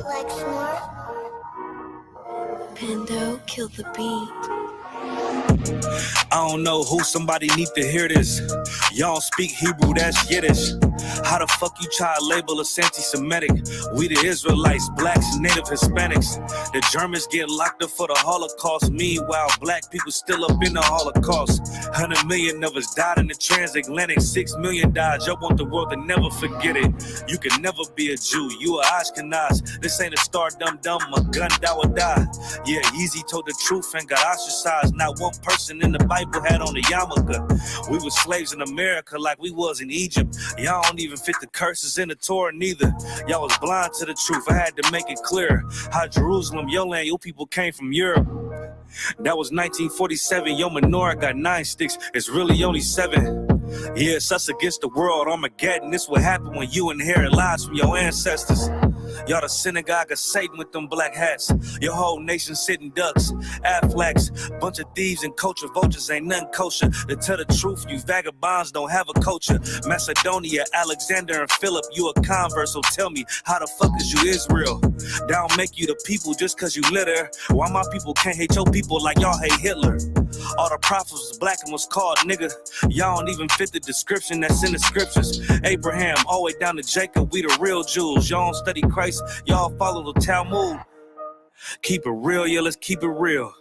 Like snort. Pando, kill the beat. I don't know who, somebody need to hear this. Y'all don't speak Hebrew, that's Yiddish. How the fuck you try to label us anti-Semitic? We the Israelites, blacks, native Hispanics. The Germans get locked up for the Holocaust. Meanwhile, black people still up in the Holocaust. 100 million of us died in the transatlantic. 6 million died. Y'all want the world to never forget it. You can never be a Jew. You a Ashkenaz. This ain't a star dum-dum. A gun die or die. Yeah, Yeezy told the truth and got ostracized. Not one person in the Bible had on a yarmulke. We were slaves in America like we was in Egypt. Y'all don't even fit the curses in the Torah neither. Y'all was blind to the truth. I had to make it clear how Jerusalem, your land, your people came from Europe. That was 1947. Your menorah got 9 sticks. It's really only 7. Yeah, it's us against the world. Armageddon. This what happened when you inherit lies from your ancestors. Y'all the synagogue of Satan with them black hats. Your whole nation sitting ducks, Aflacs, bunch of thieves and culture vultures ain't nothing kosher. To tell the truth, you vagabonds don't have a culture. Macedonia, Alexander and Philip, you a convert, so tell me, how the fuck is you Israel? That don't make you the people just cause you live there. Why my people can't hate your people like y'all hate Hitler? All the prophets was black and was called nigga. Y'all don't even fit the description that's in the scriptures. Abraham, all the way down to Jacob, we the real Jews. Y'all don't study Christ, y'all follow the Talmud. Keep it real, yeah, let's keep it real.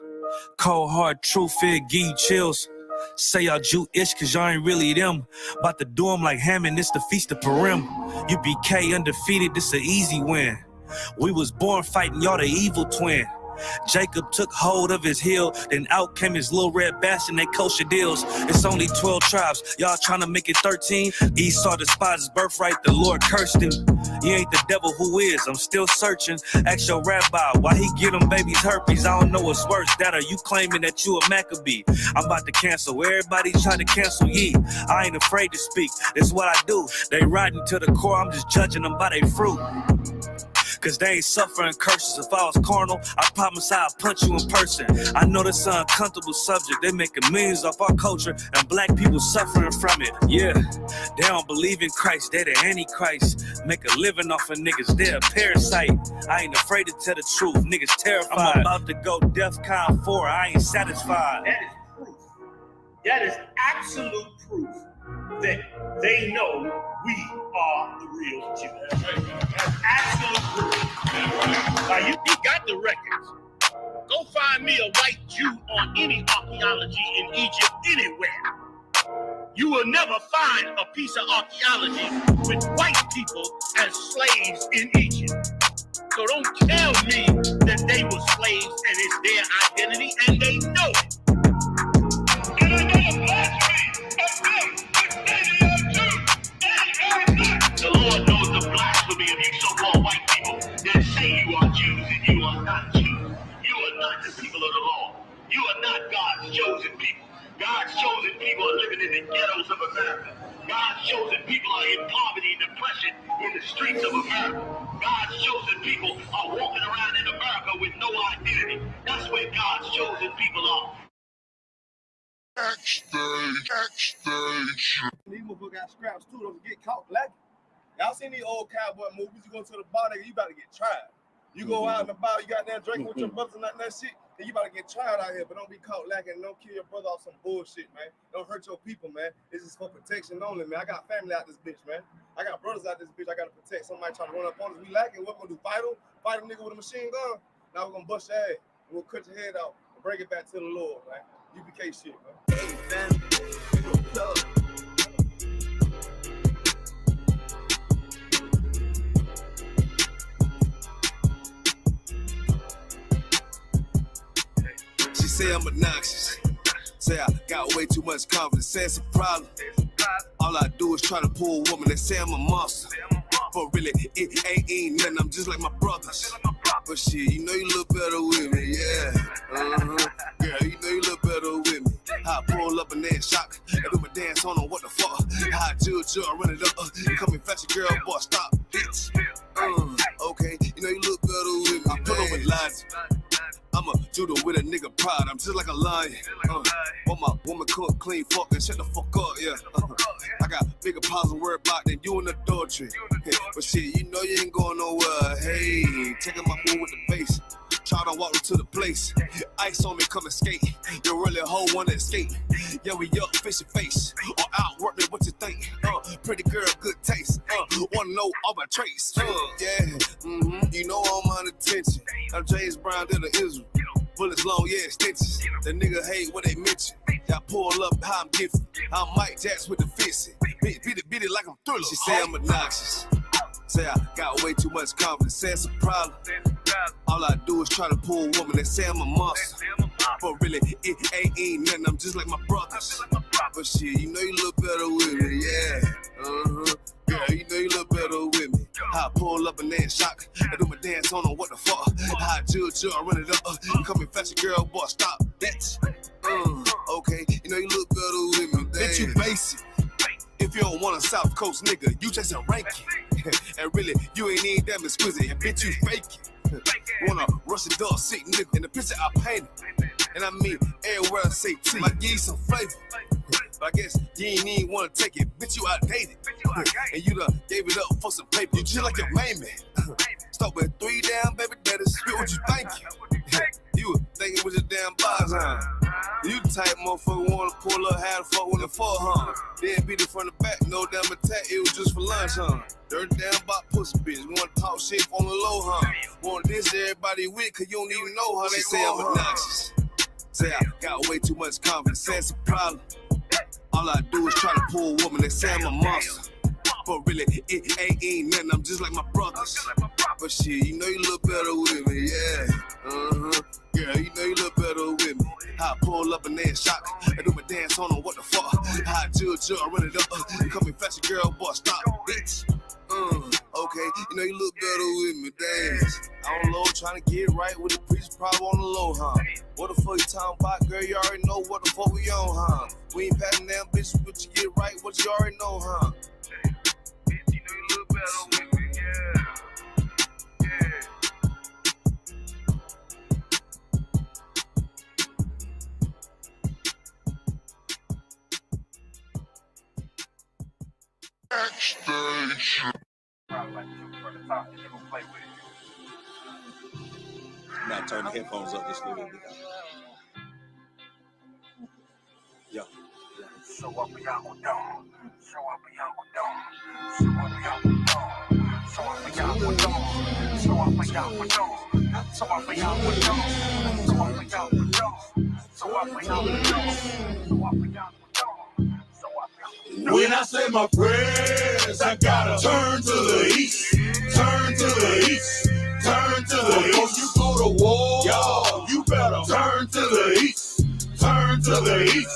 Cold hard truth, it give you chills. Say y'all Jewish cause y'all ain't really them. About to do them like Hammond, it's the Feast of Purim. U.P.K undefeated, this an easy win. We was born fighting, y'all the evil twin. Jacob took hold of his heel, then out came his little red bastard, they kosher deals. It's only 12 tribes, y'all trying to make it 13. Esau despised his birthright, the Lord cursed him. He ain't the devil, who is? I'm still searching. Ask your rabbi, why he get them babies herpes? I don't know what's worse, that or you claiming that you a Maccabee. I'm about to cancel, everybody trying to cancel ye. I ain't afraid to speak, that's what I do. They riding to the core, I'm just judging them by their fruit. Cause they ain't suffering curses. If I was carnal, I promise I'll punch you in person. I know this is an uncomfortable subject. They making millions off our culture and black people suffering from it. Yeah, they don't believe in Christ. They the Antichrist. Make a living off of niggas. They're a parasite. I ain't afraid to tell the truth. Niggas terrified. I'm about to go DEFCON 4. I ain't satisfied. That is proof. That is absolute proof that they know we are the real Jews. That's absolute proof. Now, he got the records. Go find me a white Jew on any archaeology in Egypt anywhere. You will never find a piece of archaeology with white people as slaves in Egypt. So don't tell me that they were slaves and it's their identity, and they know it. And I know blasphemy of them. The Lord knows the blasphemy of you so-called white people that say you are Jews and you are not Jews. You are not the people of the law. You are not God's chosen people. God's chosen people are living in the ghettos of America. God's chosen people are in poverty and depression in the streets of America. God's chosen people are walking around in America with no identity. That's where God's chosen people are. Backstage. These motherfuckers got scraps too, don't get caught lacking. Y'all seen these old cowboy movies? You go to the bar, nigga, you about to get tried. You go out in the bar, you got there drinking with your brothers and that shit, then you about to get tried out here, but don't be caught lacking. Don't kill your brother off some bullshit, man. Don't hurt your people, man. This is for protection only, man. I got family out this bitch, man. I got brothers out this bitch. I got to protect somebody trying to run up on us. We lacking. What we gonna do? Fight a nigga with a machine gun? Now we're gonna bust your ass. We'll cut your head out and bring it back to the Lord, man. U.P.K shit, man. Hey, man. She say I'm obnoxious. Say I got way too much confidence. Say it's a problem. All I do is try to pull a woman and say I'm a monster. But really, it ain't nothing. I'm just like my brothers. But shit, you know you look better with me, yeah. Girl, you know you look better with me. I pull up and then shock. I do my dance on them, what the fuck? I chill, run it up. Come and fetch a girl, boy, stop, bitch. Okay, you know you look better with me. I put over lies. I'm a judo with a nigga pride. I'm just like a lion. Want my woman cook, clean, fuck, and shut the fuck up, yeah. I got bigger problems to worry about than you in adultery. But shit, you know you ain't going nowhere. Hey, checking my move with the bass. Try to walk to the place. Ice on me, come and skate. You really hold one escape. Yeah, we up, fish your face. Or outwork me, what you think? Pretty girl, good taste. Wanna know all my traits. You know I'm on attention. I'm James Brown, then the Israel. Bullets long, yeah, stitches. The nigga hate what they mention. I pull up how I'm gifted. I'm Mike Jackson with the fist. Beat it like I'm Thriller. She say I'm obnoxious. Say I got way too much confidence. Say it's a problem. All I do is try to pull a woman. They say I'm a monster. But really, it ain't nothing. I'm just like my brothers. But shit, you know you look better with me, yeah. Yeah, you know you look better with me. How I pull up and then shock. I do my dance on them, what the fuck? How I judge you, I run it up. You come and fetch a girl, boy, stop, bitch. Okay, you know you look better with me. Bitch, you basic. If you don't want a South Coast nigga, you just a ranking. And really, you ain't even that exquisite. And bitch, you faking. Wanna rush a dog sick nigga. In the picture I painted. And I mean, everywhere I say T, I give you some flavor. But I guess you ain't even wanna take it. Bitch, you outdated. And you done gave it up for some paper. You just like your main man. Start with 3 damn baby daddies. Spit what you thinking. You were thinking with your damn bars, huh? You the type motherfucker wanna pull up, how the fuck when the fuck, huh? Then beat it from the back, no damn attack, it was just for lunch, huh? Dirty damn bot pussy bitch, wanna talk shit on the low, huh? Want this everybody with, cause you don't even know how they say I'm obnoxious. Say I got way too much confidence, say it's a problem. All I do is try to pull a woman, they say I'm a monster. But really, it ain't nothing, I'm just like my brothers. But shit, you know you look better with me, yeah. Yeah, you know you look better with me. How I pull up and then shock. I do my dance on them, what the fuck? How I judge you, I run it up. Come and fetch a girl, boy, stop, bitch. Okay, you know you look better with me, dance. On the low, trying to get right with the preacher, probably on the low, huh? What the fuck you talking about, girl? You already know what the fuck we on, huh? We ain't passing down, bitch, but you get right, what you already know, huh? Bitch, you know you look better with me, yeah. Now turn the headphones up just a little bit. Yeah. So up and y'all go down. So up and y'all go down. So up and y'all go down. So up and y'all go down. So up and y'all go down. So up and y'all go down. So up and y'all go down. So up and y'all go down. So up and y'all go down. When I say my prayers, I gotta turn to the east, turn to the east, turn to the east. Before you go to war, y'all, you better turn to the east, turn to the east,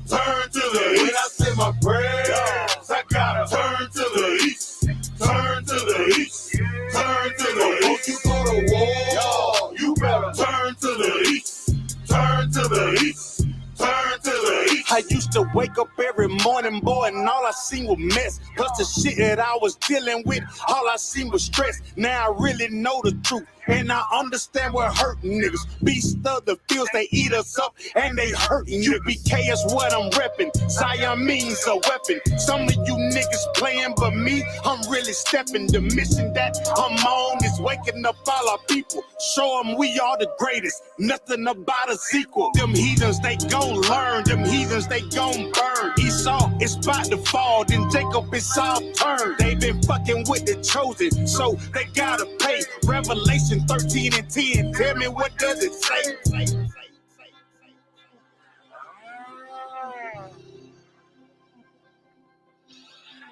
turn to the east. When I say my prayers, I gotta turn to the east, turn to the east, turn to the east. Before you go to war, y'all, you better turn to the east, turn to the east. Turn to the east. I used to wake up every morning, boy, and all I seen was mess. Plus the shit that I was dealing with, all I seen was stress. Now I really know the truth, and I understand what hurting niggas. Beast of the fields, they eat us up, and they hurting you. U.P.K is what I'm repping. Zion means a weapon. Some of you niggas playing, but me, I'm really stepping. The mission that I'm on is waking up all our people. Show them we are the greatest. Nothing about a sequel. Them heathens, they gon' learn. Them heathens, they gon' burn. Esau is about to fall, then Jacob is all turned. They been fucking with the chosen, so they gotta pay. Revelation 13 and 10, tell me what does it say?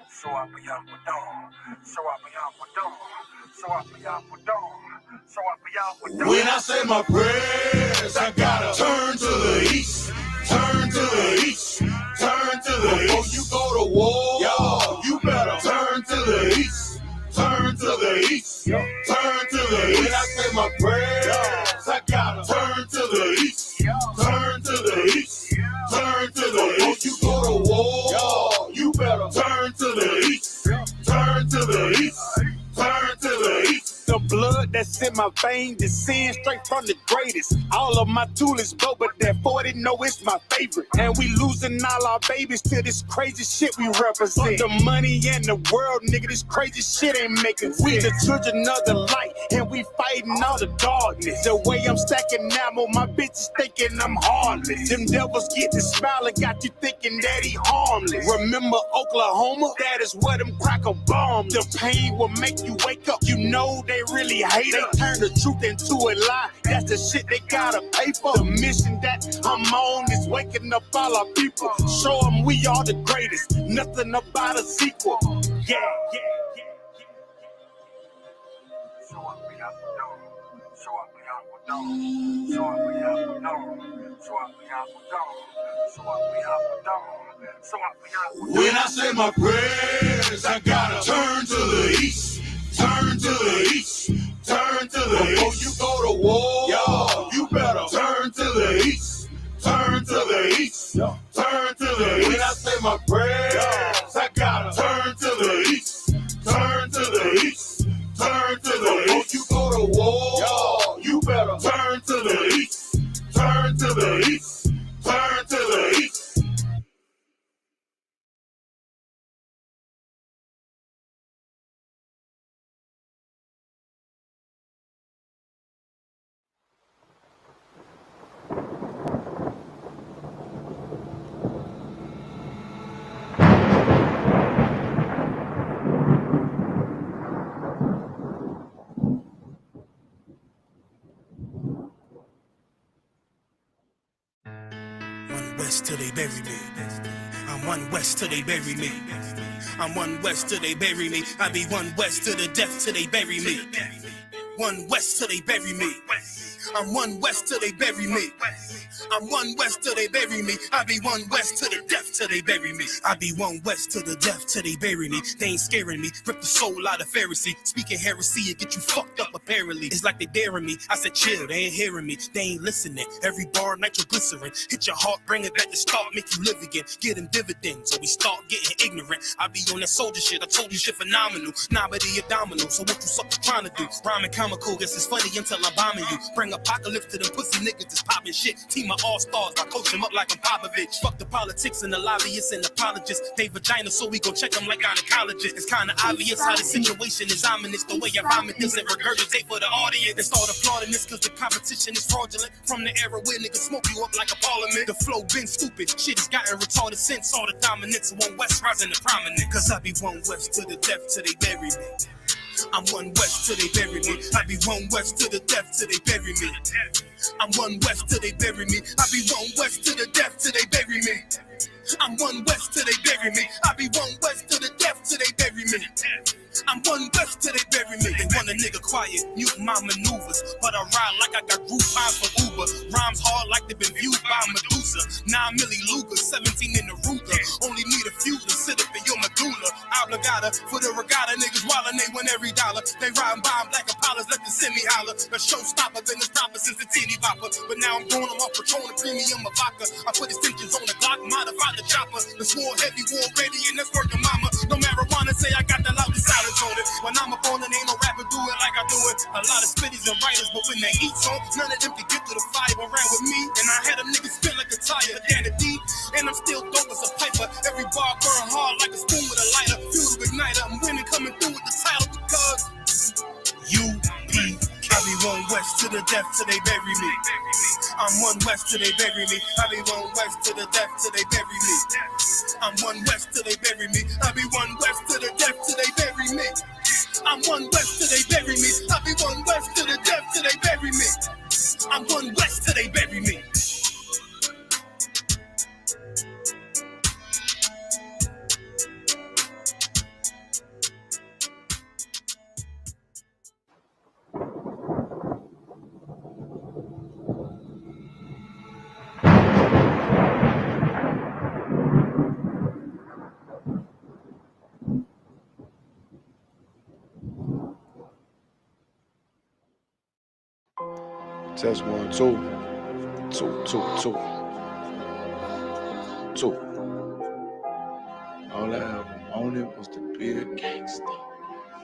So up and y'all go down. So up and y'all go down. So up and y'all go down. So up and y'all go down. When I say my prayers, I gotta turn to the east, turn to the east, turn to the east. Before you go to war, y'all, you better turn to the east, turn to the east, turn to the east. When I say my prayers, I gotta turn to the east, turn to the east, turn to the east. Before you go to war, y'all, you better turn to the east, turn to the east, turn to the east. The blood that's in my veins descends straight from the greatest. All of my tools is dope, but that 40 know it's my favorite. And we losing all our babies to this crazy shit we represent. For the money and the world, nigga, this crazy shit ain't making sense. We the children of the light, and we fight fighting all the darkness. The way I'm stacking ammo, my bitches thinking I'm heartless. Them devils get the smile and got you thinking that he harmless. Remember Oklahoma? That is where them cracker bombs. The pain will make you wake up. You know they really hate it. They turn the truth into a lie. That's the shit they gotta pay for. The mission that I'm on is waking up all our people. Show them we are the greatest. Nothing about a sequel. Yeah. When I say my prayers, I gotta turn to the east, turn to the east, turn to the east. Before you go to war, yo, you better turn to the east, turn to the east, turn to the east. When I say my prayers, I gotta turn to the east, turn to the east, turn to the east. Before you go to war, yo, you better turn to the east, turn to the east, turn to the east. One west till they bury me. I'm one west till they bury me. I'm one west till they bury me. I be one west to the death till they bury me. One west till they bury me. I'm one west till they bury me. I'm one west till they bury me. I be one west to the death till they bury me. I be one west to the death till they bury me. They ain't scaring me. Rip the soul out of Pharisee. Speaking heresy and get you fucked up apparently. It's like they daring me. I said chill, they ain't hearing me. They ain't listening. Every bar nitroglycerin. Hit your heart, bring it back to start, make you live again. Get them dividends, so we start getting ignorant. I be on that soldier shit. I told you shit phenomenal. Nah, but he a domino. So what you suckers trying to do? Rhyming comical, guess it's funny until I'm bombing you. Bring apocalypse to them pussy niggas that's popping shit. Team of all-stars, I coach them up like I'm Popovich. Fuck the politics and the lobbyists and apologists. They vagina, so we gon' check them like gynecologists. It's kinda obvious how the situation is ominous. The way I vomit this and regurgitate for the audience. They start applauding this cause the competition is fraudulent. From the era where niggas smoke you up like a parliament. The flow been stupid, shit has gotten retarded since all the dominance of one west rising to prominent. Cause I be one west to the death till they bury me. I'm one west till they bury me. I be one west to the death till they bury me. I'm one west till they bury me. I be one west to the death till they bury me. I'm one west till they bury me. I be one west to the death till they bury me. I'm one west till they bury me. They want a nigga quiet, mute my maneuvers, but I ride like I got Groupon for Uber. Rhymes hard like they been viewed by Medusa. 9 milli Luger, 17 in the Ruger. Only need a few to sit up in your medulla. Obligata for the regatta, niggas wildin', they win every dollar. They riding by black Impalas, let the semi holler. A showstopper, been a stopper since the teeny bopper. But now I'm going, I'm off Patron, a premium of vodka. I put extensions on the Glock, modified the chopper. The swore heavy, war ready, and that's working mama. No marijuana, say I got the loudest silence on it. When I'm up on it, ain't no rapper do it like I do it. A lot of spitties and writers, but when they eat song, none of them can get to the fire around with me. And I had them niggas spin like a tire, down the deep. And I'm still dope as a piper. Every bar burn hard like a spoon with a lighter. Fuel to igniter, I'm winning coming through with the title because U.P.K. I be one west to the death till they bury me. I'm one west till they bury me. I be one west to the death till they bury me. I'm one west till they bury me. I be one west to the death till they bury me. I'm one west till they bury me. I be one west to the death till they bury me. I'm one west till they bury me. Test 1, 2. 2, 2, 2. 2. All I ever wanted was to be a gangster.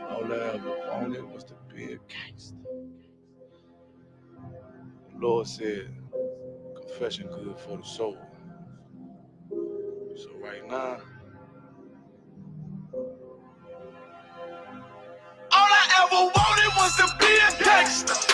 All I ever wanted was to be a gangster. The Lord said, confession good for the soul. So right now, All I ever wanted was to be a gangster.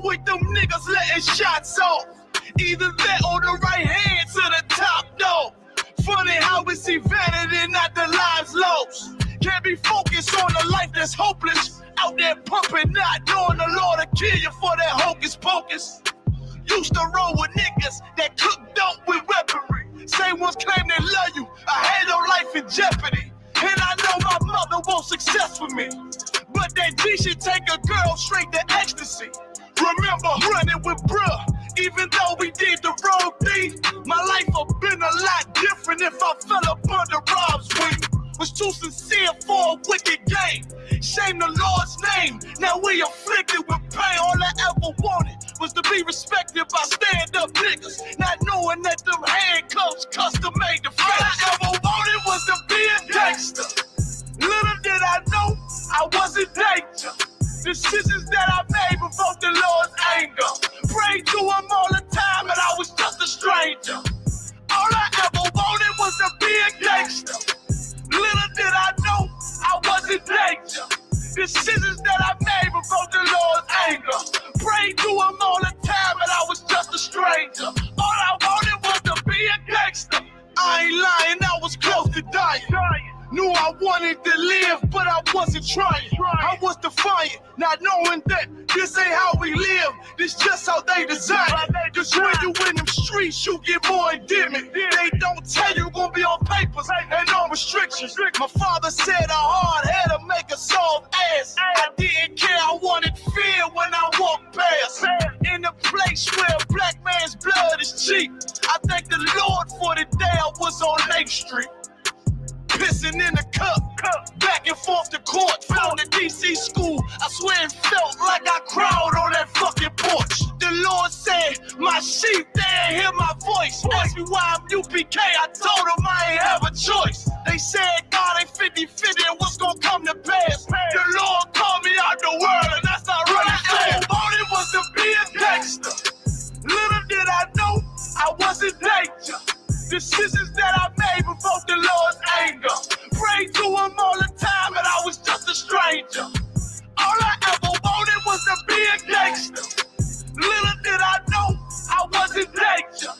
with them niggas letting shots off. Either that or the right hand to the top dog. Funny how we see vanity, not the lives lost. Can't be focused on a life that's hopeless. Out there pumping, not knowing the Lord will kill you for that hocus pocus. Used to roll with niggas that cook dope with weaponry. Same ones claim they love you. I had no life in jeopardy. And I know my mother wants success for me. But that G should take a girl straight to ecstasy. Remember running with bruh, even though we did the wrong thing. My life would been a lot different if I fell up under Rob's wing. Was too sincere for a wicked game. Shame the Lord's name. Now we afflicted with pain. All I ever wanted was to be respected by stand-up niggas. Not knowing that them handcuffs custom made the face. All I ever wanted was to be a gangster. Little did I know I was in danger. Decisions that I made provoked the Lord's anger. Prayed to him all the time and I was just a stranger. All I ever wanted was to be a gangster. Little did I know I was in danger. Decisions that I made provoked the Lord's anger. Prayed to him all the time and I was just a stranger. All I wanted was to be a gangster. I ain't lying, I was close to dying. Knew I wanted to live, but I wasn't trying. I was defiant, not knowing that this ain't how we live. This just how they design it. Cause when you in them streets, you get more endemic. They don't tell you gonna be on papers and on restrictions. My father said a hard head to make a soft ass. I didn't care, I wanted fear when I walked past. In a place where a black man's blood is cheap. I thank the Lord for the day I was on Lake Street. Pissing in the cup, back and forth to court, from the DC school. I swear it felt like I crawled on that fucking porch. The Lord said, my sheep, they ain't hear my voice. Asked me why I'm UPK, I told them I ain't have a choice. They said God ain't 50-50 and what's gonna come to pass. The Lord called me out the world and that's not really fair. All it was to be a gangster. Little did I know I was in danger. Decisions that I made provoked the Lord's anger. Prayed to him all the time and I was just a stranger. All I ever wanted was to be a gangster. Little did I know I was in danger.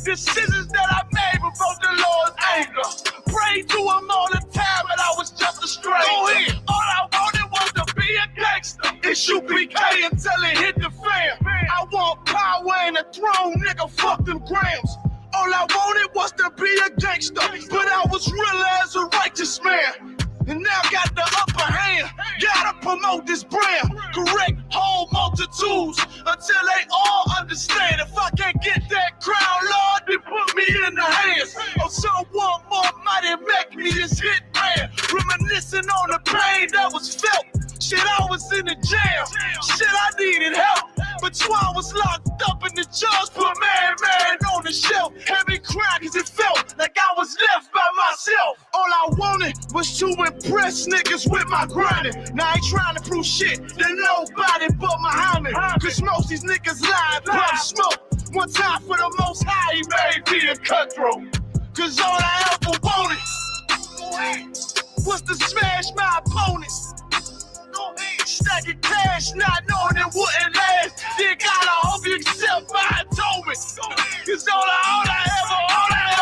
Decisions that I made provoked the Lord's anger. Prayed to him all the time and I was just a stranger. Go ahead. All I wanted was to be a gangster. I.S.U.P.K until it hit the fan. I want power and a throne, nigga, fuck them grams. All I wanted was to be a gangster, but I was real as a righteous man. And now got the upper hand, gotta promote this brand. Correct whole multitudes until they all understand. If I can't get that crown, Lord, then put me in the hands of someone more mighty, make me this hit man. Reminiscing on the pain that was felt. Shit, I was in the jail. Shit, I needed help. But Twan was locked up and the judge put man on the shelf. Had me cry cause it felt like I was left by myself. All I wanted was to impress niggas with my grinding. Now I ain't trying to prove shit to nobody but Muhammad. Cause most these niggas lie, pump smoke. One time for the most high, he made me a cutthroat. Cause all I ever wanted was to smash my opponents. Stacking cash, not knowing it wouldn't last. Then God, I hope you accept my atonement. Cause all I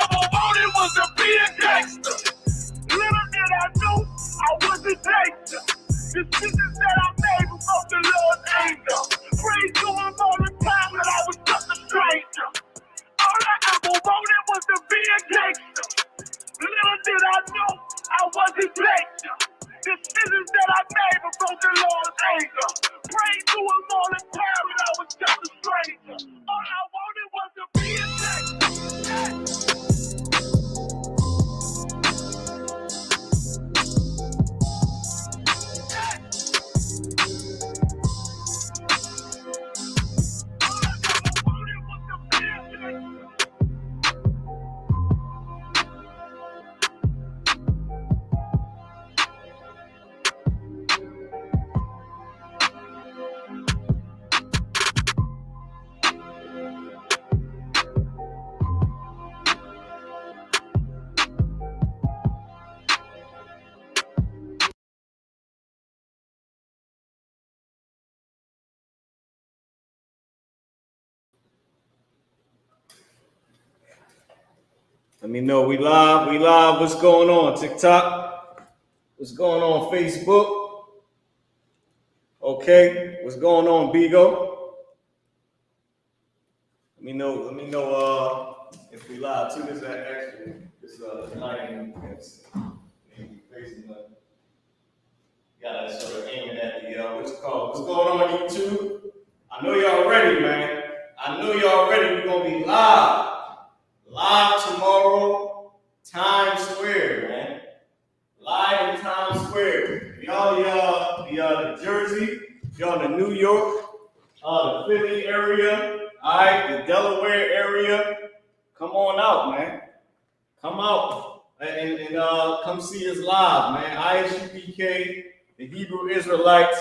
ever wanted was to be a gangster. Little did I know I was a gangster. Decisions that I made provoked the Lord's anger. Prayed to him all the time and I was just a stranger. All I ever wanted was to be a gangster. Little did I know I was a gangster. Decisions that I made provoked the Lord's anger. Prayed to him all the time and I was just a stranger. All I wanted was to be a gangster. Let me know. We live. We live. What's going on, TikTok? What's going on, Facebook? Okay. What's going on, Bigo? Let me know. If we live too. This actually this lighting facing the. Yeah, that's sort of aiming at the what's it called? What's going on, YouTube? I know y'all ready, man. I know y'all ready. We're gonna be live. Live tomorrow, Times Square, man. Live in Times Square. Y'all, the Jersey, y'all the New York, the Philly area, all right, the Delaware area. Come on out, man. Come out and come see us live, man. I.S.U.P.K, the Hebrew Israelites,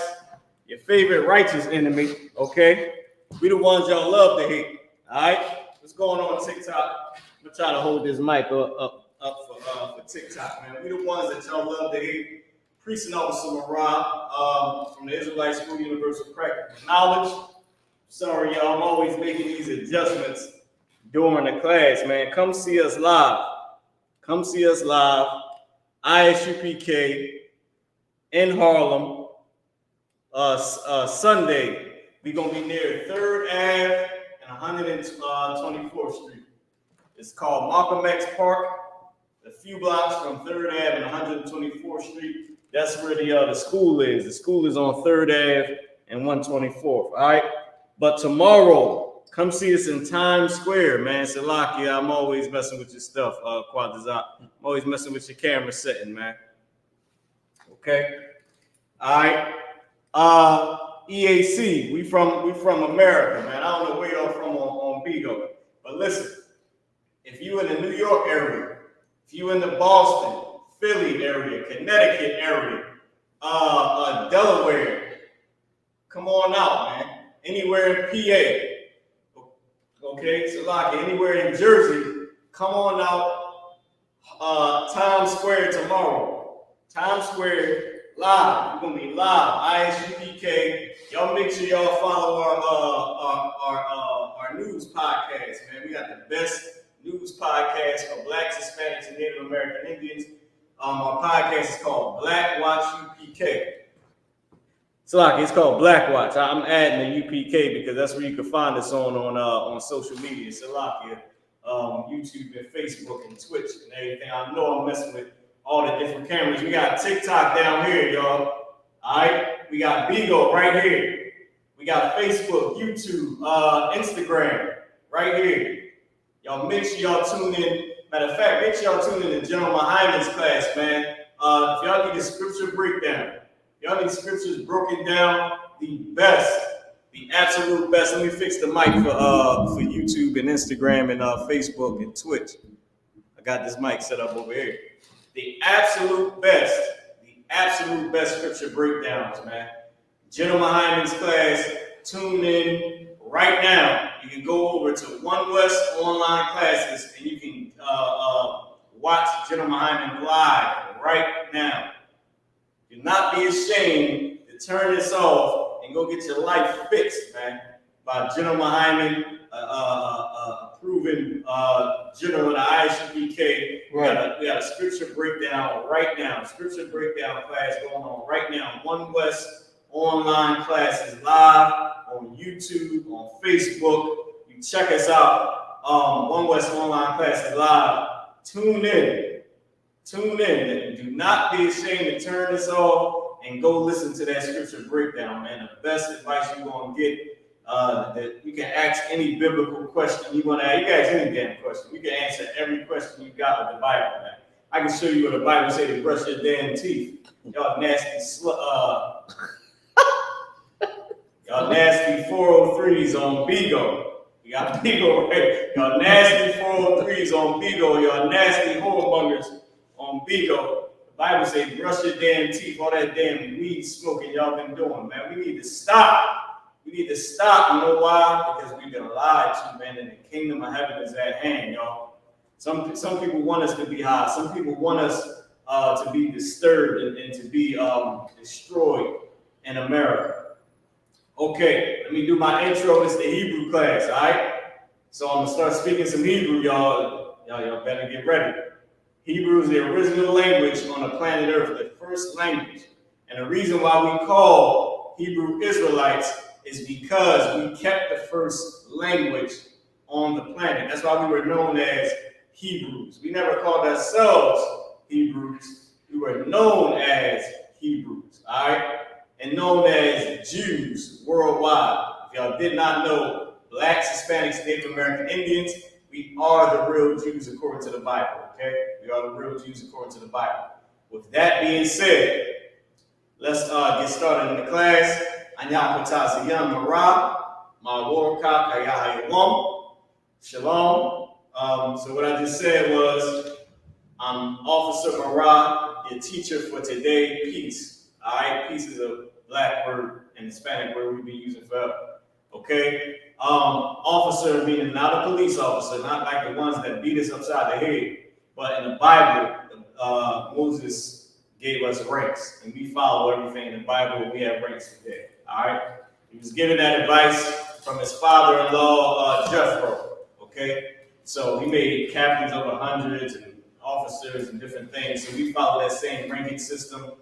your favorite righteous enemy, okay? We the ones y'all love to hate, all right? What's going on TikTok? I'm gonna try to hold this mic up for TikTok, man. We the ones that y'all love to hate. Priest Officer Marah from the Israelite School Universal Practical Knowledge. Sorry, y'all, I'm always making these adjustments during the class, man. Come see us live. Come see us live. I.S.U.P.K in Harlem. Sunday, we're gonna be near 3rd Ave and 124th Street. It's called Malcolm X Park, a few blocks from 3rd Ave and 124th Street. That's where the school is. The school is on 3rd Ave and 124th, all right? But tomorrow, come see us in Times Square, man. Salakia, I'm always messing with your stuff, Qadash. I'm always messing with your camera setting, man. Okay? All right. EAC, we from America, man. I don't know where y'all from on Bigo. But listen, if you in the New York area, if you in the Boston, Philly area, Connecticut area, Delaware, come on out, man. Anywhere in PA, okay? So like anywhere in Jersey, come on out. Times Square tomorrow. Times Square live. We're gonna be live. I.S.U.P.K. Y'all make sure y'all follow our news podcast, man. We got the best news podcast for Blacks, Hispanics, and Native American Indians. Our podcast is called Black Watch UPK. It's called Black Watch. I'm adding the UPK because that's where you can find us on social media. Salakia, YouTube and Facebook and Twitch and everything. I know I'm messing with all the different cameras. We got TikTok down here, y'all. All right. We got Bigo right here. We got Facebook, YouTube, Instagram right here. Y'all make sure y'all tune in. Matter of fact, make sure y'all tune in to GEN.YAHANNA's class, man. If y'all need a scripture breakdown, y'all need scriptures broken down, the best, the absolute best. Let me fix the mic for YouTube and Instagram and Facebook and Twitch. I got this mic set up over here. The absolute best scripture breakdowns, man. GEN.YAHANNA's class, tune in right now. You can go over to One West online classes and you can watch GEN.YAHANNA live right now. Do not be ashamed to turn this off and go get your life fixed, man. By GEN.YAHANNA, proven general at I.S.U.P.K. Right. We got a scripture breakdown right now. Scripture breakdown class going on right now. One West online classes live on YouTube, on Facebook. You check us out. One West online classes live. Tune in. And do not be ashamed to turn this off and go listen to that scripture breakdown, man. The best advice you're gonna get. That you can ask any biblical question you want to ask. You can ask any damn question. You can answer every question you got with the Bible, man. I can show you what the Bible say to brush your damn teeth. Y'all nasty y'all nasty 403s on Bigo. You got Bigo right. Y'all nasty 403s on Bigo. Y'all nasty whoremongers on Bigo. The Bible say brush your damn teeth. All that damn weed smoking y'all been doing, man. We need to stop. We need to stop. You know why? Because we've been lied to, man, and the kingdom of heaven is at hand, y'all. Some people want us to be high. Some people want us to be disturbed and to be destroyed in America. Okay, let me do my intro. It's the Hebrew class, all right? So I'm going to start speaking some Hebrew, y'all. Y'all better get ready. Hebrew is the original language on the planet Earth, the first language. And the reason why we call Hebrew Israelites is because we kept the first language on the planet. That's why we were known as Hebrews. We never called ourselves Hebrews. We were known as Hebrews, all right? And known as Jews worldwide. If y'all did not know, blacks, Hispanics, Native American Indians, we are the real Jews according to the Bible, okay? We are the real Jews according to the Bible. With that being said, let's get started in the class. Anyakotaziyam Mara, Maworka Kayahayawam, Shalom. So what I just said was, I'm Officer Mara, your teacher for today, peace. All right, peace is a black word and Hispanic word we've been using forever. Okay? Officer meaning not a police officer, not like the ones that beat us upside the head. But in the Bible, Moses gave us ranks, and we follow everything in the Bible. We have ranks today. All right? He was given that advice from his father-in-law, Jethro. Okay? So he made captains over hundreds and officers and different things. So we follow that same ranking system.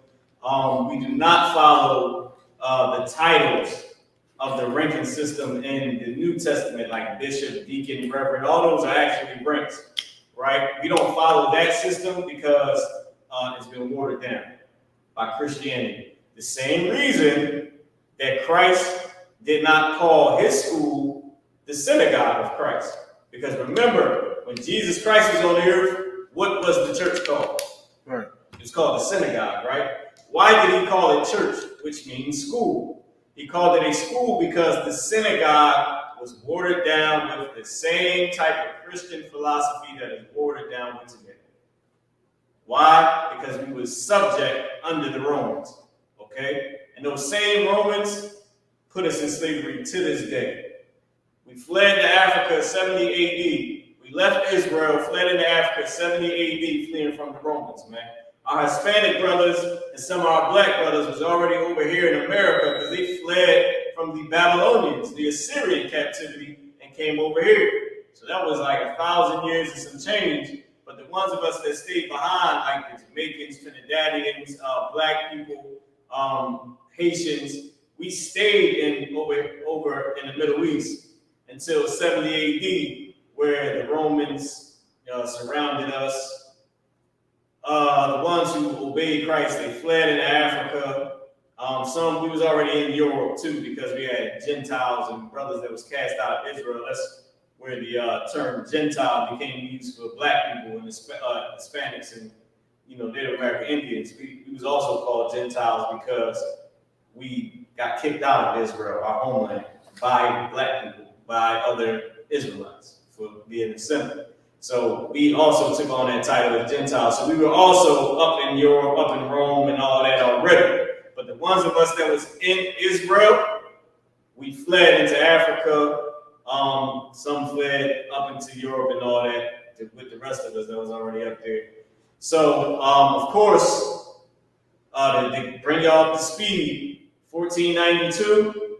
We do not follow the titles of the ranking system in the New Testament, like bishop, deacon, reverend. All those are actually ranks, right? We don't follow that system because it's been watered down by Christianity. The same reason that Christ did not call his school the synagogue of Christ. Because remember, when Jesus Christ was on the earth, what was the church called? Right. It was called the synagogue, right? Why did he call it church, which means school? He called it a school because the synagogue was watered down with the same type of Christian philosophy that is watered down with today. Why? Because we were subject under the Romans, okay? And those same Romans put us in slavery to this day. We fled to Africa 70 AD. We left Israel, fled into Africa 70 AD, fleeing from the Romans, man. Our Hispanic brothers and some of our black brothers was already over here in America because they fled from the Babylonians, the Assyrian captivity, and came over here. So that was like 1,000 years and some change. But the ones of us that stayed behind, like the Jamaicans, Trinidadians, black people, Haitians, we stayed over in the Middle East until 70 AD, where the Romans surrounded us. The ones who obeyed Christ, they fled into Africa. Some we was already in Europe too, because we had Gentiles and brothers that was cast out of Israel. That's where the term Gentile became used for black people and Hispanics and Native American Indians. We was also called Gentiles because we got kicked out of Israel, our homeland, by black people, by other Israelites for being assembled. So we also took on that title of Gentiles. So we were also up in Europe, up in Rome and all that already. But the ones of us that was in Israel, we fled into Africa. Some fled up into Europe and all that with the rest of us that was already up there. So, of course, to bring y'all up to speed, 1492,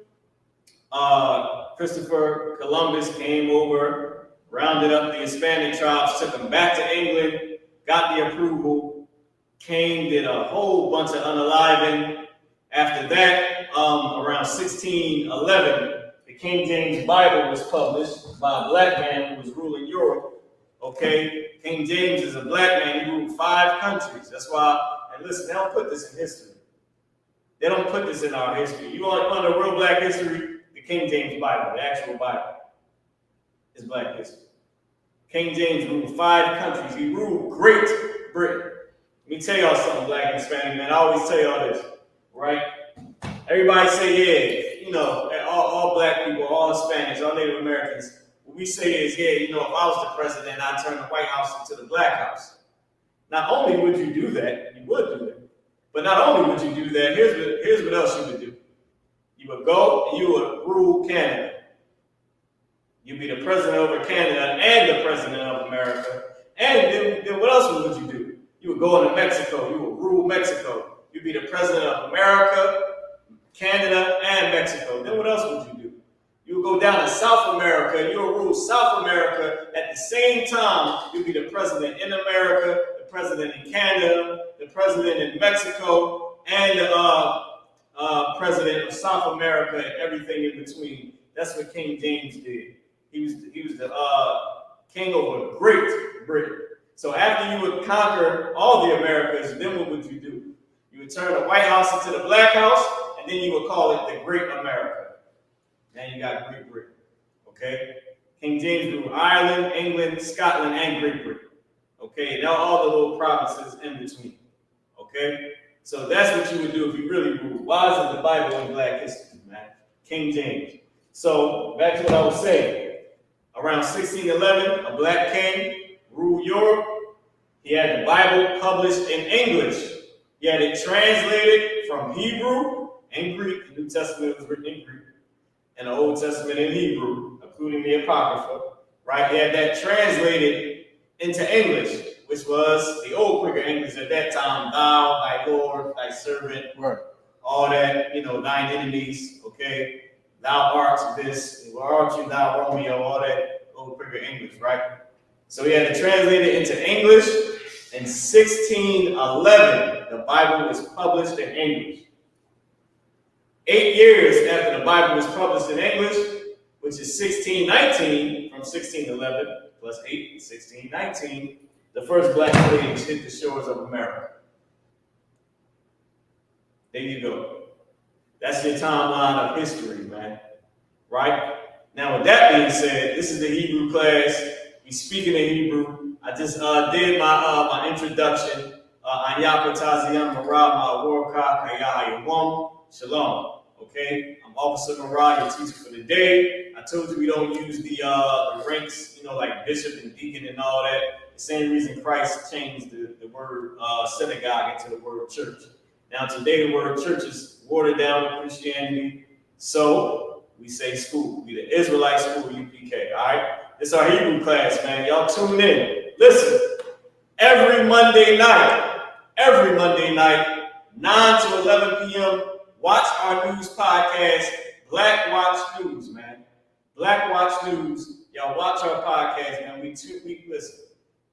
Christopher Columbus came over, rounded up the Hispanic tribes, took them back to England, got the approval, came, did a whole bunch of unaliving. After that, around 1611, the King James Bible was published by a black man who was ruling Europe. Okay, King James is a black man. He ruled 5 countries. That's why, and listen, they don't put this in history. They don't put this in our history. You want to know real black history? The King James Bible, the actual Bible, is black history. King James ruled 5 countries. He ruled Great Britain. Let me tell y'all something, black and Hispanic, man. I always tell y'all this, right? Everybody say, yeah, all black people, all Hispanics, all Native Americans, what we say is, yeah, if I was the president, I'd turn the White House into the Black House. Not only would you do that, you would do that, but not only would you do that, here's what else you would do. You would go and you would rule Canada. You'd be the president over Canada and the president of America. And then what else would you do? You would go into Mexico. You would rule Mexico. You'd be the president of America, Canada, and Mexico. Then what else would you do? You would go down to South America. You would rule South America at at the same time, you'll be the president in America, the president in Canada, the president in Mexico, and the president of South America and everything in between. That's what King James did. He was the king over Great Britain. So after you would conquer all the Americas, then what would you do? You would turn the White House into the Black House, and then you would call it the Great America. Now you got Great Britain, okay? King James ruled Ireland, England, Scotland, and Great Britain, okay? Now all the little provinces in between, okay? So that's what you would do if you really ruled. Why is it the Bible in Black history, man? King James. So back to what I was saying. Around 1611, a black king ruled Europe. He had the Bible published in English. He had it translated from Hebrew and Greek. The New Testament was written in Greek, and the Old Testament in Hebrew, including the Apocrypha. Right? He had that translated into English, which was the old Quaker English at that time. Thou, thy Lord, thy servant, right. All that, thine enemies, okay? Thou art this, where art you, thou Romeo, all that old Quaker English, right? So he had to translate it into English. In 1611, the Bible was published in English. 8 years after the Bible was published in English, which is 1619, from 1611 plus 8, 1619, the first black slaves hit the shores of America. There you go. That's your timeline of history, man. Right? Now, with that being said, this is the Hebrew class. We speaking in Hebrew. I just did my introduction. Shalom. Okay? I'm Officer Marad, your teacher for the day. I told you we don't use the ranks, like bishop and deacon and all that. The same reason Christ changed the word synagogue into the word church. Now, today the word church is watered down in Christianity, so we say school. We the Israelite school, U.P.K., all right? This is our Hebrew class, man. Y'all tune in. Listen, every Monday night, 9 to 11 p.m., watch our news podcast, Black Watch News, man. Black Watch News. Y'all watch our podcast, man. We listen.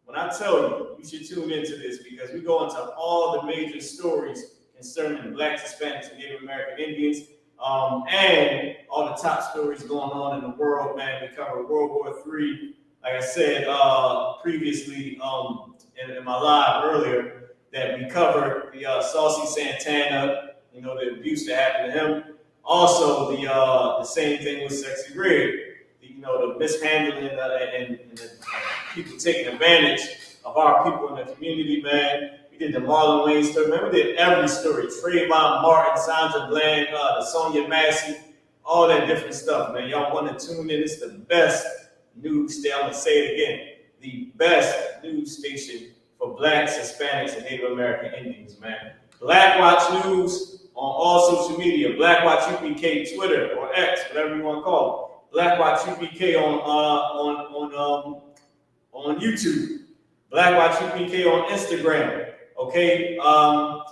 When I tell you, you should tune into this because we go into all the major stories concerning Blacks, Hispanics, and Native American Indians, and all the top stories going on in the world, man. We cover World War III. Like I said previously in my live earlier, that we covered the Saucy Santana, the abuse that happened to him. Also, the same thing with Sexy Red, the mishandling and the people taking advantage of our people in the community, man. We did the Marlon Wayne story, man. We did every story. Trayvon Martin, Sandra Bland, the Sonia Massey, all that different stuff, man. Y'all want to tune in. It's the best news station. I'm going to say it again. The best news station for Blacks, Hispanics, and Native American Indians, man. Black Watch News on all social media. Black Watch U.P.K, Twitter or X, whatever you want to call it. Black Watch U.P.K on YouTube. Black Watch U.P.K on Instagram. Okay, on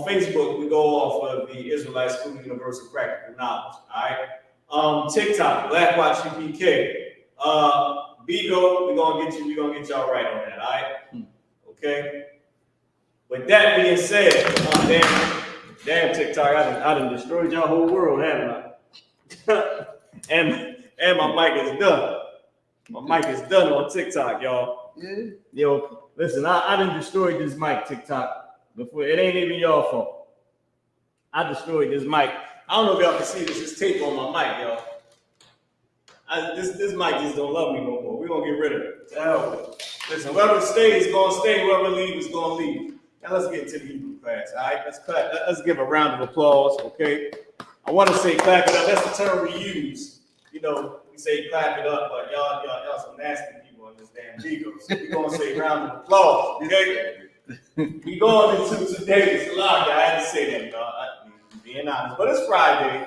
Facebook, we go off of the Israelite School Universal Practical Knowledge. All right. TikTok, Black Watch U.P.K. Bigo, we're gonna get y'all right on that. All right. Okay. With that being said, damn TikTok, I done destroyed y'all whole world, haven't I? and my mic is done. My mic is done on TikTok, y'all. Yeah. Yo, listen, I done destroyed this mic, TikTok, before. It ain't even y'all fault. I destroyed this mic. I don't know if y'all can see this. There's tape on my mic, y'all. This mic just don't love me no more. We're gonna get rid of it. To hell with it. Listen, whoever stays is gonna stay. Whoever leaves is gonna leave. Now let's get into the Hebrew class. All right, let's clap. Let's give a round of applause. Okay. I want to say clap it up. That's the term we use. We say clap it up, but y'all some nasty people in this damn Bigo. So we're gonna say round of applause. Okay. We going into today's live. I had to say that, y'all. I'm being honest, but it's Friday.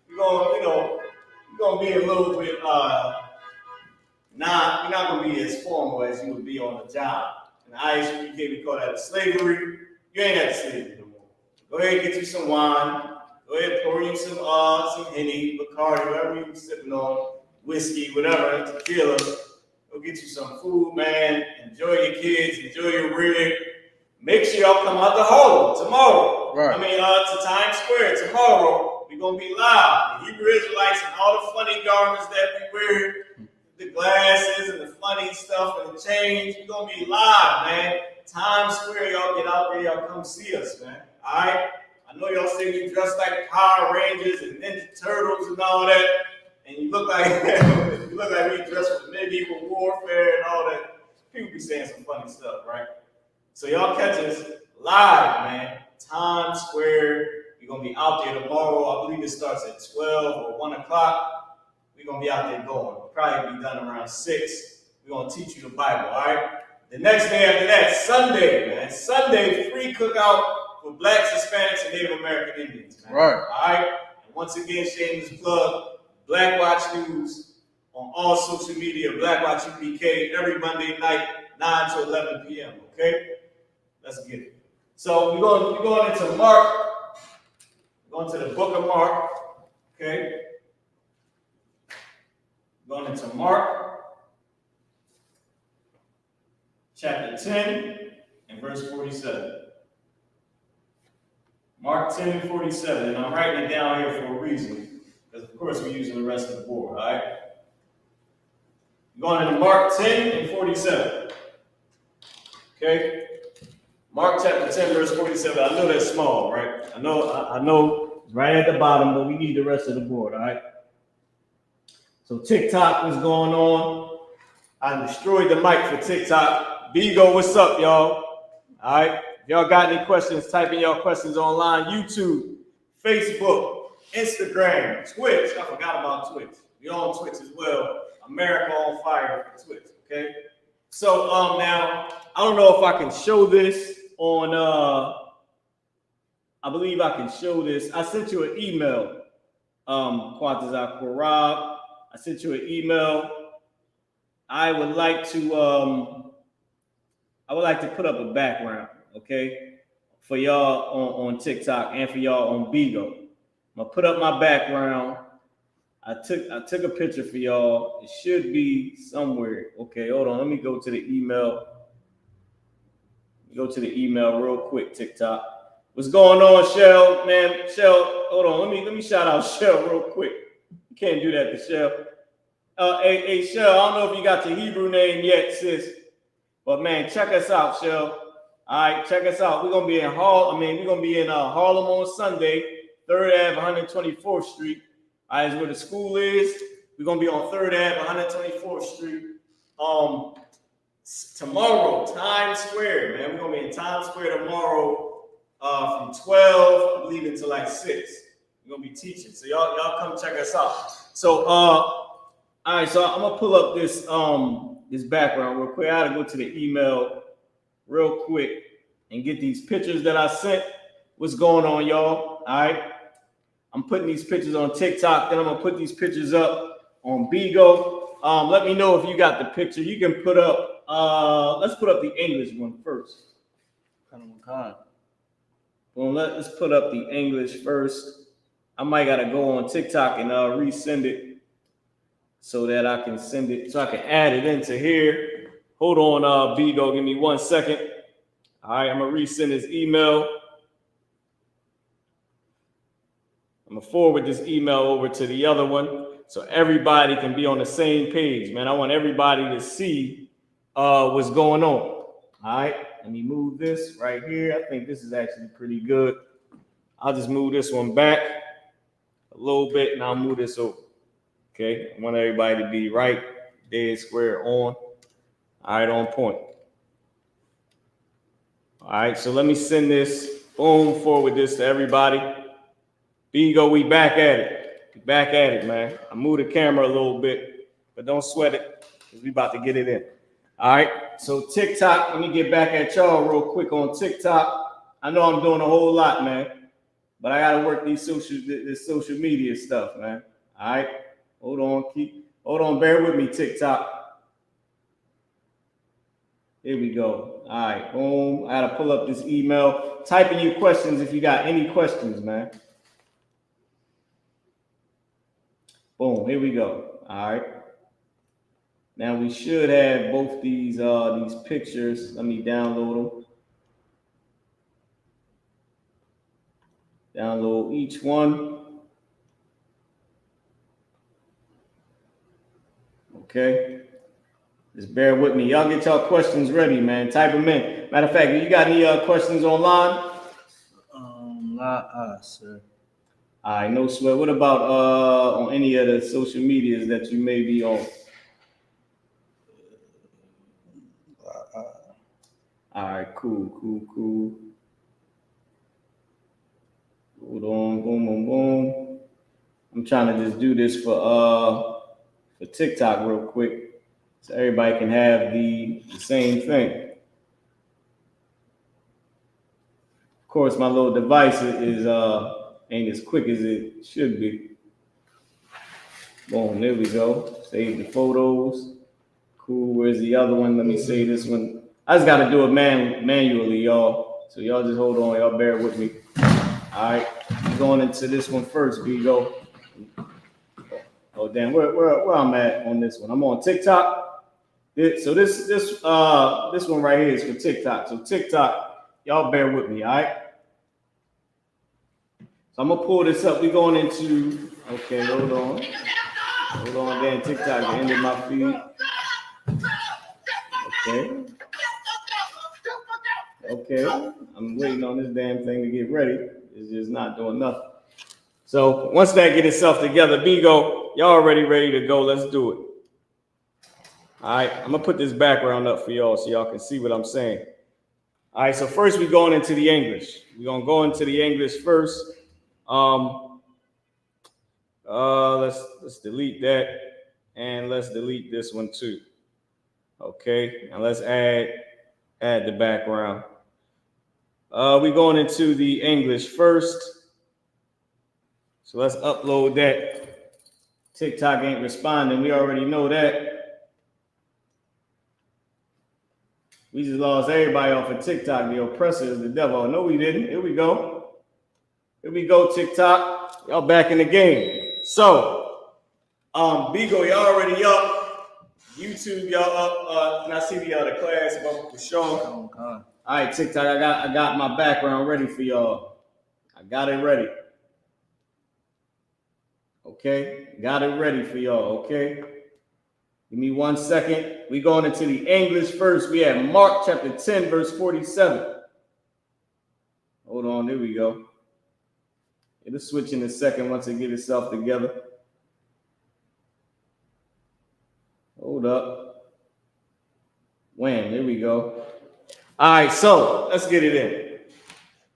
We're gonna be a little bit we're not gonna be as formal as you would be on the job. In the I.S.U.P.K, we call that a slavery. You ain't at slavery no more. Go ahead and get you some wine. Go ahead and pour you some Henny, Bacardi, whatever you're sipping on, whiskey, whatever, tequila. Go Go get you some food, man. Enjoy your kids. Enjoy your rig. Make sure y'all come out to Harlem tomorrow. Right. To Times Square tomorrow. We're going to be live. The Hebrew Israelites and all the funny garments that we wear, the glasses and the funny stuff and the chains. We're going to be live, man. Times Square, y'all get out there. Y'all come see us, man. All right? I know y'all see me dressed like Power Rangers and Ninja Turtles and all that. And you look like we dressed for medieval warfare and all that. People be saying some funny stuff, right? So y'all catch us live, man. Times Square. We're going to be out there tomorrow. I believe it starts at 12 or 1 o'clock. We're going to be out there going. We'll probably be done around 6. We're going to teach you the Bible, all right? The next day after that, Sunday, man. Sunday, free cookout for Blacks, Hispanics, and Native American Indians, man. Right. All right? And once again, shameless plug, Black Watch News on all social media, Black Watch U.P.K, every Monday night, 9 to 11 p.m., okay? Let's get it. So we're going into Mark. We're going to the book of Mark, okay? Going into Mark, chapter 10 and verse 47. Mark 10 and 47. And I'm writing it down here for a reason, because of course we're using the rest of the board, all right? Going into Mark 10 and 47. Okay? Mark chapter 10, verse 47. I know that's small, right? I know it's right at the bottom, but we need the rest of the board, all right? So TikTok was going on. I destroyed the mic for TikTok. Bigo, what's up, y'all? All right? If y'all got any questions, type in y'all questions online. YouTube, Facebook, Instagram, Twitch. I forgot about Twitch. We're on Twitch as well. America on fire for Twitch, okay? So now, I don't know if I can show this on, I believe I can show this. I sent you an email, Qadash Rob. I sent you an email. I would like to put up a background, okay, for y'all on TikTok and for y'all on Bigo. I'm gonna put up my background. I took a picture for y'all. It should be somewhere. Okay, hold on. Let me go to the email. Go to the email real quick, TikTok. What's going on, Shell? Man, Shell, hold on. Let me shout out Shell real quick. You can't do that to Shell. Hey, Shell, I don't know if you got your Hebrew name yet, sis. But man, check us out, Shell. All right, check us out. We're gonna be in Harlem on Sunday, 3rd Ave, 124th Street. All right, is where the school is. We're gonna be on 3rd Ave, 124th Street. Tomorrow, Times Square, man. We're gonna be in Times Square tomorrow from 12, I believe, until like 6. We're gonna be teaching. So y'all come check us out. So all right, so I'm gonna pull up this this background real quick. I gotta go to the email real quick and get these pictures that I sent. What's going on, y'all? All right. I'm putting these pictures on TikTok, then I'm gonna put these pictures up on Bigo. Let me know if you got the picture. You can put up, let's put up the English one first. Well, let's put up the English first. I might gotta go on TikTok and resend it so that I can send it, so I can add it into here. Hold on, Bigo, give me 1 second. All right, I'm gonna resend this email. I'm gonna forward this email over to the other one so everybody can be on the same page, man. I want everybody to see what's going on. All right, let me move this right here. I think this is actually pretty good. I'll just move this one back a little bit and I'll move this over. Okay, I want everybody to be right, dead square on. All right, on point. All right, so let me send this, boom, forward this to everybody. Bigo, we back at it. We back at it, man. I moved the camera a little bit, but don't sweat it, because we about to get it in. All right, so TikTok, let me get back at y'all real quick on TikTok. I know I'm doing a whole lot, man, but I gotta work this social media stuff, man. All right, hold on, bear with me, TikTok. Here we go. All right, boom. I gotta pull up this email. Type in your questions if you got any questions, man. Boom, here we go. All right. Now we should have both these pictures. Let me download them. Download each one. Okay. Just bear with me. Y'all get y'all questions ready, man. Type them in. Matter of fact, you got any questions online? Not sir. All right, no sweat. What about on any of the social medias that you may be on? All right, cool. Hold on, boom. I'm trying to just do this for TikTok real quick, so everybody can have the same thing. Of course, my little device is ain't as quick as it should be. Boom, there we go. Save the photos. Cool. Where's the other one? Let me save this one. I just got to do it manually, y'all. So y'all just hold on. Y'all bear with me. All right. I'm going into this one first, Bigo. Oh, damn. Where I'm at on this one? I'm on TikTok. So this one right here is for TikTok. So TikTok, y'all bear with me, all right? So I'm going to pull this up. We're going into, okay, hold on. Damn, TikTok, the end of my feed. Okay, I'm waiting on this damn thing to get ready. It's just not doing nothing. So once that get itself together, Bigo, y'all already ready to go. Let's do it. All right, I'm gonna put this background up for y'all so y'all can see what I'm saying. All right, so first we're going into the English. We're gonna go into the English first. Let's delete that, and let's delete this one too. Okay, and let's add the background. We're going into the English first. So let's upload that. TikTok ain't responding. We already know that. We just lost everybody off of TikTok. The oppressor is the devil. No, we didn't. Here we go. TikTok. Y'all back in the game. So, Bigo, y'all already up. YouTube, y'all up. Can I see the class about the show? Oh, God. All right, TikTok, I got my background ready for y'all. I got it ready. Okay, got it ready for y'all, okay? Give me 1 second. We going into the English first. We have Mark chapter 10, verse 47. Hold on, there we go. It'll switch in a second once it get itself together. Hold up. Wham, there we go. All right, so let's get it in.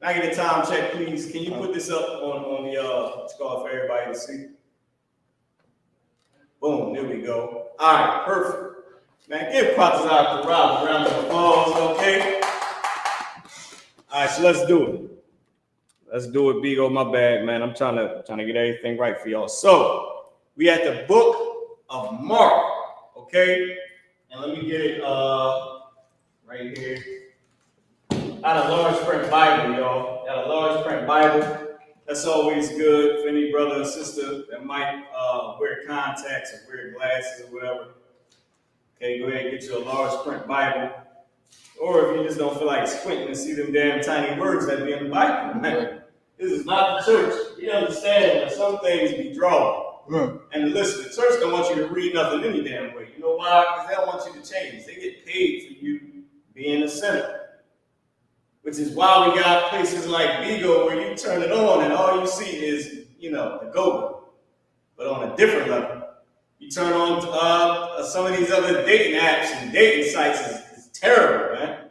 Can I get a time check, please? Can you put this up on the score for everybody to see? Boom, there we go. All right, perfect. Man, give Qadash a round of applause, okay? All right, so let's do it. Let's do it, Bigo. My bad, man. I'm trying to get everything right for y'all. So we at the book of Mark, okay? And let me get it right here. Got a large print Bible, y'all. Got a large print Bible. That's always good for any brother or sister that might wear contacts or wear glasses or whatever. Okay, go ahead and get you a large print Bible. Or if you just don't feel like squinting and see them damn tiny words that be in the Bible, man. This is not the church. You understand that some things be drawn. Right. And listen, the church don't want you to read nothing any damn way. You know why? Because they don't want you to change. They get paid for you being a sinner. Which is why we got places like Bigo where you turn it on and all you see is, the go-go. But on a different level. You turn on some of these other dating apps and dating sites is terrible, man.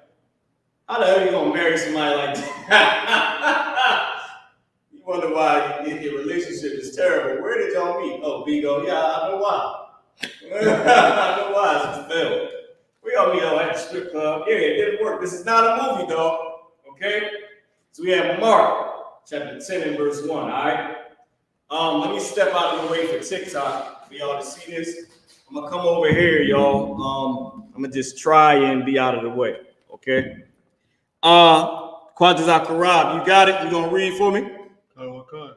How the hell are you going to marry somebody like that? You wonder why your relationship is terrible. Where did y'all meet? Oh, Bigo. Yeah, I know why. I know why it's failed. We all meet at the strip club. Yeah, it didn't work. This is not a movie, dog. Okay? So we have Mark chapter 10 and verse 1, all right? Let me step out of the way for TikTok for y'all to see this. I'm going to come over here, y'all. I'm going to just try and be out of the way, okay? Qadash, you got it? You going to read for me? Okay.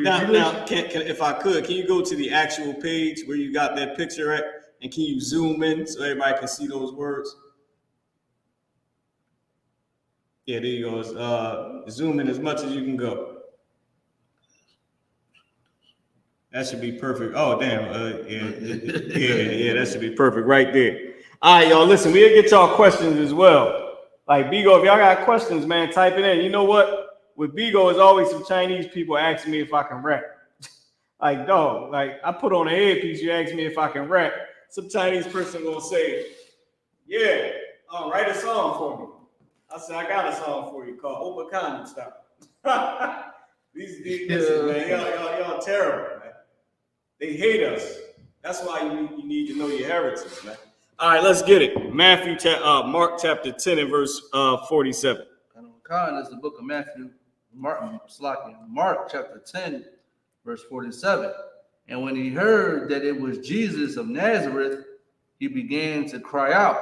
Now, if I could, can you go to the actual page where you got that picture at? And can you zoom in so everybody can see those words? Yeah, there you go. Zoom in as much as you can go. That should be perfect. Oh, damn. Yeah, that should be perfect right there. All right, y'all, listen, we'll get y'all questions as well. Like, Bigo, if y'all got questions, man, type it in. You know what? With Bigo, there's always some Chinese people asking me if I can rap. Like, dog, like, I put on a headpiece, you ask me if I can rap. Some Chinese person gonna say, yeah, write a song for me. I said, I got a song for you called Opakana Style. Listen, man, y'all terrible, man. They hate us. That's why you need to know your heritage, man. All right, let's get it. Mark chapter 10 and verse 47. Khan is the book of Matthew, Mark chapter 10, verse 47. And when he heard that it was Jesus of Nazareth, he began to cry out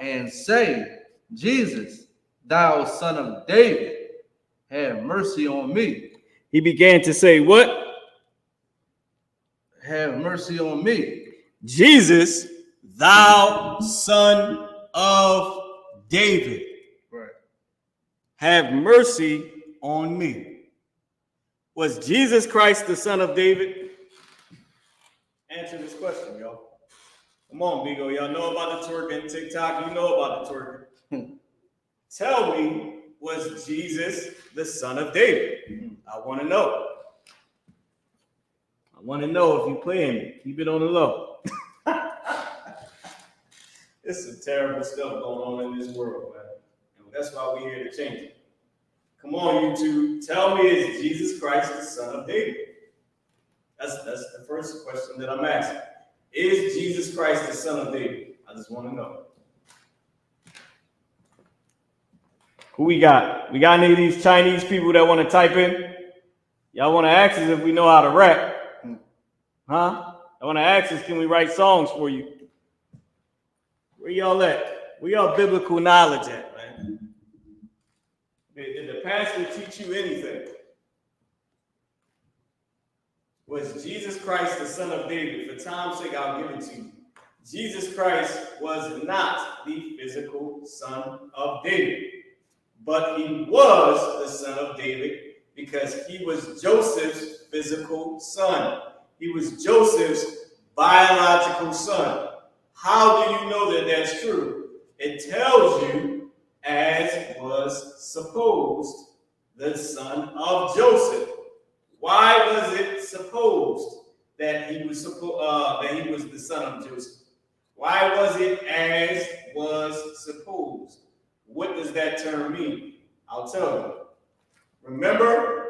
and say, Jesus, thou son of David, have mercy on me. He began to say what? Have mercy on me. Jesus, thou son of David. Right. Have mercy on me. Was Jesus Christ the son of David? Answer this question, y'all. Come on, Bigo. Y'all know about the twerking. TikTok, you know about the twerking. Tell me, was Jesus the son of David? I want to know. I want to know if you playing me. Keep it on the low. It's some terrible stuff going on in this world, man. And that's why we're here to change it. Come on, YouTube. Tell me, is Jesus Christ the son of David? That's the first question that I'm asking. Is Jesus Christ the son of David? I just want to know. Who we got? We got any of these Chinese people that want to type in? Y'all want to ask us if we know how to rap? Huh? I want to ask us, can we write songs for you? Where y'all at? Where y'all biblical knowledge at, man? Did the pastor teach you anything? Was Jesus Christ the son of David? For time's sake, I'll give it to you. Jesus Christ was not the physical son of David, but he was the son of David because he was Joseph's physical son. He was Joseph's biological son. How do you know that that's true? It tells you, as was supposed, the son of Joseph. Why was it supposed that he was the son of Joseph? Why was it as was supposed? What does that term mean? I'll tell you. Remember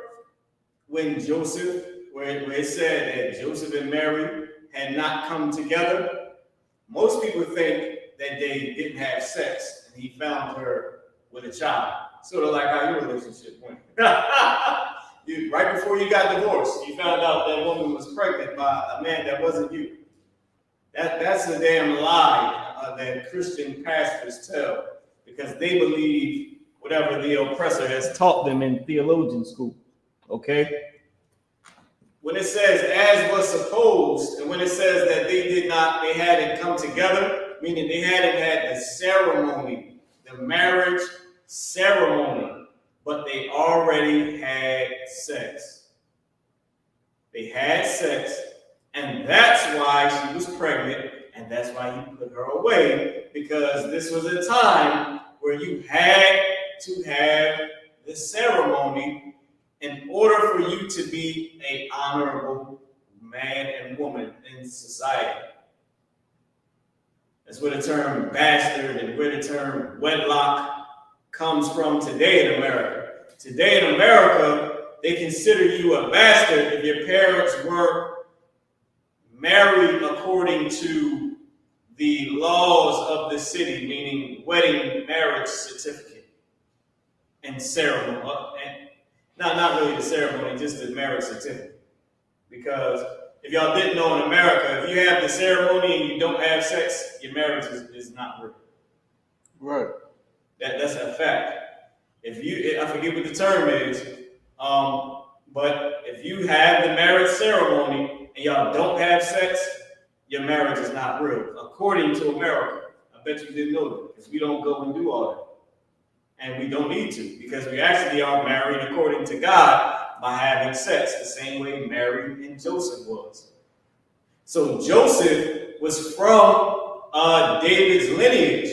when Joseph, where it said that Joseph and Mary had not come together? Most people think that they didn't have sex and he found her with a child. Sort of like how your relationship went. Right before you got divorced, you found out that woman was pregnant by a man that wasn't you. That's a damn lie that Christian pastors tell because they believe whatever the oppressor has taught them in theologian school. Okay? When it says as was supposed, and when it says that they hadn't come together, meaning they hadn't had the ceremony, the marriage ceremony, but they already had sex. They had sex, and that's why she was pregnant, and that's why he put her away, because this was a time where you had to have the ceremony in order for you to be an honorable man and woman in society. That's where the term bastard and where the term wedlock comes from today in America. Today in America, they consider you a bastard if your parents weren't married according to the laws of the city, meaning wedding, marriage certificate, and ceremony. Not really the ceremony, just the marriage certificate. Because if y'all didn't know, in America, if you have the ceremony and you don't have sex, your marriage is not real. Right. That's a fact. I forget what the term is, but if you have the marriage ceremony and y'all don't have sex, your marriage is not real, according to America. I bet you didn't know that, because we don't go and do all that. And we don't need to, because we actually are married according to God by having sex, the same way Mary and Joseph was. So Joseph was from David's lineage.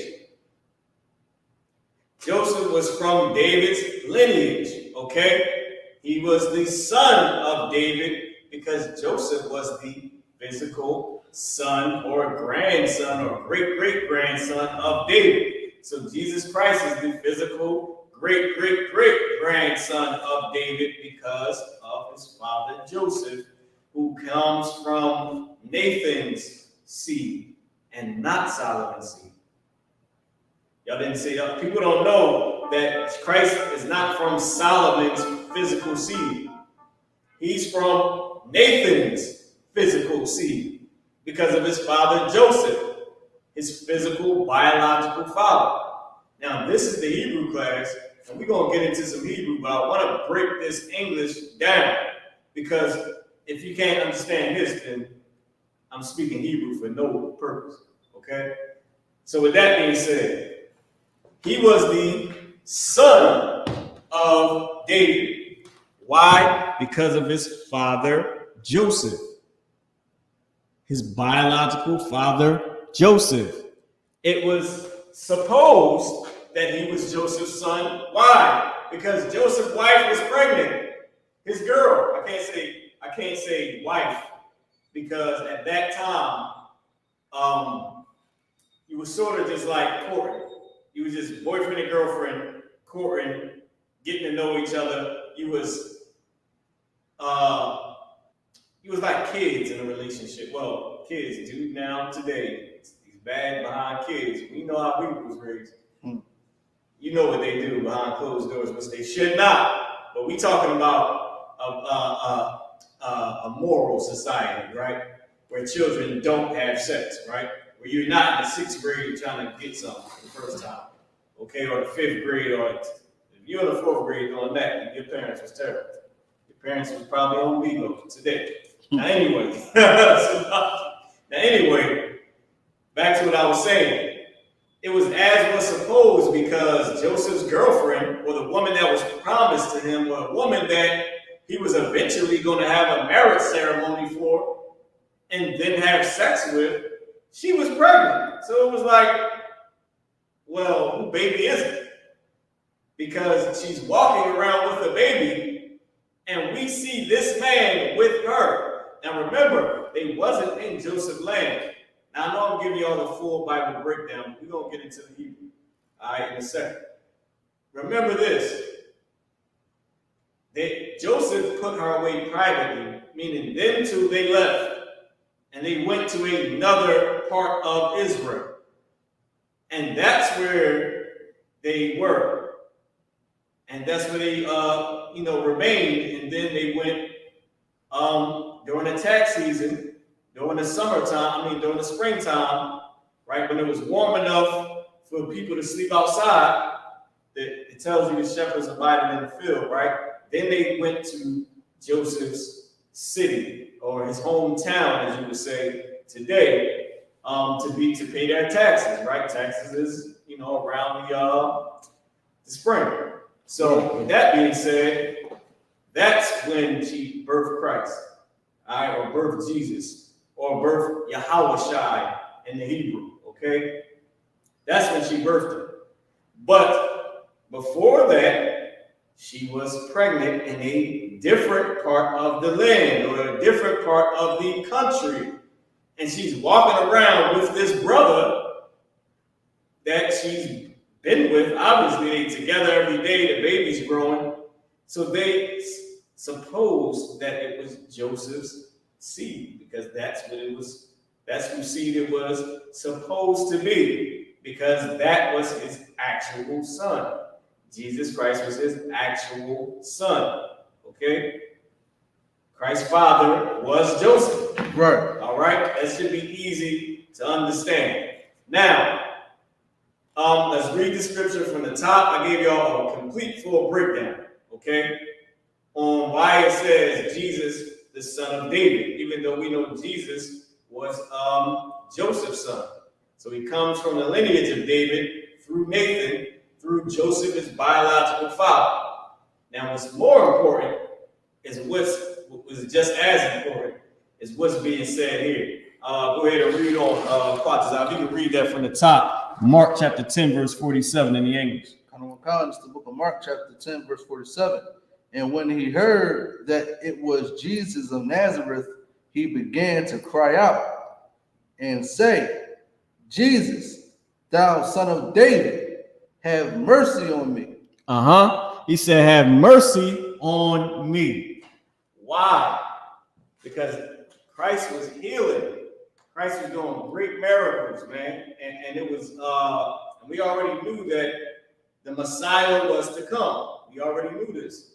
Joseph was from David's lineage, okay? He was the son of David because Joseph was the physical son or grandson or great-great-grandson of David. So Jesus Christ is the physical great-great-great-grandson of David because of his father Joseph, who comes from Nathan's seed and not Solomon's seed. Y'all didn't say that. People don't know that Christ is not from Solomon's physical seed. He's from Nathan's physical seed because of his father Joseph, his physical biological father. Now, this is the Hebrew class, and we're going to get into some Hebrew, but I want to break this English down because if you can't understand this, then I'm speaking Hebrew for no purpose, okay? So with that being said, he was the son of David. Why? Because of his father Joseph. His biological father Joseph. It was supposed that he was Joseph's son. Why? Because Joseph's wife was pregnant. His girl. I can't say wife, because at that time, you were sort of just like courting. You was just boyfriend and girlfriend, courting, getting to know each other. You was like kids in a relationship. Well, kids do now today. These bad behind kids. We know how we was raised. You know what they do behind closed doors, which they should not. But we talking about a moral society, right? Where children don't have sex, right? Where you're not in the 6th grade trying to get something for the first time, okay? Or the 5th grade, or if you're in the 4th grade doing that, your parents was terrible. Your parents was probably on Vigo today. Now anyway, back to what I was saying. It was as was supposed because Joseph's girlfriend, or the woman that was promised to him, or a woman that he was eventually going to have a marriage ceremony for and then have sex with, she was pregnant. So it was like, well, who baby is it? Because she's walking around with a baby, and we see this man with her. Now remember, they wasn't in Joseph's land. Now I know I'm giving you all the full Bible breakdown. We're going to get into the Hebrew, all right, in a second. Remember this. Joseph put her away privately, meaning them two, they left. And they went to another part of Israel. And that's where they were. And that's where they, remained. And then they went during the tax season, during the summertime, during the springtime, right? When it was warm enough for people to sleep outside, it tells you the shepherds abided in the field, right? Then they went to Joseph's city, or his hometown, as you would say today, to pay their taxes, right? Taxes is, around the spring. So with that being said, that's when she birthed Christ, all right, or birthed Jesus, or birthed Yahweh in the Hebrew, okay? That's when she birthed him. But before that, she was pregnant in a different part of the land, or a different part of the country. And she's walking around with this brother that she's been with. Obviously, they together every day, the baby's growing. So they supposed that it was Joseph's seed, because that's what it was. That's whose seed it was supposed to be, because that was his actual son. Jesus Christ was his actual son, okay? Christ's father was Joseph. Right. All right? That should be easy to understand. Now, let's read the scripture from the top. I gave y'all a complete full breakdown, okay? On why it says Jesus, the son of David, even though we know Jesus was Joseph's son. So he comes from the lineage of David through Nathan, through Joseph, his biological father. Now, what's more important is what's just as important is what's being said here. Go ahead and read on Qadash. You can read that from the top. Mark chapter 10, verse 47 in the English. It's the book of Mark, chapter 10, verse 47. And when he heard that it was Jesus of Nazareth, he began to cry out and say, Jesus, thou son of David, have mercy on me. He said, have mercy on me. Why? Because Christ was healing. Christ was doing great miracles, man. And it was, we already knew that the Messiah was to come. We already knew this.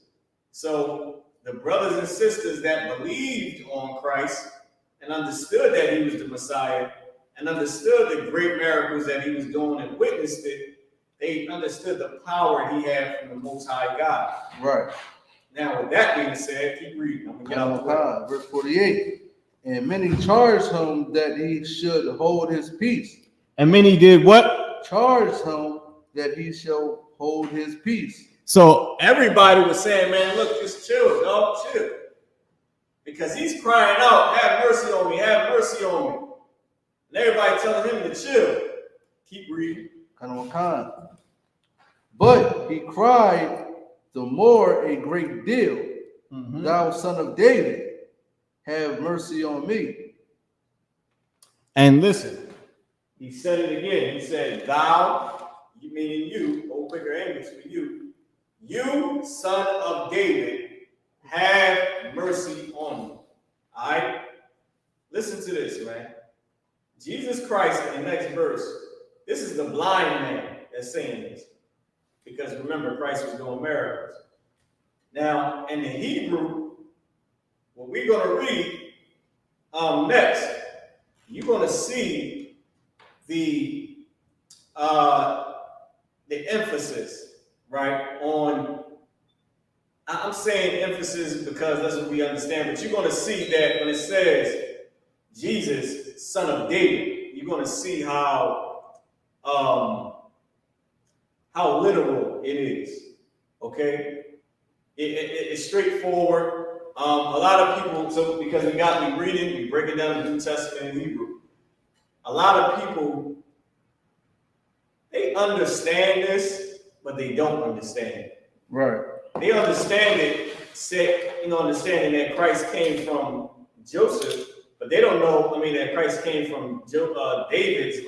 So the brothers and sisters that believed on Christ and understood that he was the Messiah and understood the great miracles that he was doing and witnessed it, they understood the power he had from the Most High God. Right. Now, with that being said, keep reading. I'm going to get out the way. Verse 48. And many charged him that he should hold his peace. And many did what? Charged him that he shall hold his peace. So everybody was saying, man, look, just chill, dog, chill. Because he's crying out, have mercy on me, have mercy on me. And everybody telling him to chill. Keep reading. But he cried the more a great deal, thou son of David, have mercy on me. And listen, he said it again. He said, thou, meaning you, old bigger English for you, you, son of David, have mercy on me. All right? Listen to this, man. Jesus Christ, in the next verse, this is the blind man that's saying this. Because remember, Christ was doing miracles. Now, in the Hebrew, what we're going to read next, you're going to see the emphasis, right, on, I'm saying emphasis because that's what we understand, but you're going to see that when it says Jesus, son of David, you're going to see how literal it is, okay? It's straightforward. A lot of people, so because we breaking down the New Testament in Hebrew. A lot of people, they understand this, but they don't understand it. Right. They understand it, understanding that Christ came from Joseph, but they don't know, that Christ came from David's,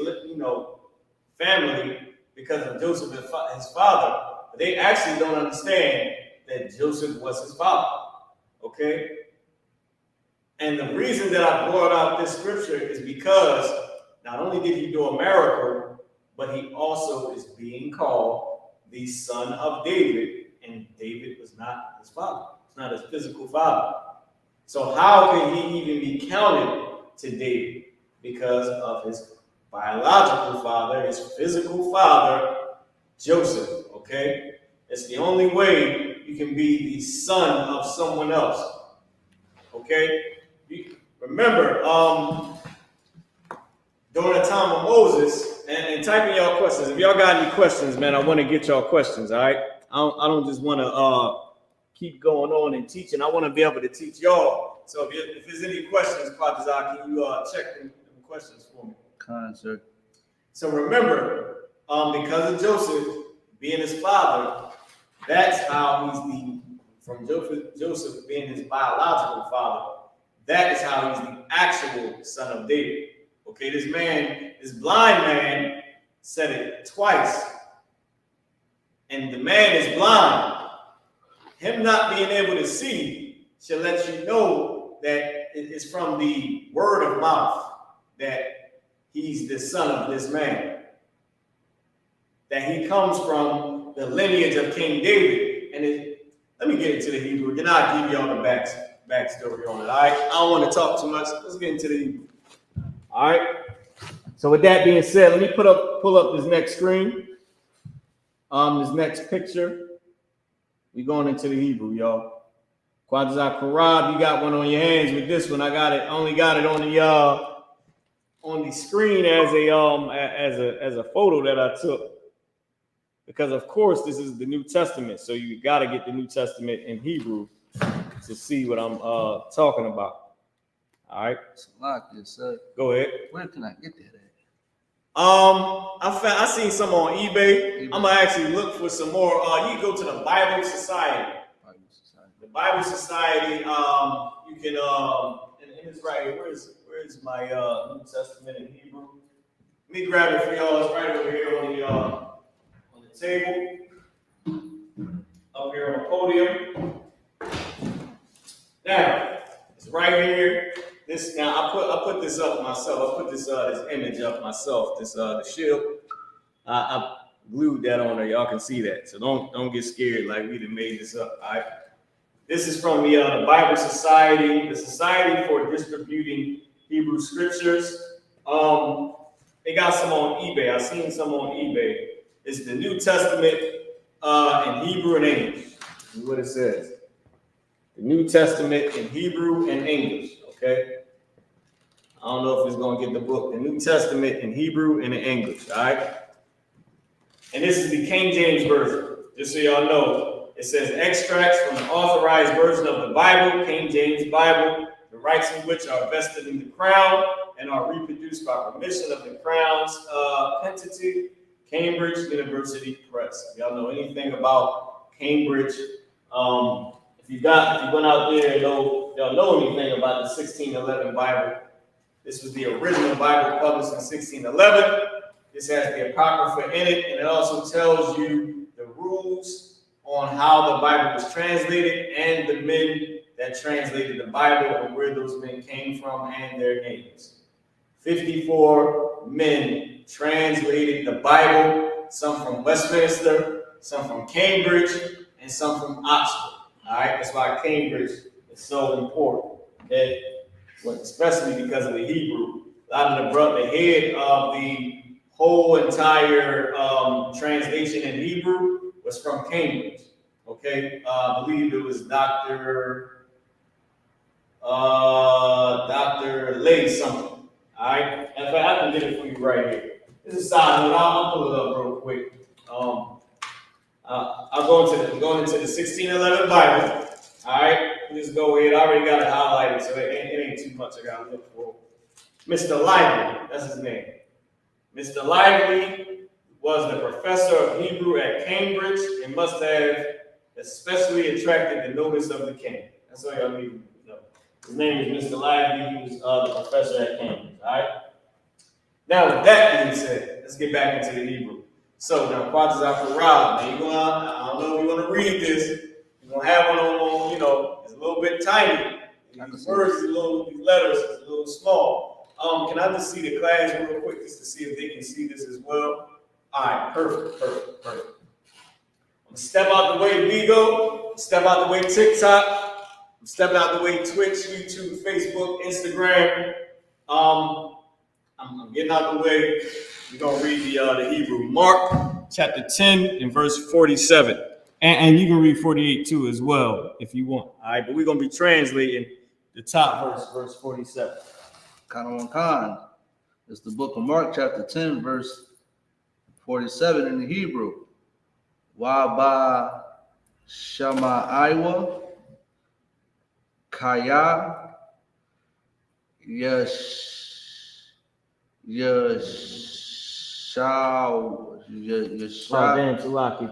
family because of Joseph, his father. But they actually don't understand that Joseph was his father. Okay? And the reason that I brought out this scripture is because not only did he do a miracle, but he also is being called the son of David, and David was not his father. It's not his physical father. So how can he even be counted to David? Because of his biological father, his physical father, Joseph, okay? It's the only way you can be the son of someone else, okay? Remember, during the time of Moses, and type in y'all questions. If y'all got any questions, man, I want to get y'all questions, all right? I don't just want to keep going on and teaching. I want to be able to teach y'all. So if there's any questions, Qadash, can you check them questions for me? Sir. So remember, because of Joseph being his father, that's how he's from Joseph being his biological father, that is how he's the actual son of David. Okay, this blind man said it twice. And the man is blind. Him not being able to see should let you know that it's from the word of mouth that he's the son of this man. That he comes from the lineage of King David. And let me get into the Hebrew. Then I'll give y'all the backstory on it. All right? I don't want to talk too much. Let's get into the Hebrew. All right? So with that being said, let me pull up this next screen. This next picture. We going into the Hebrew, y'all. Qadash Karab, you got one on your hands with this one. I only got it on the on the screen as a photo that I took, because of course this is the New Testament, so you got to get the New Testament in Hebrew to see what I'm talking about. All right, go ahead. Where can I get that at? I seen some on eBay. I'm gonna actually look for some more. You can go to the Bible Society. The Bible Society. You can and it's right here. Where's my New Testament in Hebrew? Let me grab it for y'all. It's right over here on the table, up here on the podium. Now it's right here. This now I put this up myself. I put this image up myself. This the shield. I glued that on there. Y'all can see that. So don't get scared like we done made this up. All right. This is from the Bible Society, the Society for Distributing Hebrew Scriptures. They got some on eBay. I've seen some on eBay. It's the New Testament in Hebrew and English. This is what it says. The New Testament in Hebrew and English. Okay. I don't know if it's going to get the book. The New Testament in Hebrew and in English. All right. And this is the King James Version. Just so y'all know. It says extracts from the authorized version of the Bible, King James Bible, the rights of which are vested in the crown and are reproduced by permission of the Crown's Pentateuch, Cambridge University Press. If y'all know anything about Cambridge, if you went out there and y'all know anything about the 1611 Bible, this was the original Bible published in 1611. This has the Apocrypha in it, and it also tells you the rules on how the Bible was translated and the men that translated the Bible and where those men came from and their names. 54 men translated the Bible, some from Westminster, some from Cambridge, and some from Oxford. All right, that's why Cambridge is so important. Okay? Well, especially because of the Hebrew. A lot of the head of the whole entire translation in Hebrew was from Cambridge. Okay, I believe it was Dr. Lay something. All right, in fact, I can get it for you right here. This is a side note. I'll pull it up real quick. I'm going into the 1611 Bible. All right, let's go ahead. I already got it highlighted, so it ain't too much I got to look for. Mr. Lively, that's his name. Mr. Lively was the professor of Hebrew at Cambridge and must have especially attracted the notice of the king. That's all y'all need to know. His name is Mr. Lively. He was the professor at Cambridge. All right. Now, with that being said, let's get back into the Hebrew. So now, Qadash, now you're going. I don't know if you want to read this. You're gonna have one on. It's a little bit tiny. These words, these letters, is a little small. Can I just see the class real quick just to see if they can see this as well? All right, perfect. I'm gonna step out the way Vigo, step out the way TikTok, I'm stepping out the way Twitch, YouTube, Facebook, Instagram. I'm getting out the way. We're gonna read the Hebrew. Mark chapter 10 and verse 47. And you can read 48 too as well if you want. All right, but we're gonna be translating the top verse 47. Khan. It's the book of Mark, chapter 10, verse 47 in the Hebrew. Waba Shamaiwa Kaya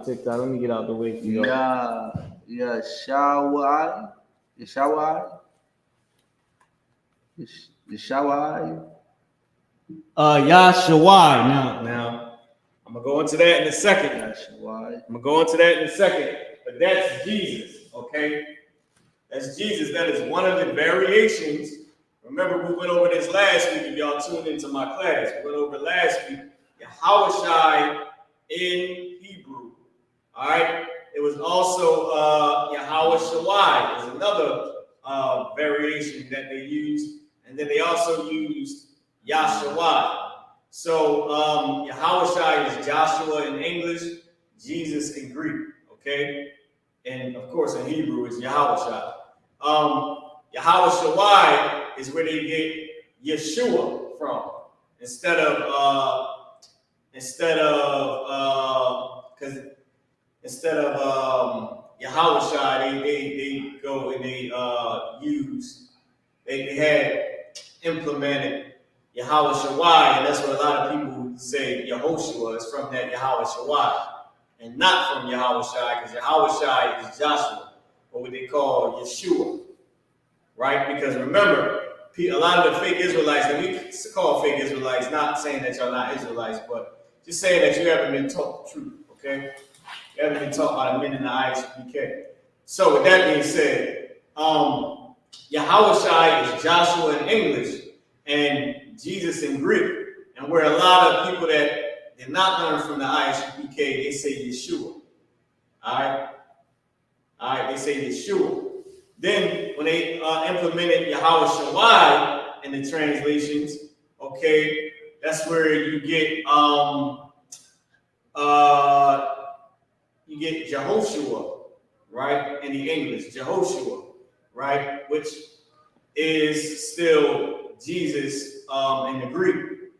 TikTok. Let me get out the way for you. Yeshawai. Yashawai. Now, I'm gonna go into that in a second. But that's Jesus, okay? That's Jesus. That is one of the variations. Remember, we went over this last week. If y'all tuned into my class, we went over last week. Yahawashi in Hebrew. All right. It was also Yahawashawai is another variation that they used, and then they also used Yashawai. So Yahawashi is Joshua in English, Jesus in Greek. Okay, and of course in Hebrew it's Yahawashi. Yahawashawai is where they get Yeshua from. instead of Yahushua, they go and they had implemented Yahushua, and that's what a lot of people say Yehoshua is from that Yahushua, and not from Yahushua, because Yahushua is Joshua, or what they call Yeshua, right? Because remember, a lot of the fake Israelites, and we call fake Israelites, not saying that y'all not Israelites, but just saying that you haven't been taught the truth, okay? You haven't been taught by the men in the I.S.U.P.K. So with that being said, Yahushua is Joshua in English and Jesus in Greek. And where a lot of people that did not learn from the I.S.U.P.K, they say Yeshua. All right, they say Yeshua. Then when they implemented Yahushua in the translations, okay, that's where you get Jehoshua, right, in the English, Jehoshua, right, which is still Jesus in the Greek,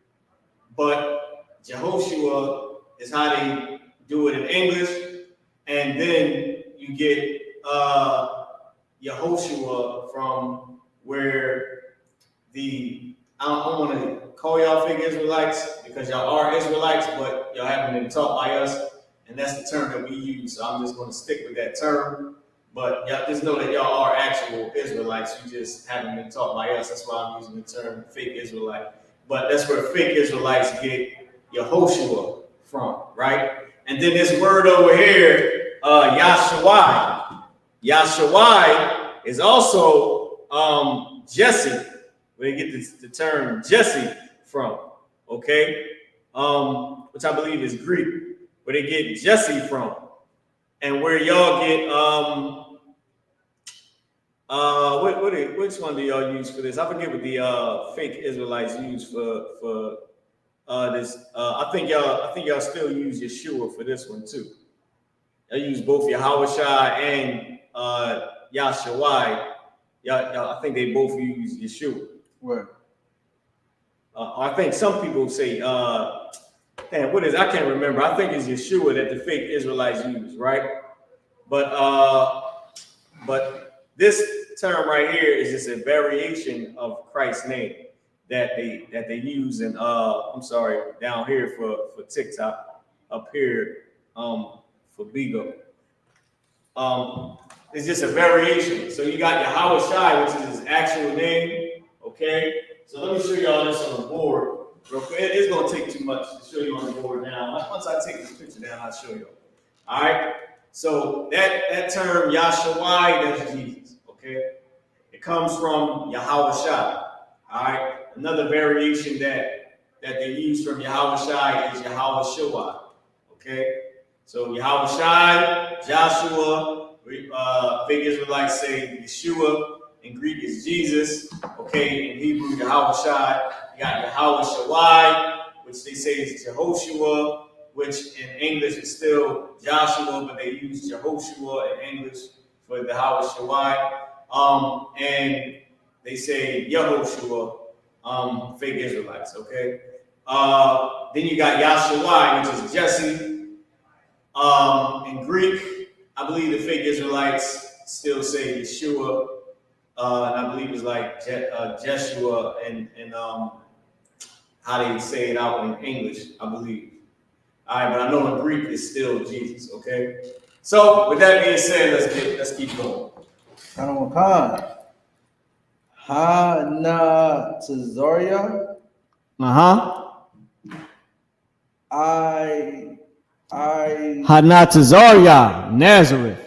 but Jehoshua is how they do it in English, and then you get Yehoshua from where I don't want to call y'all fake Israelites because y'all are Israelites, but y'all haven't been taught by us, and that's the term that we use. So I'm just going to stick with that term. But y'all just know that y'all are actual Israelites. You just haven't been taught by us. That's why I'm using the term fake Israelite. But that's where fake Israelites get Yehoshua from, right? And then this word over here, Yahshua. Yahshua is also Jesse, where they get the term Jesse from, okay? Which I believe is Greek, where they get Jesse from. And where y'all get, which one do y'all use for this? I forget what the fake Israelites use for this. I think y'all still use Yeshua for this one too. I use both Yahushua and Yahshua. I think they both use Yeshua. Right. I think some people say, what is? I can't remember. I think it's Yeshua that the fake Israelites use, right? But this term right here is just a variation of Christ's name that they use in down here for TikTok, up here for Bigo. It's just a variation. So you got Yahushua, which is his actual name. Okay. So let me show y'all this on the board. Real quick. It's gonna take too much to show you on the board now. Once I take this picture down, I'll show you. All right. So that term Yahshua, that's Jesus. Okay. It comes from Yahushua. All right. Another variation that they use from Yahushua is Yahushua. Okay. So Yahushua, Joshua, big Israelites say Yeshua. In Greek is Jesus. Okay. In Hebrew, Yahushua. You got Yahushua, which they say is Jehoshua, which in English is still Joshua, but they use Jehoshua in English for the Yahushua. And they say Yehoshua, fake Israelites, okay? Then you got Yahshua, which is Jesse. In Greek, I believe the fake Israelites still say Yeshua, and I believe it's like Jeshua and how they say it out in English, I believe. All right, but I know in Greek it's still Jesus, okay? So with that being said, let's keep going. Hannah Tazaria. Hannah Tazaria, Nazareth.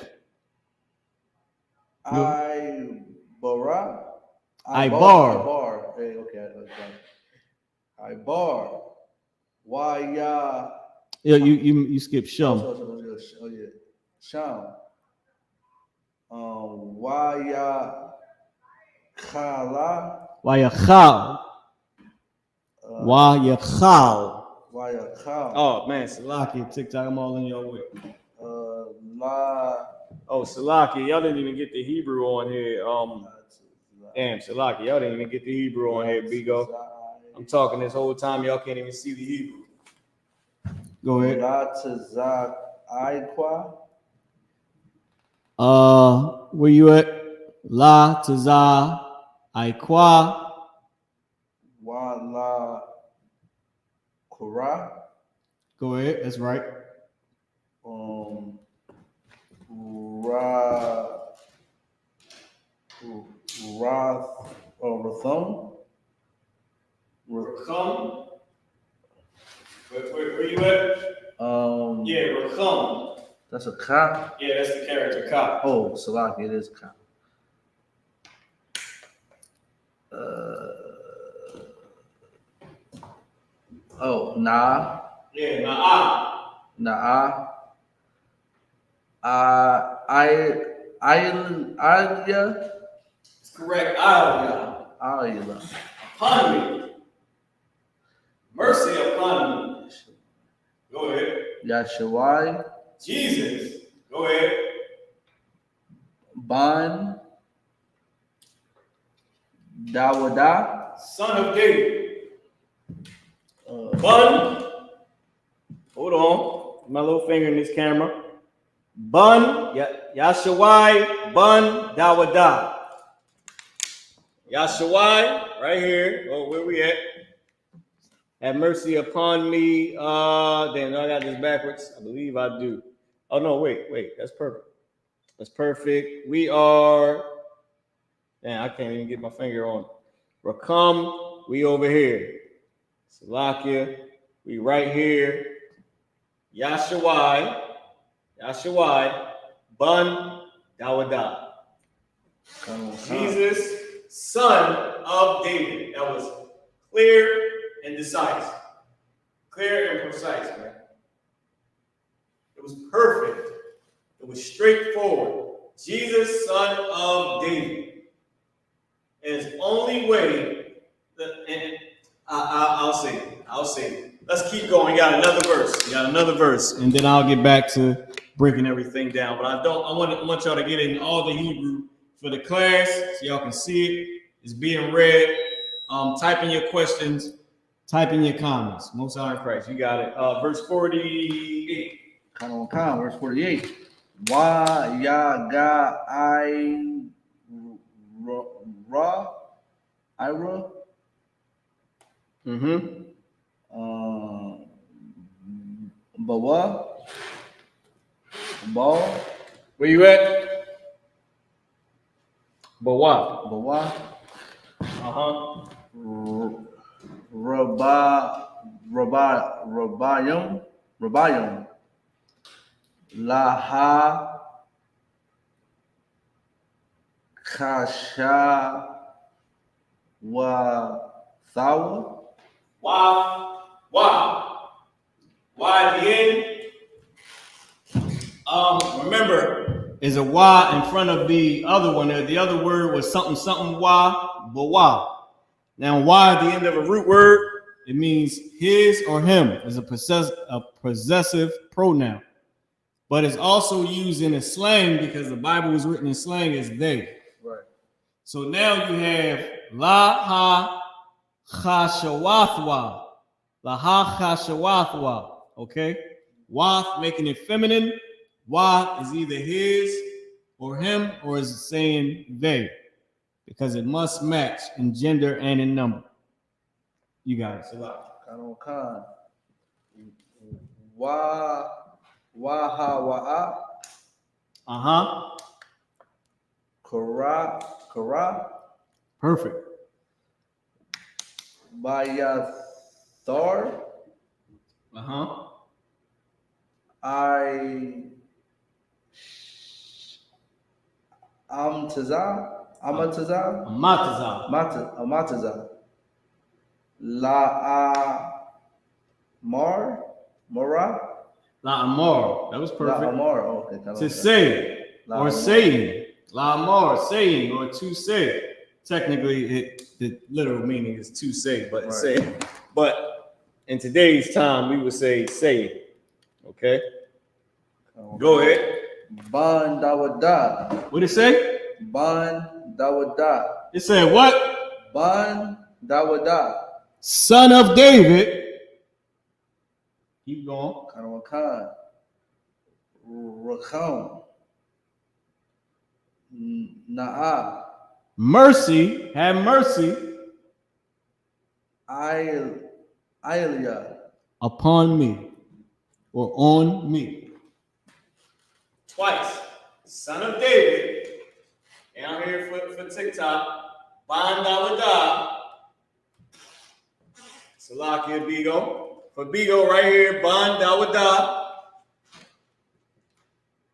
Ibar. Hey, okay. Ibar. Waya. Yeah, you skipped Shum. Oh yeah. Sham. Waya Khala. Wayachal. Wayachal. Wayachal. Oh man, Salaki, TikTok, I'm all in your way. Oh, Salaki, y'all didn't even get the Hebrew on here. Damn, Salaki, y'all didn't even get the Hebrew on here, Bigo. I'm talking this whole time. Y'all can't even see the Hebrew. Go ahead. Latazak Aikwa. Where you at? La Taza Aikwa. Wala Kura. Go ahead. That's right. Rathum. Racham. Where you at? Yeah, Racham. That's a ka. Yeah, that's the character Ka. Oh, Salaki, it is ka. Nah. Yeah, Na'ah. Nah. Ayla. It's correct. Ayla. Ayla. Upon me. Mercy upon me. Go ahead. Yashawai. Jesus. Go ahead. Ban. Dawada. Son of David. Bun. Hold on. My little finger in this camera. Bun. Yashawai. Bun. Dawada. Yashawai. Right here. Oh, where we at? Have mercy upon me. Damn, I got this backwards. I believe I do. Oh, no, wait. That's perfect. That's perfect. We are. Damn, I can't even get my finger on. Rakam, we over here. Salakia, we right here. Yashawai, Bun, Dawada. Jesus, son of David. That was clear and decisive. Clear and precise, man. It was perfect. It was straightforward. Jesus, son of David. And it's only way that, and I'll say it. Let's keep going. We got another verse. And then I'll get back to breaking everything down. But I want y'all to get in all the Hebrew for the class so y'all can see it. It's being read. Type in your questions. Type in your comments. Most High in Christ. You got it. Verse 48. Verse 48. Wa ya ga I ra Ira. Bawa. Ball. Where you at? Bawa. Rabayum. Laha Kasha wa Thawa. Why at the end? Remember, there's a why in front of the other one. The other word was something why, but why. Now, why at the end of a root word, it means his or him is a possessive pronoun. But it's also used in a slang because the Bible was written in slang as they. Right. So now you have la ha chashawathwa. La ha chashawathwa. Okay? Wath making it feminine. Wa is either his or him, or is it saying they? Because it must match in gender and in number. You got it. Khan. Waha. Kara. Perfect. Bayathar. Amataza. La'amar. That was perfect. Okay. To say or saying. La'amar, saying or to say. Technically, the literal meaning is to say, but say. But in today's time, we would say. Okay? Go ahead. Ban Dawada. What did it say? Ban Dawada. It said what? Ban Dawada. son of David. Keep going. Kanawakan, Rakam, Na'a, Mercy, have mercy Ayaliyah, upon me or on me. Twice. Son of David. And I'm here for TikTok. Bandawada. Salakia Bigo. For Bigo right here. Bandawada.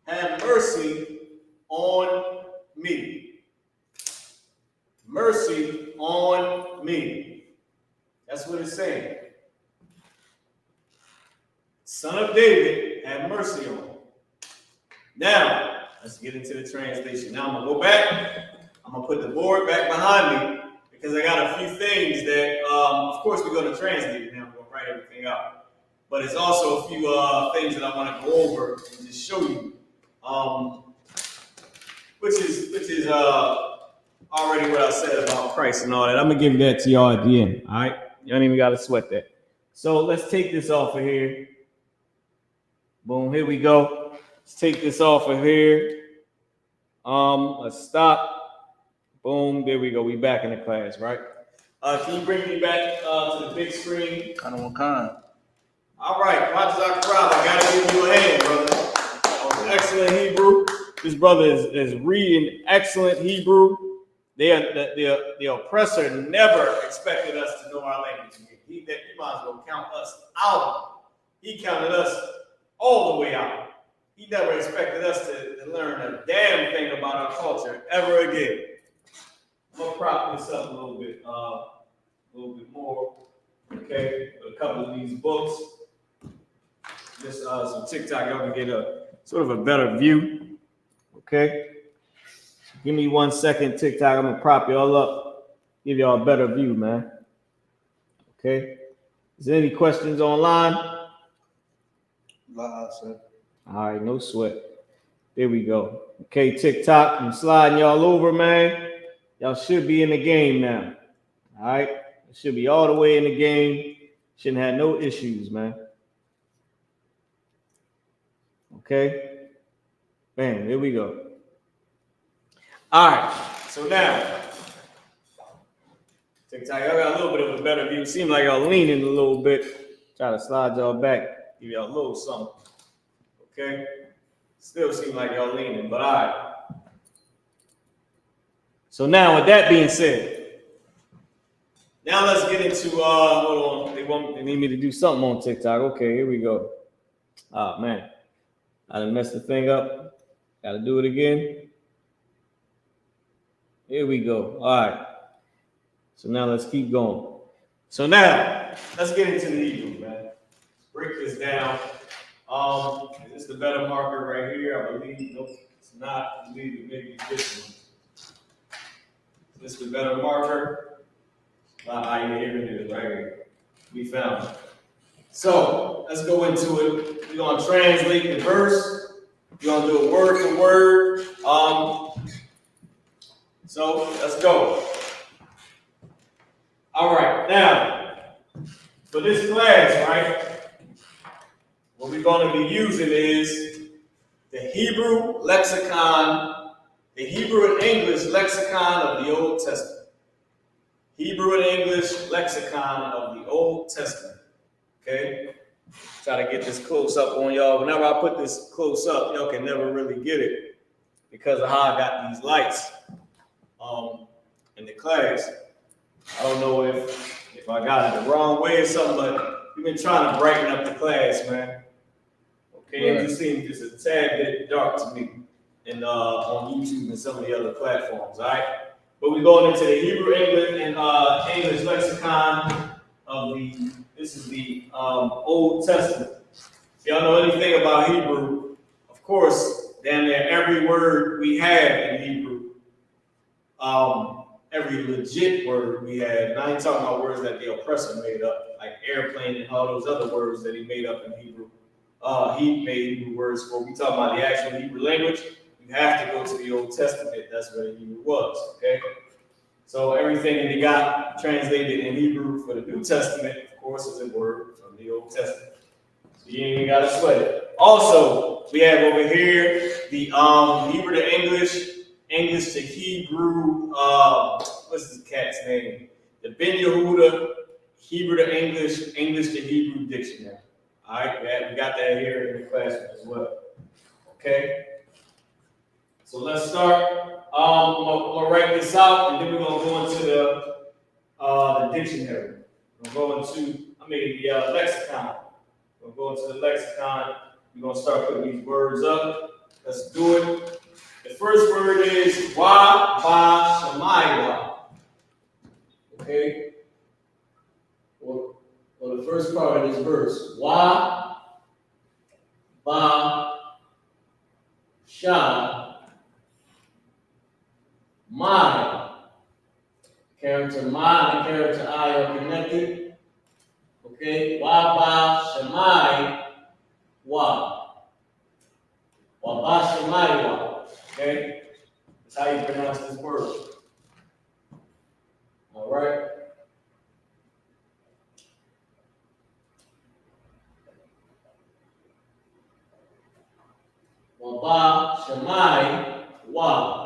Have mercy on me. Mercy on me. That's what it's saying. Son of David, have mercy on me. Now, let's get into the translation. Now I'm going to go back. I'm going to put the board back behind me because I got a few things that, of course, we're going to translate it now. We're going to write everything out. But it's also a few things that I want to go over and just show you, which is already what I said about Christ and all that. I'm going to give that to y'all at the end, all right? You don't even got to sweat that. So let's take this off of here. Boom, here we go. Let's take this off of here. Let's stop. Boom, there we go. We back in the class, right? Can you bring me back to the big screen? Kanawakan. All right, I gotta give you a hand, brother. Excellent Hebrew. This brother is reading excellent Hebrew. The oppressor never expected us to know our language. He might as well count us out. He counted us all the way out. He never expected us to learn a damn thing about our culture ever again. I'm gonna prop this up a little bit more. Okay, with a couple of these books. Just some TikTok, y'all can get a sort of a better view. Okay, so give me 1 second, TikTok. I'm gonna prop y'all up, give y'all a better view, man. Okay, is there any questions online? La, sir. All right, no sweat. There we go. Okay, TikTok, I'm sliding y'all over, man. Y'all should be in the game now. All right, it should be all the way in the game. Shouldn't have no issues, man. Okay, bam, there we go. All right, so now, TikTok, y'all got a little bit of a better view. Seems like y'all leaning a little bit. Try to slide y'all back, give y'all a little something. Okay, still seem like y'all leaning, but all right. So now, with that being said, now let's get into hold on. They need me to do something on TikTok. Okay, here we go. Oh man, I done messed the thing up. Got to do it again. Here we go. All right. So now let's keep going. So now let's get into the Hebrew, man. Let's break this down. Is this the better marker right here? I believe. Nope, it's not. I believe it may be this one. Is this the better marker? Yeah, here it is, right here. We found it. So let's go into it. We're gonna translate the verse. We're gonna do it word for word. So let's go. All right, now for this class, right? What we're going to be using is the Hebrew lexicon, the Hebrew and English lexicon of the Old Testament. Hebrew and English lexicon of the Old Testament. Okay? Try to get this close up on y'all. Whenever I put this close up, y'all can never really get it because of how I got these lights in the class. I don't know if I got it the wrong way or something, but we've been trying to brighten up the class, man. Okay, right. It just seems just a tad bit dark to me and on YouTube and some of the other platforms, all right? But we're going into the Hebrew, English, and English lexicon of this is the Old Testament. If y'all know anything about Hebrew, of course, damn near every word we have in Hebrew, every legit word we have, and I ain't talking about words that the oppressor made up, like airplane and all those other words that he made up in Hebrew. He made Hebrew words for. We talk about the actual Hebrew language. You have to go to the Old Testament. That's where the Hebrew was. Okay. So everything that he got translated in Hebrew for the New Testament, of course, is a word from the Old Testament. So you ain't even got to sweat it. Also, we have over here the Hebrew to English, English to Hebrew, what's this cat's name? The Ben Yehuda, Hebrew to English, English to Hebrew dictionary. All right, we got that here in the classroom as well. Okay? So let's start. I'm gonna write this out, and then we're gonna go into the dictionary. We're going to the lexicon. We're going to the lexicon. We're gonna start putting these words up. Let's do it. The first word is wa ba shamaywa. Okay. Well, the first part of this verse, wa ba sha. My, character ma and character I are connected. Okay, wa ba shamai wa. Wa ba shamai wa. Okay, that's how you pronounce this word. All right. Wa ba shamai wa.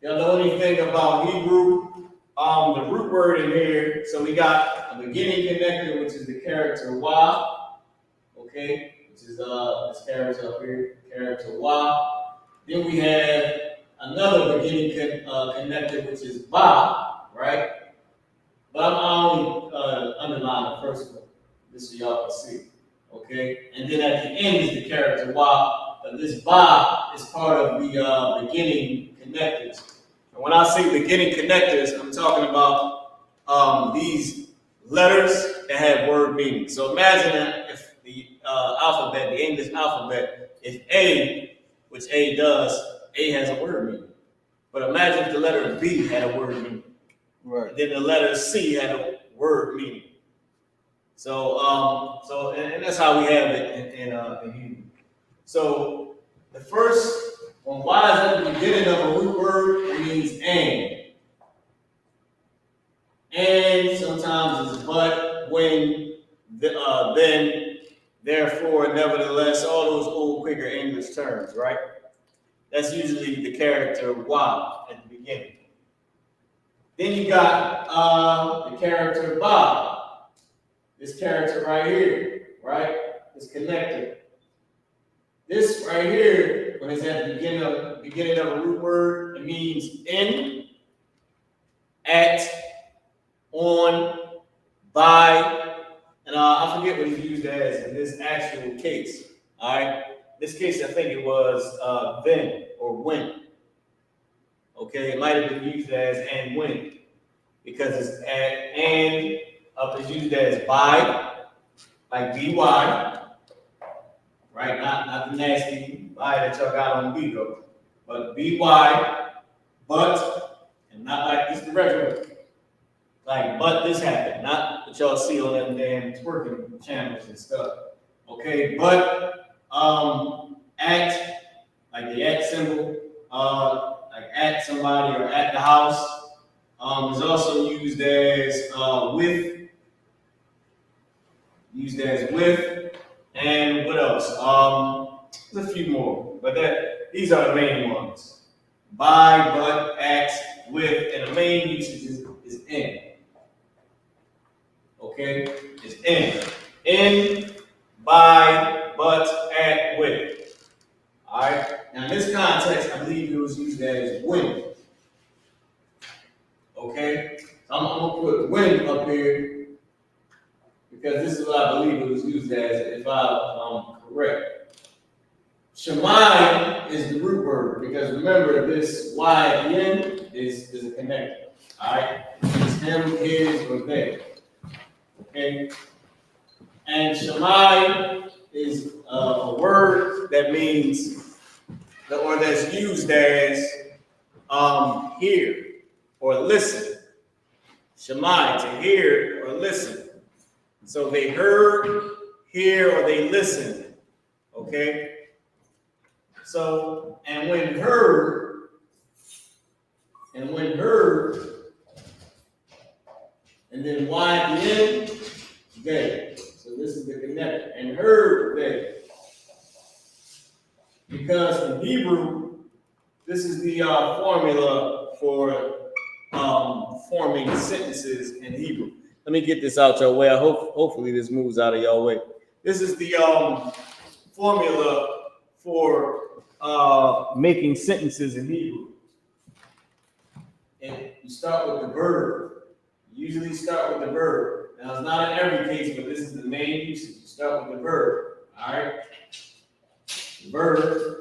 Y'all know anything about Hebrew? The root word in here, so we got a beginning connector, which is the character wa, okay, which is this character up here, character wa. Then we have another beginning connector, which is ba, right? But I'm only underline the first one, just so y'all can see, okay? And then at the end is the character wa, but this ba is part of the beginning connectors. And when I say beginning connectors, I'm talking about these letters that have word meaning. So imagine if the alphabet, the English alphabet, if A, which A does, A has a word meaning. But imagine if the letter B had a word meaning. Right. And then the letter C had a word meaning. So and that's how we have it in Hebrew. So the first one, why is at the beginning of a root word? It means and. And sometimes it's but, when, then, therefore, nevertheless, all those old Quaker English terms, right? That's usually the character wa at the beginning. Then you got the character ba. This character right here, right? This connector. This right here, when it's at the beginning of a root word, it means in, at, on, by, and I forget what it's used as in this actual case. All right, this case I think it was then or when. Okay, it might have been used as and when because it's at and it's used as by, like by, right? Not the nasty by that y'all got on Bigo, but by, but, and not like this the regular. Like, but this happened, not what y'all see on them damn twerking channels and stuff. Okay, but at, like the at symbol, like at somebody or at the house, is also used as with, and what else? There's a few more, but these are the main ones. By, but, at, with, and the main usage is in. Okay, it's in, by, but, at, with. All right. Now in this context, I believe it was used as when. Okay, so I'm gonna put when up here because this is what I believe it was used as. If I'm correct, Shemai is the root word because remember this Y at the end is a connector. All right, it's him, his, or they. Okay, and Shammai is a word that means, or that's used as hear or listen. Shammai, to hear or listen. So they heard, hear, or they listened. Okay. So and when heard and then Y at the end, they. So this is the connector. And heard they. Because in Hebrew, this is the formula for forming sentences in Hebrew. Let me get this out your way. Hopefully this moves out of your way. This is the formula for making sentences in Hebrew. And you start with the verb. You usually start with the verb. Now, it's not in every case, but this is the main usage. You start with the verb. All right? The verb.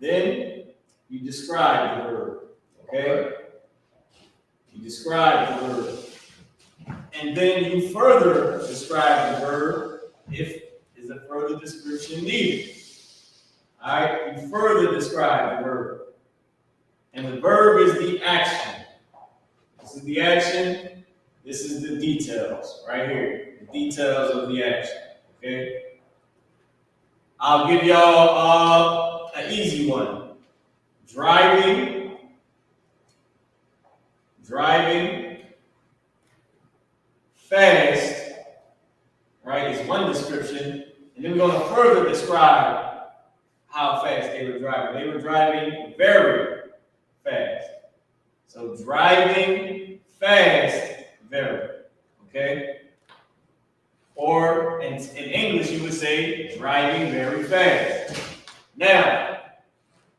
Then you describe the verb. Okay? You describe the verb. And then you further describe the verb if there's a further description needed. All right? You further describe the verb. And the verb is the action. This is the action. This is the details right here. The details of the action. Okay? I'll give y'all an easy one. Driving fast, right, is one description. And then we're going to further describe how fast they were driving. They were driving very fast. So driving fast, very. Okay? Or in English, you would say driving very fast. Now,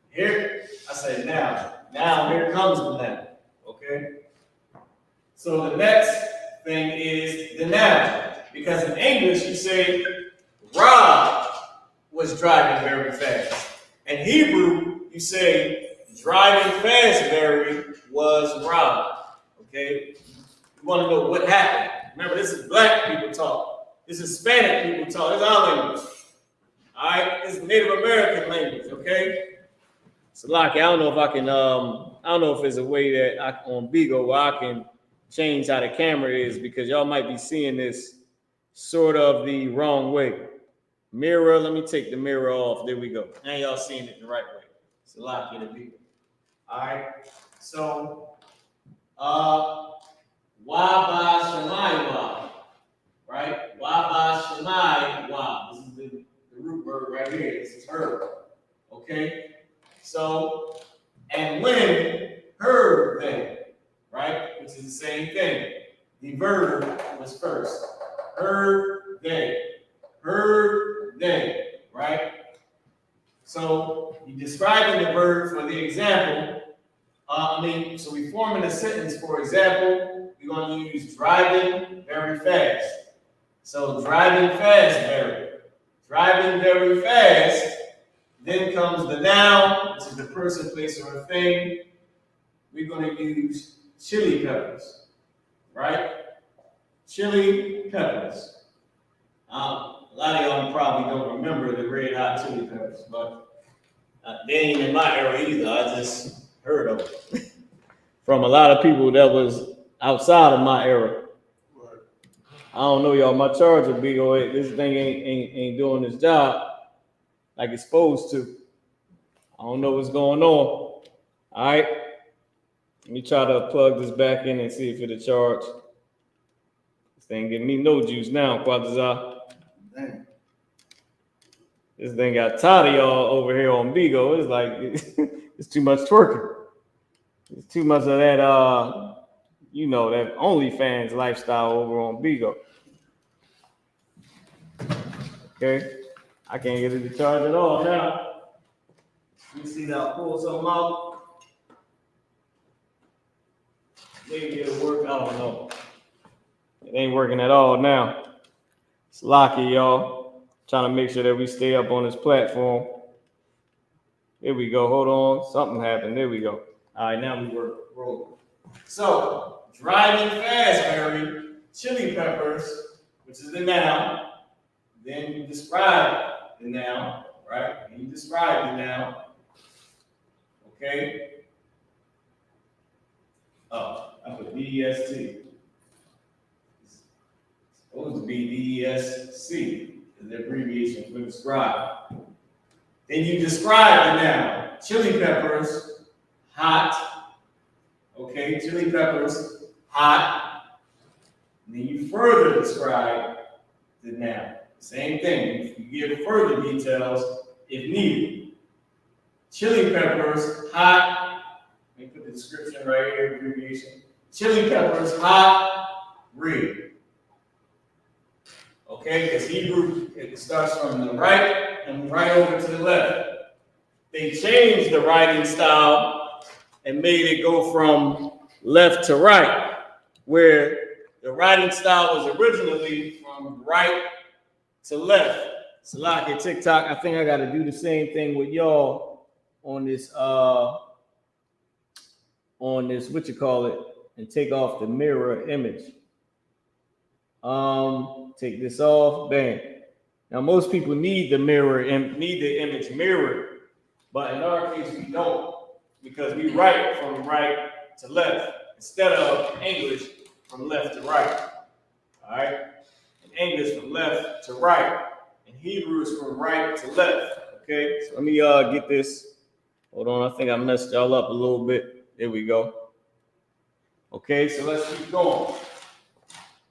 here, I said now. Now, here comes the now. Okay? So the next thing is the noun. Because in English, you say Rob was driving very fast. In Hebrew, you say driving fast very was Rob. Okay? You want to know what happened. Remember, this is black people talk. This is Hispanic people talk. This is our language. All right? This is Native American language, okay? So, Lockie, I don't know if I can, I don't know if there's a way that on Bigo where I can change how the camera is, because y'all might be seeing this sort of the wrong way. Mirror, let me take the mirror off. There we go. Now y'all seeing it the right way. So, Lockie, the Bigo. All right? So, Waba Shemai Wa, right? Waba Shemai Wa. This is the root word right here. This is herb. Okay? So, and when heard they, right? Which is the same thing. The verb was first. Heard they. Heard they, right? So, you describing the verb for the example. So we forming a sentence, for example, we're going to use driving very fast. So driving fast very. Driving very fast. Then comes the noun, which is the person, place, or a thing. We're going to use chili peppers, right? Chili peppers. A lot of y'all probably don't remember the red hot chili peppers, but they ain't in my era either. I just heard of it from a lot of people that was outside of my era. I don't know, y'all. My charger big old. This thing ain't doing its job like it's supposed to. I don't know what's going on. All right. Let me try to plug this back in and see if it'll charge. This thing giving me no juice now, Qadash. Damn. This thing got tired of y'all over here on Bigo. It's like it's too much twerking. It's too much of that that OnlyFans lifestyle over on Bigo. Okay. I can't get it to charge at all now. You see that I'll pull something out. Maybe it'll work. I don't know. It ain't working at all now. It's locky, y'all. Trying to make sure that we stay up on this platform. Here we go. Hold on. Something happened. There we go. All right, now we work. Roll. So, driving fast, Mary. Chili peppers, which is the noun. Then you describe the noun, right? And you describe the noun. Okay? Oh, I put D-E-S-T. It's supposed to be D-E-S-C, is the abbreviation for describe. Then you describe the noun. Chili peppers, hot. Okay, chili peppers, hot. And then you further describe the noun. Same thing. You give further details if needed. Chili peppers, hot. Let me put the description right here, abbreviation. Chili peppers, hot, red. Okay, because Hebrew, it starts from the right and right over to the left. They changed the writing style and made it go from left to right, where the writing style was originally from right to left. Salaki, TikTok, I think I got to do the same thing with y'all on this, what you call it, and take off the mirror image. Take this off, bam. Now, most people need the mirror and need the image mirrored, but in our case, we don't, because we write from right to left instead of English from left to right. All right? In English, from left to right. In Hebrew, is from right to left. Okay? So let me get this. Hold on, I think I messed y'all up a little bit. There we go. Okay, so let's keep going.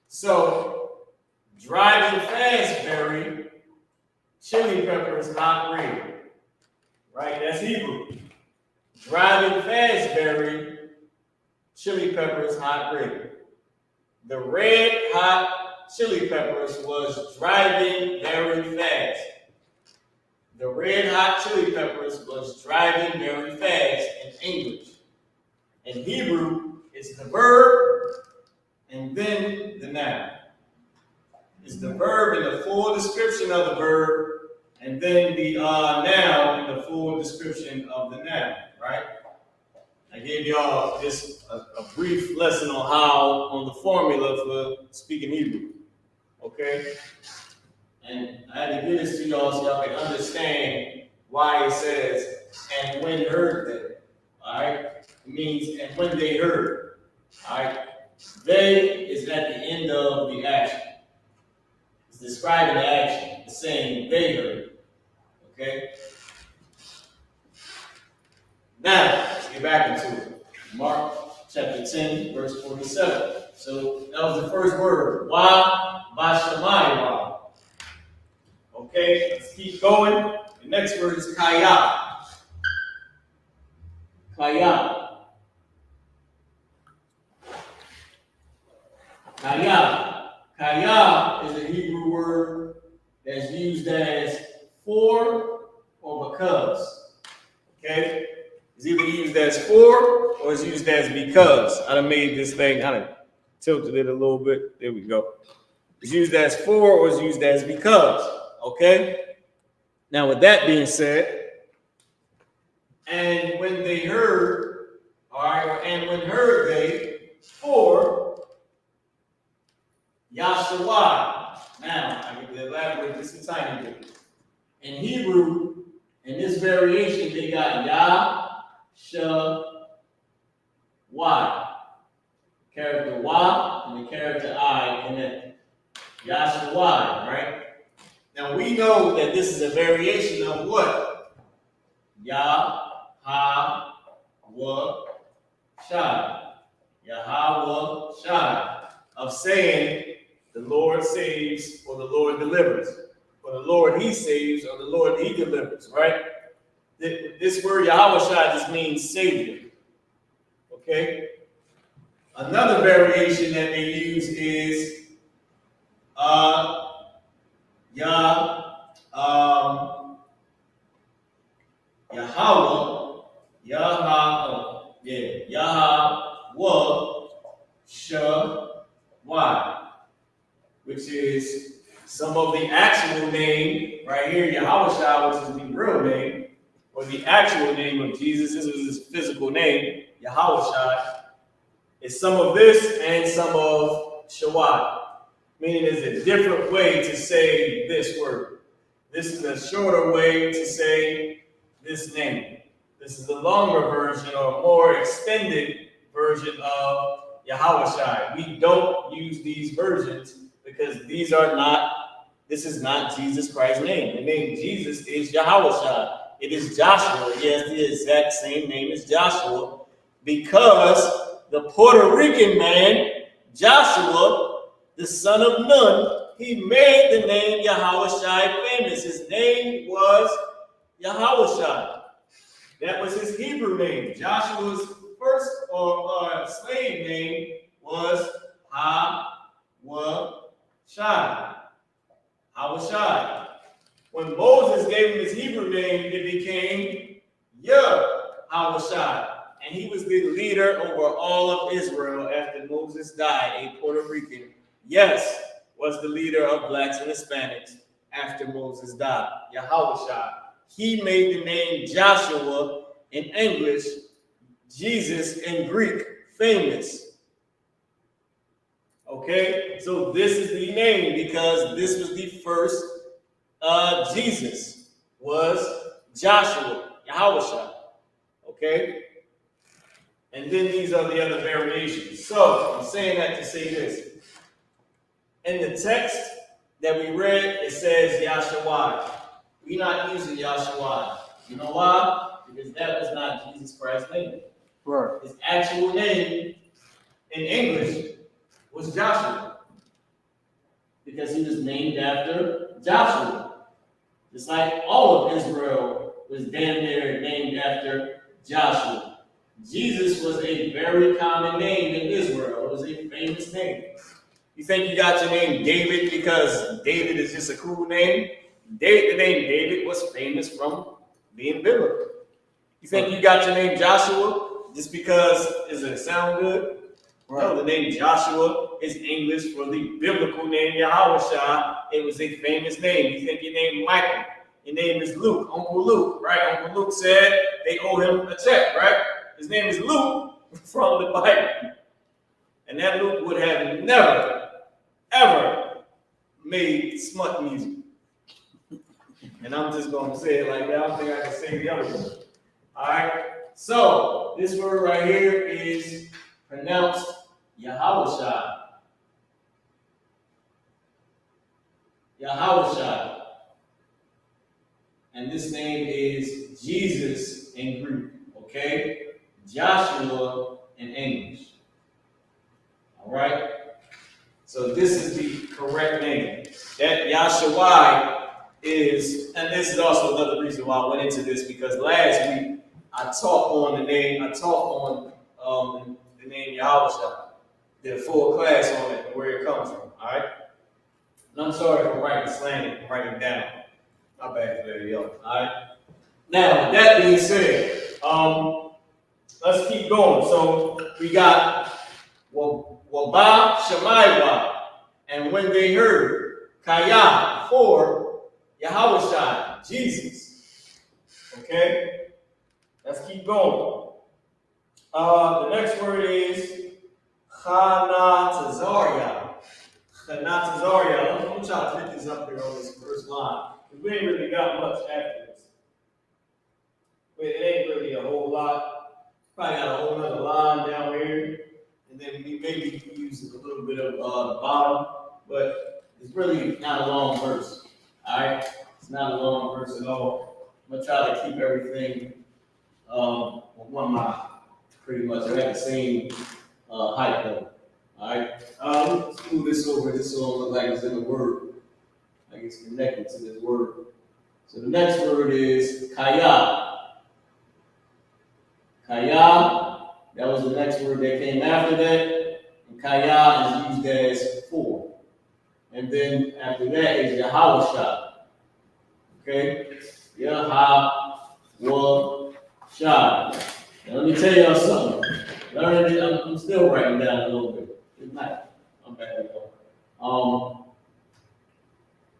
So, driving fast, berry, chili peppers, hot red. Right, that's Hebrew. Driving fast, berry, chili peppers, hot red. The red hot chili peppers was driving very fast. The red hot chili peppers was driving very fast in English. In Hebrew, it's the verb and then the noun. It's the verb in the full description of the verb, and then the noun in the full description of the noun, right? I gave y'all just a brief lesson on how, on the formula for speaking Hebrew, okay? And I had to give this to y'all so y'all can understand why it says, and when heard they, all right? It means, and when they heard, all right? They is at the end of the action. It's describing the action. It's saying they heard. Okay? Now, let's get back into it. Mark chapter 10, verse 47. So that was the first word. Wa bashamaywa. Okay, let's keep going. The next word is kaya. Kaya. Kaya. Kaya is a Hebrew word that's used as for or because. Okay? It's either used as for or it's used as because. I done made this thing, I done tilted it a little bit. There we go. It's used as for or it's used as because. Okay? Now, with that being said, and when they heard, all right, or and when heard they, for Yahshua. Now, I can elaborate this a tiny bit. In Hebrew, in this variation, they got Yah-Shah-Y. Character Y and the character I connected. Yahshua, right? Now, we know that this is a variation of what? Yah-Ha-Wa-Shai. Yahweh-Shai. Of saying, the Lord saves or the Lord delivers. Or the Lord he saves or the Lord he delivers, right? This word Yahweh just means savior. Okay? Another variation that they use is Yahweh, which is some of the actual name right here, Yahweh, which is the real name, or the actual name of Jesus. This was his physical name, Yahweh. It's some of this and some of Shawat, meaning it's a different way to say this word. This is a shorter way to say this name. This is a longer version or more extended version of Yahweh. We don't use these versions because these are not, this is not Jesus Christ's name. The name Jesus is Yahweh. It is Joshua. Yes, the exact same name as Joshua, because the Puerto Rican man, Joshua, the son of Nun, he made the name Yahawashi famous. His name was Yahawashi. That was his Hebrew name. Joshua's first slave name was Hawashai. When Moses gave him his Hebrew name, it became Yahawashai. And he was the leader over all of Israel after Moses died. A Puerto Rican, yes, was the leader of blacks and Hispanics after Moses died. Yahawashai. He made the name Joshua in English, Jesus in Greek, famous. Okay, so this is the name because this was the first Jesus was Joshua, Yahawashi. Okay? And then these are the other variations. So I'm saying that to say this. In the text that we read, it says Yahshua. We're not using Yahshua. You know why? Because that was not Jesus Christ's name. Right. His actual name in English was Joshua. Because he was named after Joshua. Just like all of Israel was damn near named after Joshua. Jesus was a very common name in Israel. It was a famous name. You think you got your name David because David is just a cool name? The name David was famous from being biblical. You think you got your name Joshua just because does it sound good? Right. No, the name Joshua is English for the biblical name Yahawashi. It was a famous name. You think your name Michael? Your name is Luke, Uncle Luke, right? Uncle Luke said they owe him a check, right? His name is Luke from the Bible. And that Luke would have never, ever made smut music. And I'm just going to say it like that. I don't think I can say the other one. All right? So, this word right here is pronounced Yahawashi. Yahawashi. And this name is Jesus in Greek, okay? Joshua in English. All right? So this is the correct name. That Yahshua is, and this is also another reason why I went into this, because last week I taught on the name Yahawashi. Did a full class on it and where it comes from, all right? And I'm sorry for writing slang and writing down. My bad for that, y'all, all right? Now, with that being said, let's keep going. So we got Wabah Shemaywa, and when they heard Kaya for Yahawashi, Jesus. Okay? Let's keep going. The next word is Chanatazaria. Chanatazaria. I'm trying to fit this up here on this first line. We ain't really got much after this. It ain't really a whole lot. Probably got a whole other line down here. And then we maybe use a little bit of the bottom. But it's really not a long verse. Alright? It's not a long verse at all. I'm going to try to keep everything on one line. Pretty much. I got the same height though. Alright? Let's move this over. This will look like it's in the word. Like it's connected to this word. So the next word is Kaya. Kaya, that was the next word that came after that. And Kaya is used as for. And then after that is Yahawashi. Okay? Yahawashi. Now let me tell y'all something. Learning it, I'm still writing down a little bit. Good night. I'm back there.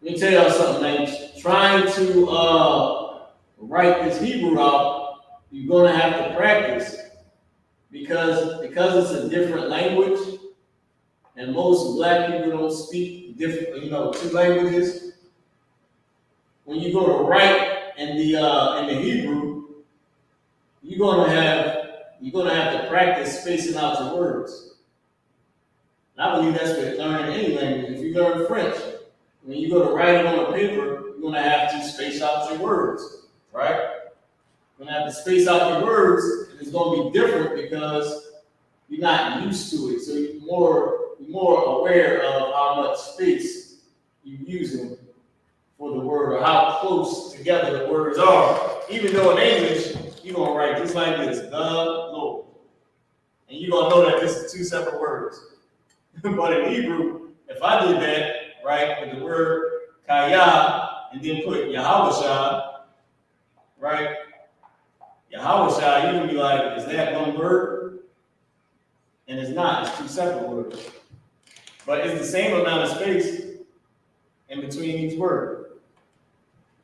Let me tell y'all something, man. Trying to write this Hebrew out, you're gonna have to practice because it's a different language, and most black people don't speak different, two languages. When you go to write in the Hebrew, you're gonna have to practice spacing out your words. And I believe that's with learning any language. If you learn French, when you go to write it on a paper, you're going to have to space out your words, right? You're going to have to space out your words, and it's going to be different because you're not used to it. So you're more more aware of how much space you're using for the word or how close together the words are. Even though in English, you're going to write just like this, the Lord. And you're going to know that this is two separate words. But in Hebrew, if I did that, right, with the word kaya, and then put Yahawashah, right? Yahawashah, you're going to be like, is that one word? And it's not, it's two separate words. But it's the same amount of space in between each word.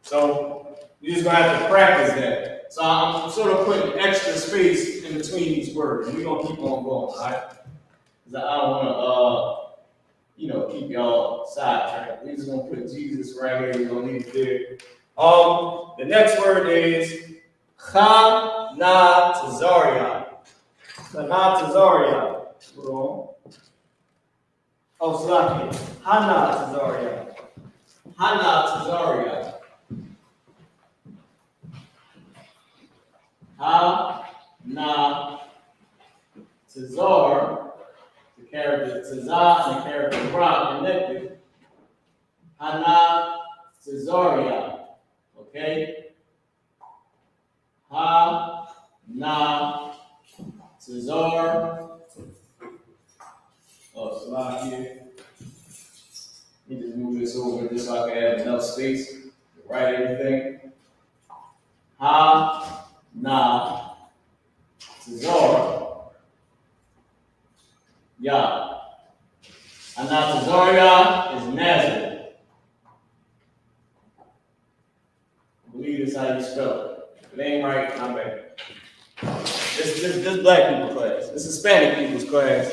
So you're just going to have to practice that. So I'm sort of putting extra space in between each word. And we're going to keep on going, all right? Because I don't want to, keep y'all sidetracked. We're just going to put Jesus right here. We're going to leave it there. The next word is Chanatazaria. Chanatazaria. Hold on. Oh, Slaki. Hanatazaria. Hanatazaria. Ha-na-tazar, the character Tazah and the character Ra connected. Ha-na-tazaria. Okay? Ha-na-tazar. Oh, Slaki. Let me just move this over just so I can have enough space to write everything. Ha-na-tazar. Yah. Anatazaria is Nazareth. I believe that's how you spell it. If it ain't right, I'm bad. This black people class. This Hispanic people's class.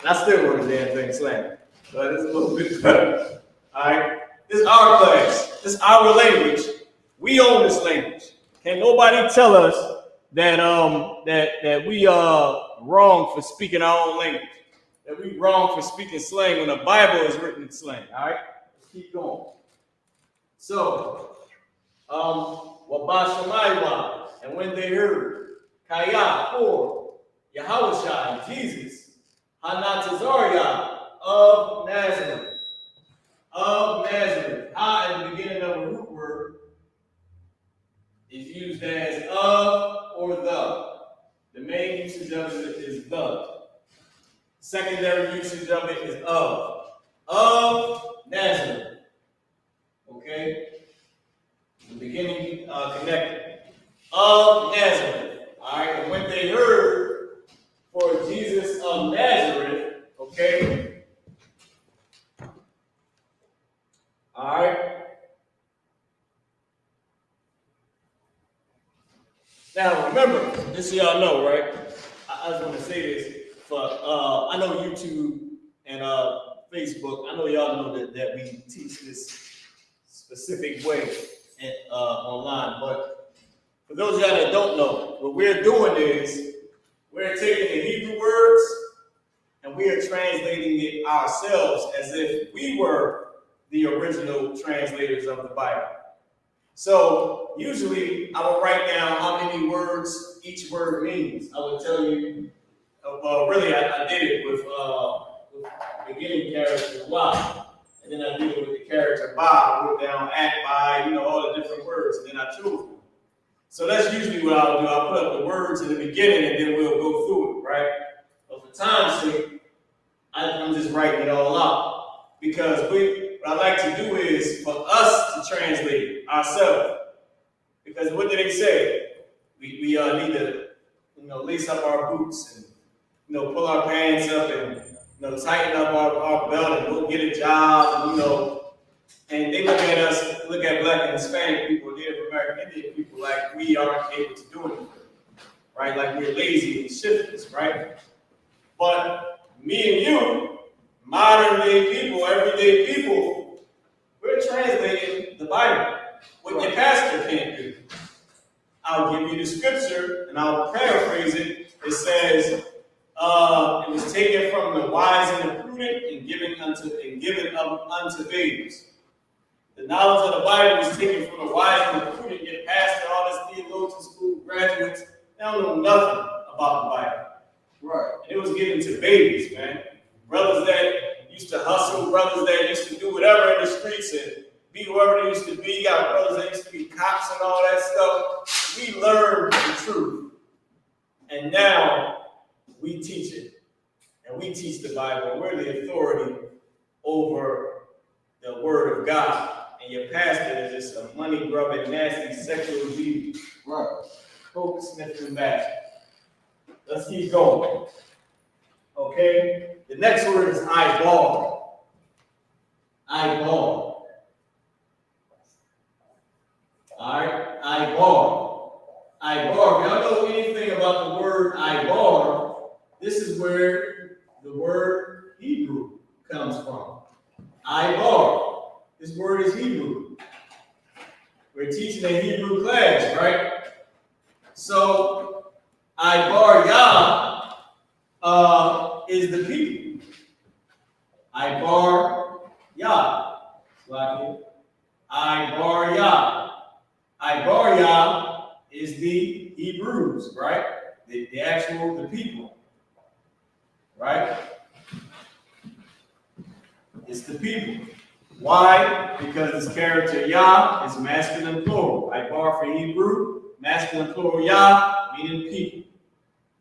And I still wrote the damn thing slang. But it's a little bit better. Alright? This is our class. This is our language. We own this language. Can't nobody tell us that that we are wrong for speaking our own language. That we wrong for speaking slang when the Bible is written in slang. Alright? Let's keep going. So, Wabashamaywa, and when they heard Kaya for Yahawashah and Jesus, Hanatazaria of Nazareth. Of Nazareth. Ha at the beginning of a root word is used as of or the. The main usage of it is the. Secondary usage of it is of. Of Nazareth. Okay? The beginning connected. Of Nazareth. Alright, and when they heard for Jesus of Nazareth, okay? Alright. Now remember, just so y'all know, right? I just want to say this for I know YouTube and Facebook, I know y'all know that we teach this specific way online, but for those of y'all that don't know, what we're doing is we're taking the Hebrew words and we are translating it ourselves as if we were the original translators of the Bible. So usually I would write down how many words each word means. I would tell you, really I did it with beginning character Y, and then I did it with the character Ba. I wrote down at, by, all the different words, and then I chose them. So that's usually what I'll do. I'll put up the words in the beginning and then we'll go through it, right? But for time's sake, I'm just writing it all out. Because what I like to do is for us to translate it ourselves. Because what did they say? We need to, lace up our boots and, pull our pants up and, tighten up our belt and go get a job, and they look at us, look at Black and Hispanic people, Native American Indian people, like we aren't able to do anything, right? Like we're lazy and shiftless, right? But me and you, modern day people, everyday people, we're translating the Bible. What your pastor can't do. I'll give you the scripture and I'll paraphrase it. It says, it was taken from the wise and the prudent and given unto babes. The knowledge of the Bible was taken from the wise and the prudent, yet pastor, all this theologian school graduates, they don't know nothing about the Bible. Right. And it was given to babies, man. Brothers that our brothers that used to be cops and all that stuff, we learned the truth. And now we teach it. And we teach the Bible. We're the authority over the word of God. And your pastor is just a money grubbing, nasty, sexual deviant. Right. Coke sniffing back. Let's keep going. Okay? The next word is eyeball. Eyeball. Alright? Eyeball. Eyeball. If y'all know anything about the word eyeball, this is where the word Hebrew comes from. Eyeball. This word is Hebrew. We're teaching a Hebrew class, right? So, Ibar Yah is the people. Ibar Yah. Ibar Yah. Ibar Yah is the Hebrews, right? The people. Right? It's the people. Why? Because this character Yah is masculine plural. Ibar for Hebrew, masculine plural Yah, meaning people.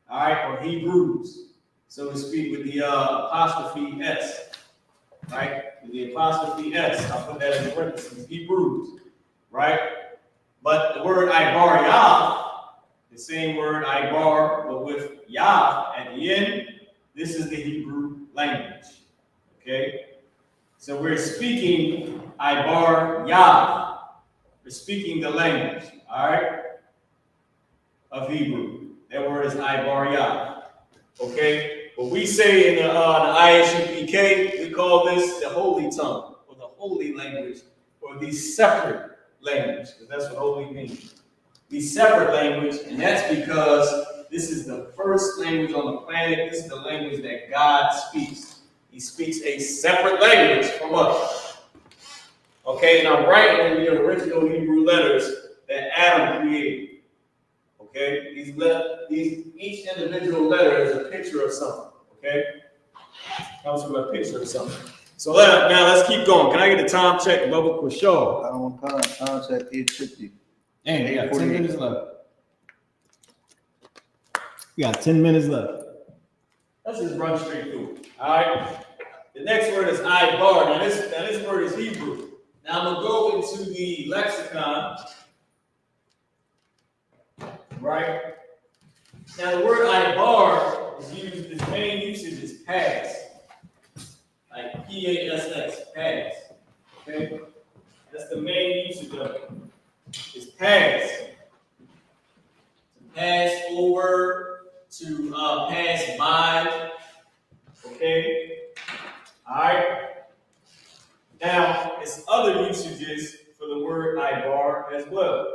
All right, or Hebrews, so to speak, with the apostrophe S. Right? With the apostrophe S. I'll put that in parentheses. Hebrews. Right? But the word Ibar Yah, the same word Ibar, but with Yah at the end, this is the Hebrew language. Okay? So we're speaking Ibar Yah. We're speaking the language, all right, of Hebrew. That word is Ibar Yah. Okay? What we say in the I.S.U.P.K, we call this the holy tongue, or the holy language, or the separate language, because that's what holy means. The separate language, and that's because this is the first language on the planet. This is the language that God speaks. He speaks a separate language from us. Okay, and I'm writing in the original Hebrew letters that Adam created. Okay, each individual letter is a picture of something. Okay, comes from a picture of something. So now let's keep going. Can I get a time check, Bubba, for sure? I don't want time check 8:50. And we got 10 minutes left. We got 10 minutes left. Let's just run straight through. All right. The next word is Ibar. Now this word is Hebrew. Now I'm gonna go into the lexicon. Right. Now the word Ibar is used. Its main usage is past, like P-A-S-S, past. Okay. That's the main usage of it. It's past. To pass over. To pass by. Okay. All right. Now, it's other usages for the word Ibar as well.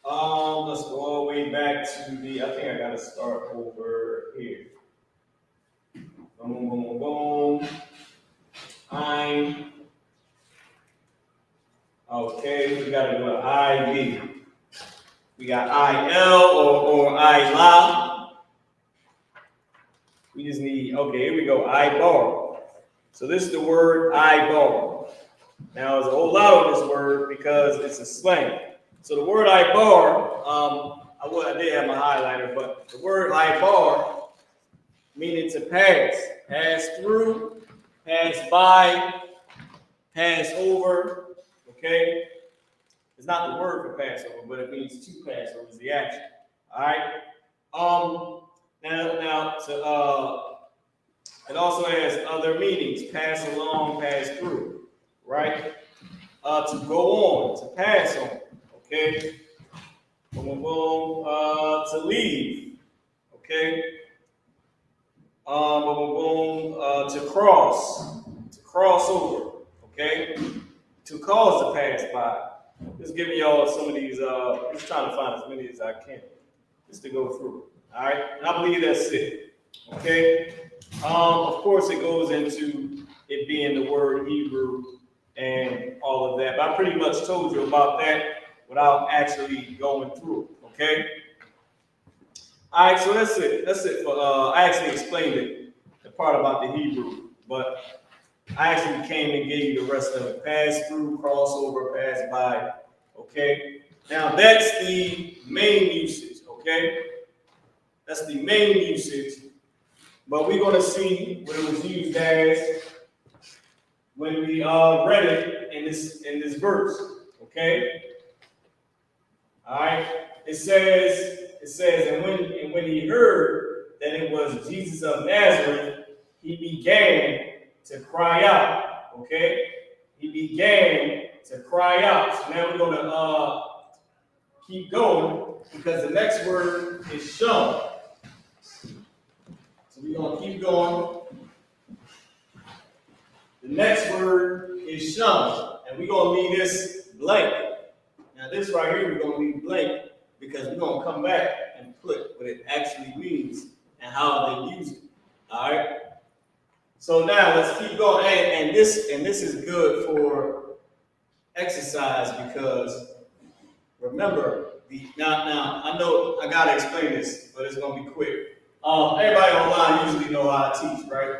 Let's go all the way back to the. I think I gotta start over here. Boom, boom, boom. I'm. Okay, we gotta do an I-D. We got I-L or I-La. We just need, okay, here we go, Ibar. So this is the word Ibar. Now, there's a whole lot on this word because it's a slang. So the word Ibar, I did have my highlighter, but the word Ibar, meaning to pass through, pass by, pass over, okay? It's not the word for Passover, but it means to pass over, is the action. All right? It also has other meanings. Pass along, pass through, right? To go on, to pass on, okay? Boom, boom, boom. To leave, okay? Boom, boom, boom. To cross over, okay? To cause to pass by. Just giving y'all some of these, just trying to find as many as I can, just to go through. All right, and I believe that's it. Okay. Of course, it goes into it being the word Hebrew and all of that. But I pretty much told you about that without actually going through it. Okay. All right, so that's it. That's it for. I actually explained it, the part about the Hebrew, but I actually came and gave you the rest of it. Pass through, crossover, pass by. Okay. Now that's the main usage. Okay. That's the main usage. But we're going to see what it was used as when we read it in this verse. Okay. All right. It says, and when he heard that it was Jesus of Nazareth, he began to cry out. Okay. He began to cry out. So now we're going to keep going because the next word is shown. So we're going to keep going. The next word is shown. And we're going to leave this blank. Now this right here, we're going to leave blank because we're going to come back and put what it actually means and how they use it. All right? So now let's keep going. And this is good for exercise because remember, now I know I gotta explain this, but it's gonna be quick. Everybody online usually know how I teach, right?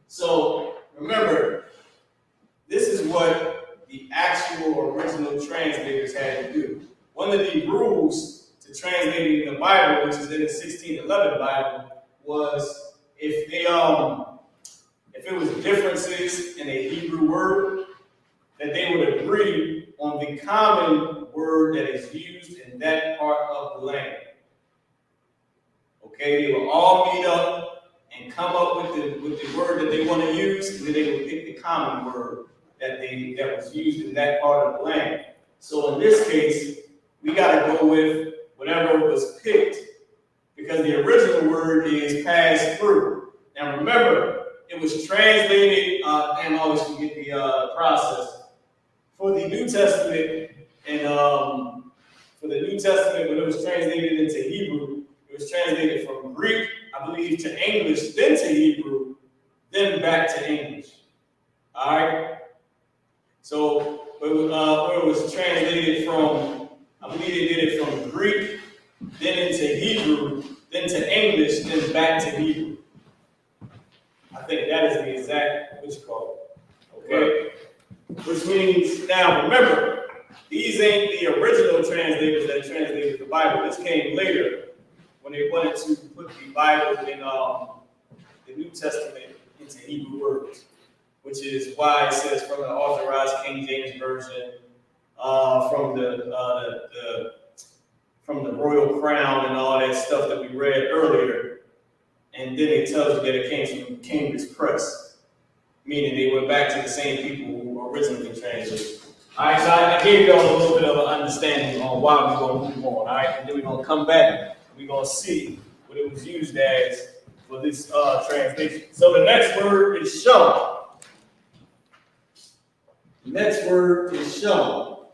So remember, this is what the actual original translators had to do. One of the rules to translating the Bible, which is in the 1611 Bible, was if it was differences in a Hebrew word, that they would agree on the common word that is used in that part of the land. Okay, they would all meet up and come up with the word that they want to use, and then they would pick the common word that was used in that part of the land. So in this case, we got to go with whatever was picked, because the original word is passed through. Now remember, it was translated, and I always forget the process. For the New Testament, and for the New Testament, when it was translated into Hebrew, it was translated from Greek, I believe, to English, then to Hebrew, then back to English. All right? So where it was translated from, I believe they did it from Greek, then into Hebrew, then to English, then back to Hebrew. I think that is the exact which code. Okay? Which means, now remember, these ain't the original translators that translated the Bible. This came later when they wanted to put the Bible in the New Testament into Hebrew words, which is why it says from the Authorized King James Version, from the Royal Crown and all that stuff that we read earlier, and then it tells you that it came from Cambridge Press, meaning they went back to the same people who originally translated. All right, so I gave y'all a little bit of an understanding on why we're going to move on, all right? And then we're going to come back and we're going to see what it was used as for this translation. So the next word is shown. The next word is shown.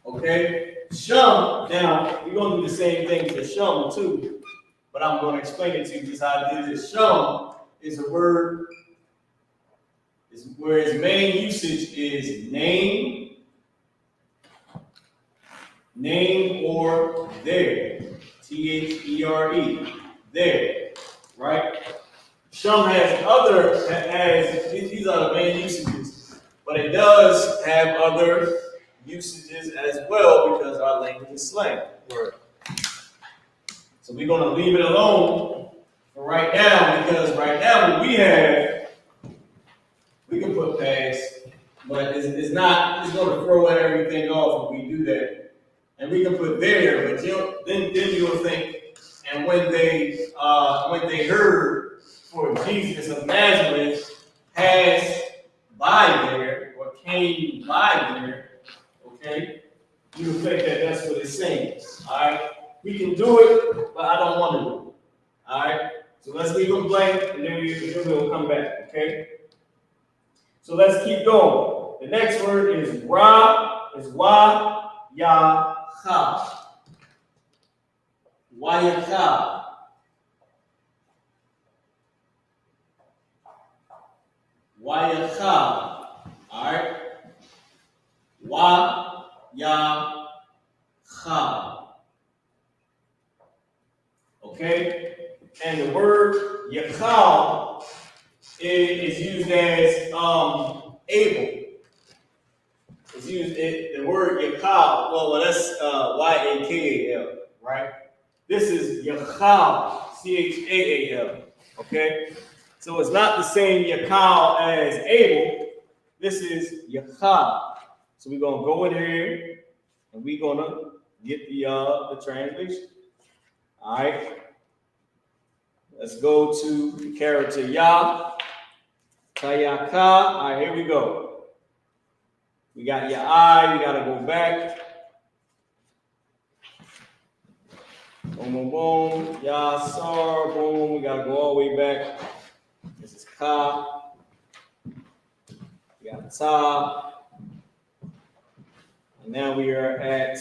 Okay? Shown, now we're going to do the same thing for shown too, but I'm going to explain it to you just how I did it. Shown is a word where its main usage is name or there. T-H-E-R-E. There. Right? Shum has these are the main usages, but it does have other usages as well because our language is slang. Word. So we're going to leave it alone for right now, because right now what we have, we can put past, but it's going to throw everything off if we do that. And we can put there, but then you'll think, and when they heard for Jesus of Nazareth passed by there, or came by there, okay, you will think that that's what it's saying. All right, we can do it, but I don't want to do it. All right, so let's leave them blank, and then we'll come back. Okay, so let's keep going. The next word is ra, is wa, ya, ha. Wayacha. Wayacha. All right. Wa ya cha. Okay. And the word yachal is used as able. It's used the word yakal. Well, that's Y-A-K-A-L, right? This is yakal, C-H-A-A-L. Okay, so it's not the same yakal as able. This is yakal. So we're gonna go in here and we're gonna get the translation. All right. Let's go to the character Yah. Kayaka. All right, here we go. We got your eye. We gotta go back. Boom, boom, boom. Yasar. Boom. We gotta go all the way back. This is Ka. We got Ta. And now we are at,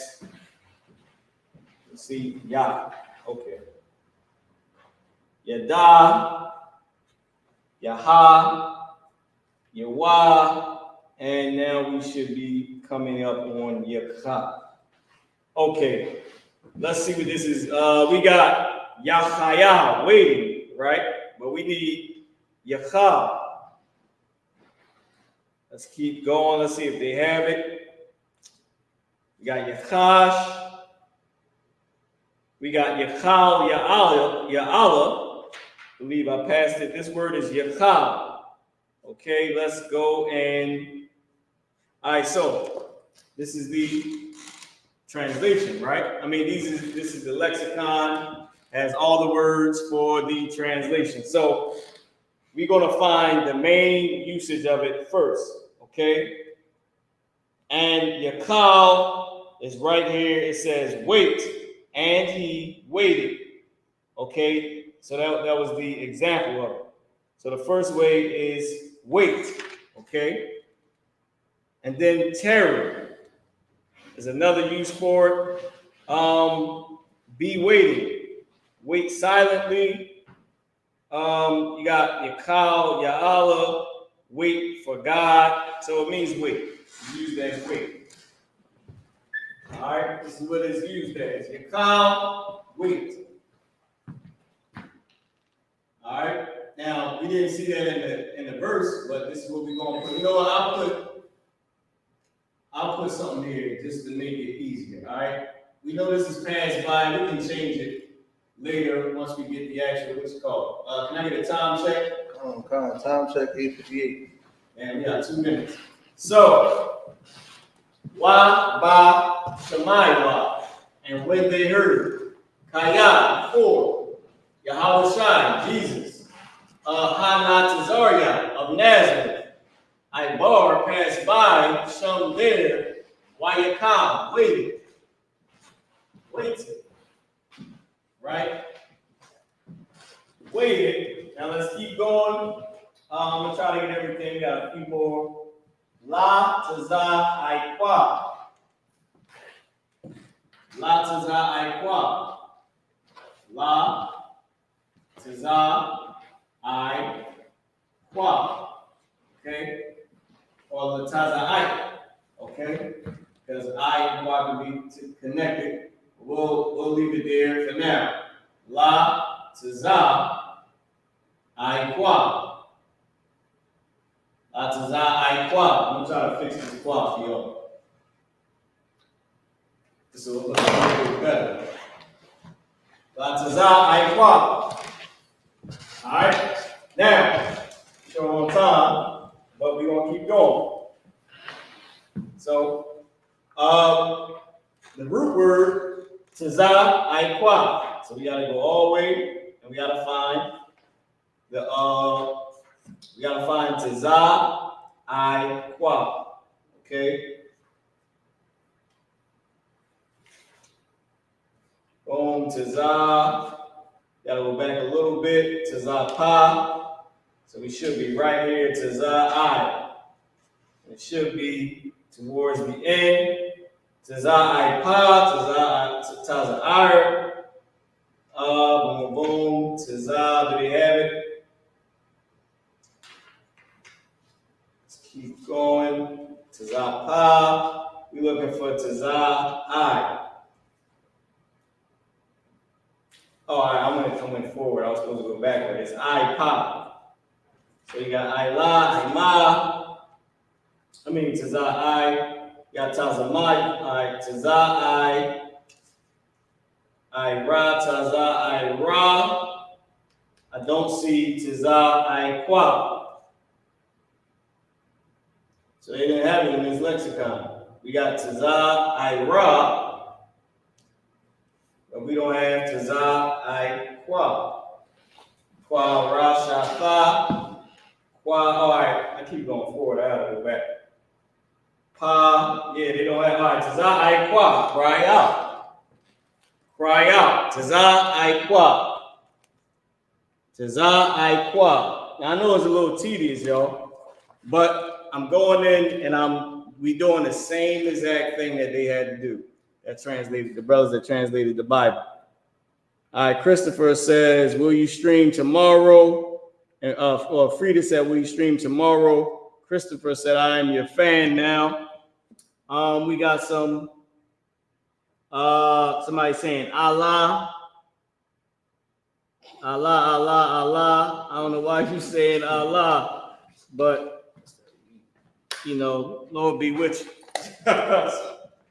let's see, Yah. Okay. Yada, Yaha, Yawa, and now we should be coming up on Yakha. Okay, let's see what this is. We got Yachaya waiting, right? But we need Yakha. Let's keep going. Let's see if they have it. We got Yakhash. We got Yachal, Ya'ala. I believe I passed it. This word is Yachal. Okay, let's go and, all right, so this is the translation, right? I mean, this is the lexicon, has all the words for the translation. So we're gonna find the main usage of it first, okay? And Yakal is right here. It says, wait, and he waited, okay? So that was the example of it. So the first way is wait, okay? And then terror is another use for it. Be waiting, wait silently. You got Yakal, Ya'ala, wait for God. So it means wait. It's used as wait. All right, this is what it's used as. Yakal, wait. All right. Now we didn't see that in the verse, but this is what we're gonna put. You know what? I'll put something here just to make it easier. All right. We know this is passed by. We can change it later once we get the actual what's it called. Can I get a time check? Time check 8:58. And we got 2 minutes. So Wa ba Shemaywa, and when they heard Kaya 4. Yahushua, Jesus, Hanatazariah of Nazareth, Ibar passed by, shone there, Wayakam, waited, right? Waited. Now let's keep going. I'm gonna try to get everything. We got a few more. La Taza Aikwa. La Taza Aikwa. La Taza I Kwa, okay, or the Taza okay, because I and Kwa can be connected. We'll leave it there for now. La Taza I Kwa, La Taza I Kwa. I'm gonna try to fix this Kwa for y'all. This will look a little bit better. La Taza I Kwa. All right, now, show on time, but we're gonna keep going. So, the root word, Taza Aikwa. So we gotta go all the way, and we gotta find Taza Aikwa. Okay. Boom, Taza. Gotta go back a little bit, Taza Pa. So we should be right here, Taza I. It should be towards the end. Taza I Pa, Taza I. Boom, boom, Taza, do they have it? Let's keep going. Taza Pa. We're looking for Taza I. Oh, I went forward. I was supposed to go backward. It's I pop. So you got Ayla, Ayma. I mean Tazai. You got Tazamai, Tazai, Ira, Taza, Ira. I don't see Taza, Iqua. So they didn't have it in his lexicon. We got Taza, Ira, but we don't have Taza, Iqua. Qua, Ra, Shafa, Qua. All right, I keep going forward. I gotta go back. Pa, yeah, they don't have. All right, Taza, Iqua, cry out. Cry out. Taza, Iqua. Taza, Iqua. Now I know it's a little tedious, y'all, but I'm going in and we doing the same exact thing that they had to do. That translated, the brothers that translated the Bible. All right, Christopher says, will you stream tomorrow? And Frida said, will you stream tomorrow? Christopher said, I am your fan now. We got some somebody saying Allah. Allah, Allah, Allah. I don't know why you saying Allah, but you know, Lord be with you.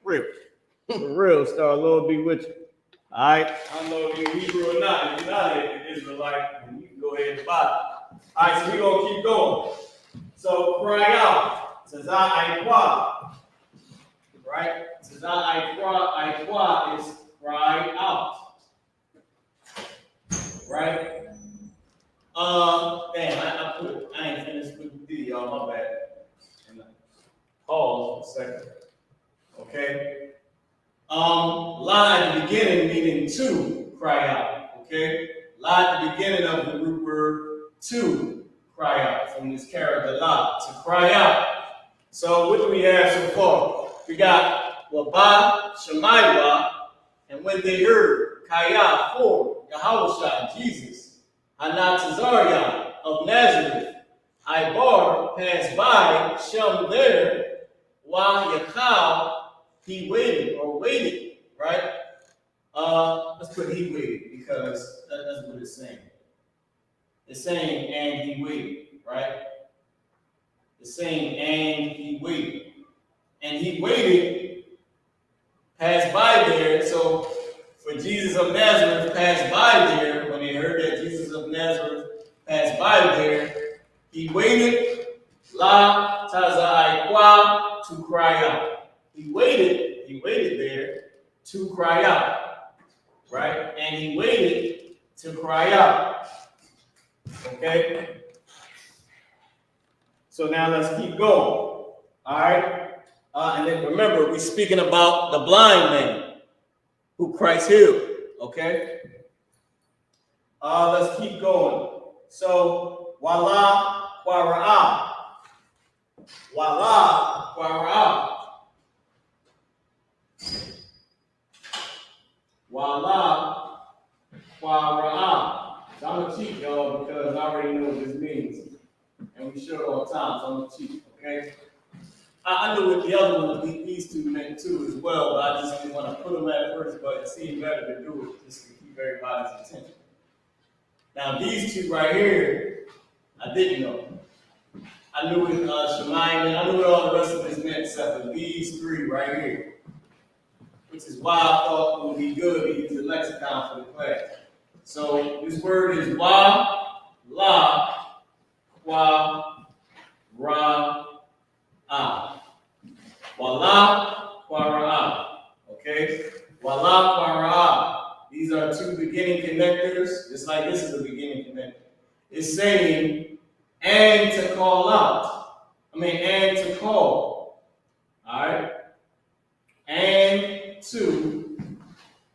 Real. For real, Star, Lord be with you. All right. I don't know if you're Hebrew or not. If you're not an Israelite, then you can go ahead and buy it. All right, so we're going to keep going. So cry out. Taza Iqua. Right? Taza Iqua is cry out. Right? Damn, I ain't finished with the D, y'all, my bad. And pause for a second. Okay? La at the beginning meaning to cry out. Okay? La at the beginning of the root word to cry out from this character la, to cry out. So what do we have so far? We got Waba, Shemaiwa, and when they heard Kaya for Yahawashai, Jesus, Hanatazariah of Nazareth, Ibar passed by, Shem there, Wa Yakal, he waited or waited, right? Let's put he waited because that's what it's saying. It's saying and he waited, right? It's saying and he waited. And he waited, passed by there. So for Jesus of Nazareth passed by there, when they heard that Jesus of Nazareth passed by there, he waited, la taza Iqua, to cry out. He waited there to cry out, right? And he waited to cry out, okay? So now let's keep going, all right? And then remember, we're speaking about the blind man who Christ healed, okay? Let's keep going. So, wala quara'a. Wala quara'a. Wala quara'a. So I'm going to cheat, y'all, because I already know what this means. And we show it all the time, so I'm going to cheat, okay? I knew what the other one, these two meant too as well, but I just didn't want to put them at first, but it seemed better to do it just to keep everybody's attention. Now these two right here, I didn't know. I knew what Shemayim, I knew what all the rest of this meant except for these three right here, which is why I thought it would be good to use the lexicon for the class. So this word is wa, la, qua, ra, ah. Wala, quara. Okay? Wala, quara. These are two beginning connectors, just like this is a beginning connector. It's saying, and to call out. And to call. All right? And to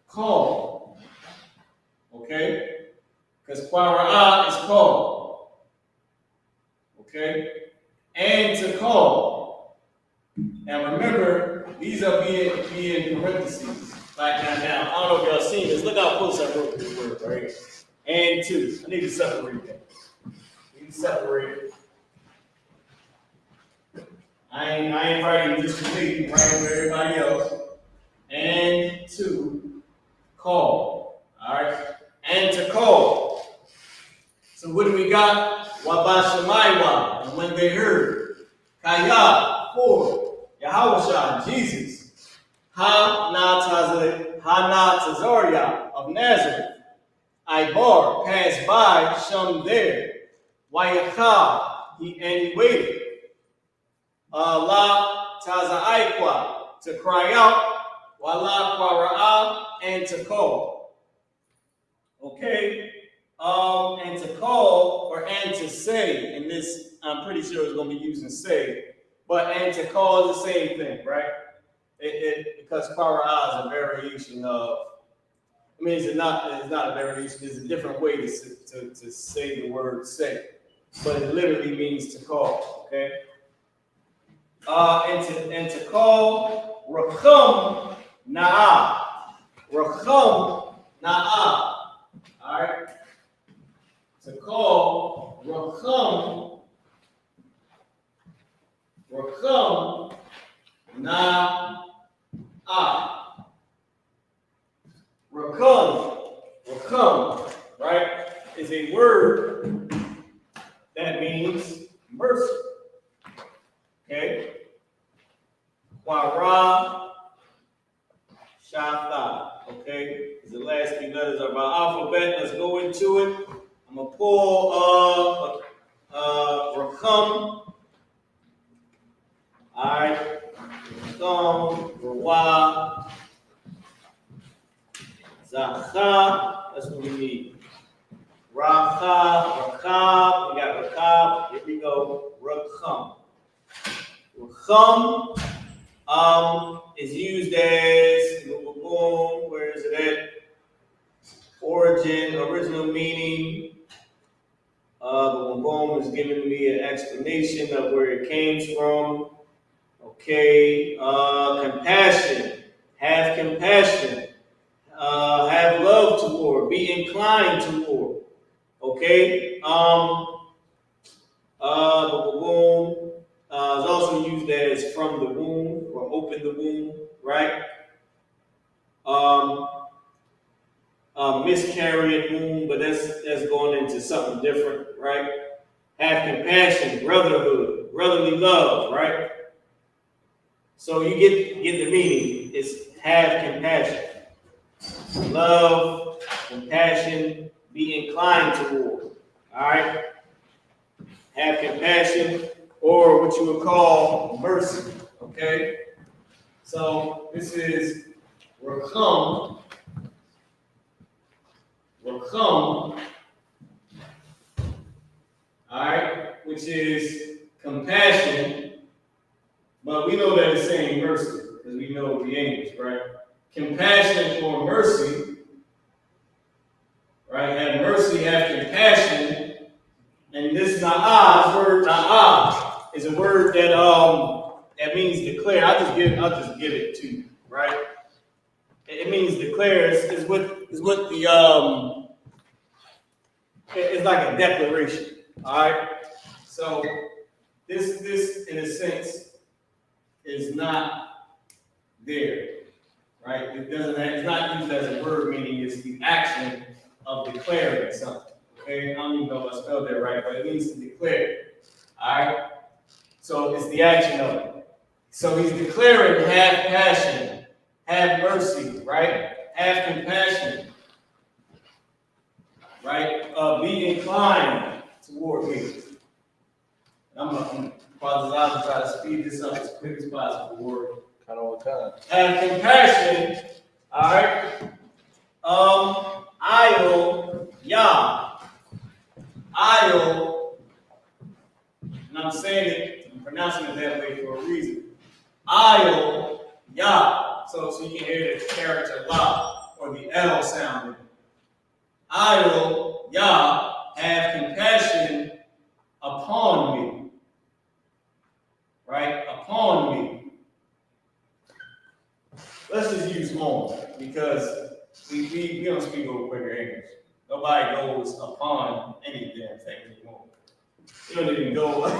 call. Okay? Because quara is call. Okay? And to call. Now remember, these are being in parentheses. Like now, I don't know if y'all seen this. Look how close I wrote this word right here. And to. I need to separate that. I ain't writing just for me, I'm writing for everybody else. And to call. Alright? And to call. So what do we got? Wabashamai when they heard. Kaya, for Yahweh, Jesus. Ha-na-tazaria of Nazareth. Ibar, passed by, shone there. Wayacha, he waited. La taza'ikwa, to cry out. Wala kwara'a, and to call. Okay? And to call, or and to say, and this, I'm pretty sure it's going to be using say, but and to call is the same thing, right? Because kwara'a is a variation of, I mean, it's not a variation, it's a different way to say the word say, but it literally means to call, okay? And to call, Racham Na'a. Racham Na'a. All right? To call, Racham Na'a. Rakam, right, is a word that means mercy. Okay? Wara Shata. Okay? The last few letters of our alphabet. Let's go into it. I'm gonna pull Rakam. Alright. Rakam, Rawa. Zacha, that's what we need. Racha, Rakab, we got Rakab, here we go, Rakham. Rakham is used as, where is it at? Origin, original meaning. The boom is giving me an explanation of where it came from. Okay, compassion, have compassion. Have love toward, be inclined toward. Okay. The womb is also used as from the womb or open the womb, right? Miscarrying womb, but that's going into something different, right? Have compassion, brotherhood, brotherly love, right? So you get the meaning. It's have compassion. Love, compassion, be inclined toward. All right? Have compassion, or what you would call mercy. Okay? So this is Rakam. All right? Which is compassion, but we know that it's saying mercy because we know the English, right? Compassion or mercy, right? Have mercy, have compassion, and this na'ah, this word na'ah, is a word that that means declare. I'll just give it to you, right? It means declare. Is what the it's like a declaration. All right. So this in a sense is not there. Right? It's not used as a word, meaning it's the action of declaring something. Okay? I don't even know if I spelled that right, but it means to declare. Alright? So it's the action of it. So he's declaring have passion, have mercy, right? Have compassion. Right? Be inclined toward me. I'm gonna try to speed this up as quick as possible, Lord. Kind of all the time. Have compassion. All right. And I'm saying it, I'm pronouncing it that way for a reason. So you can hear the character la or the L sound in it. Have compassion upon me. Right? Upon me. Let's just use home because we don't speak over quicker English. Nobody goes upon any damn thing anymore. You don't even go, or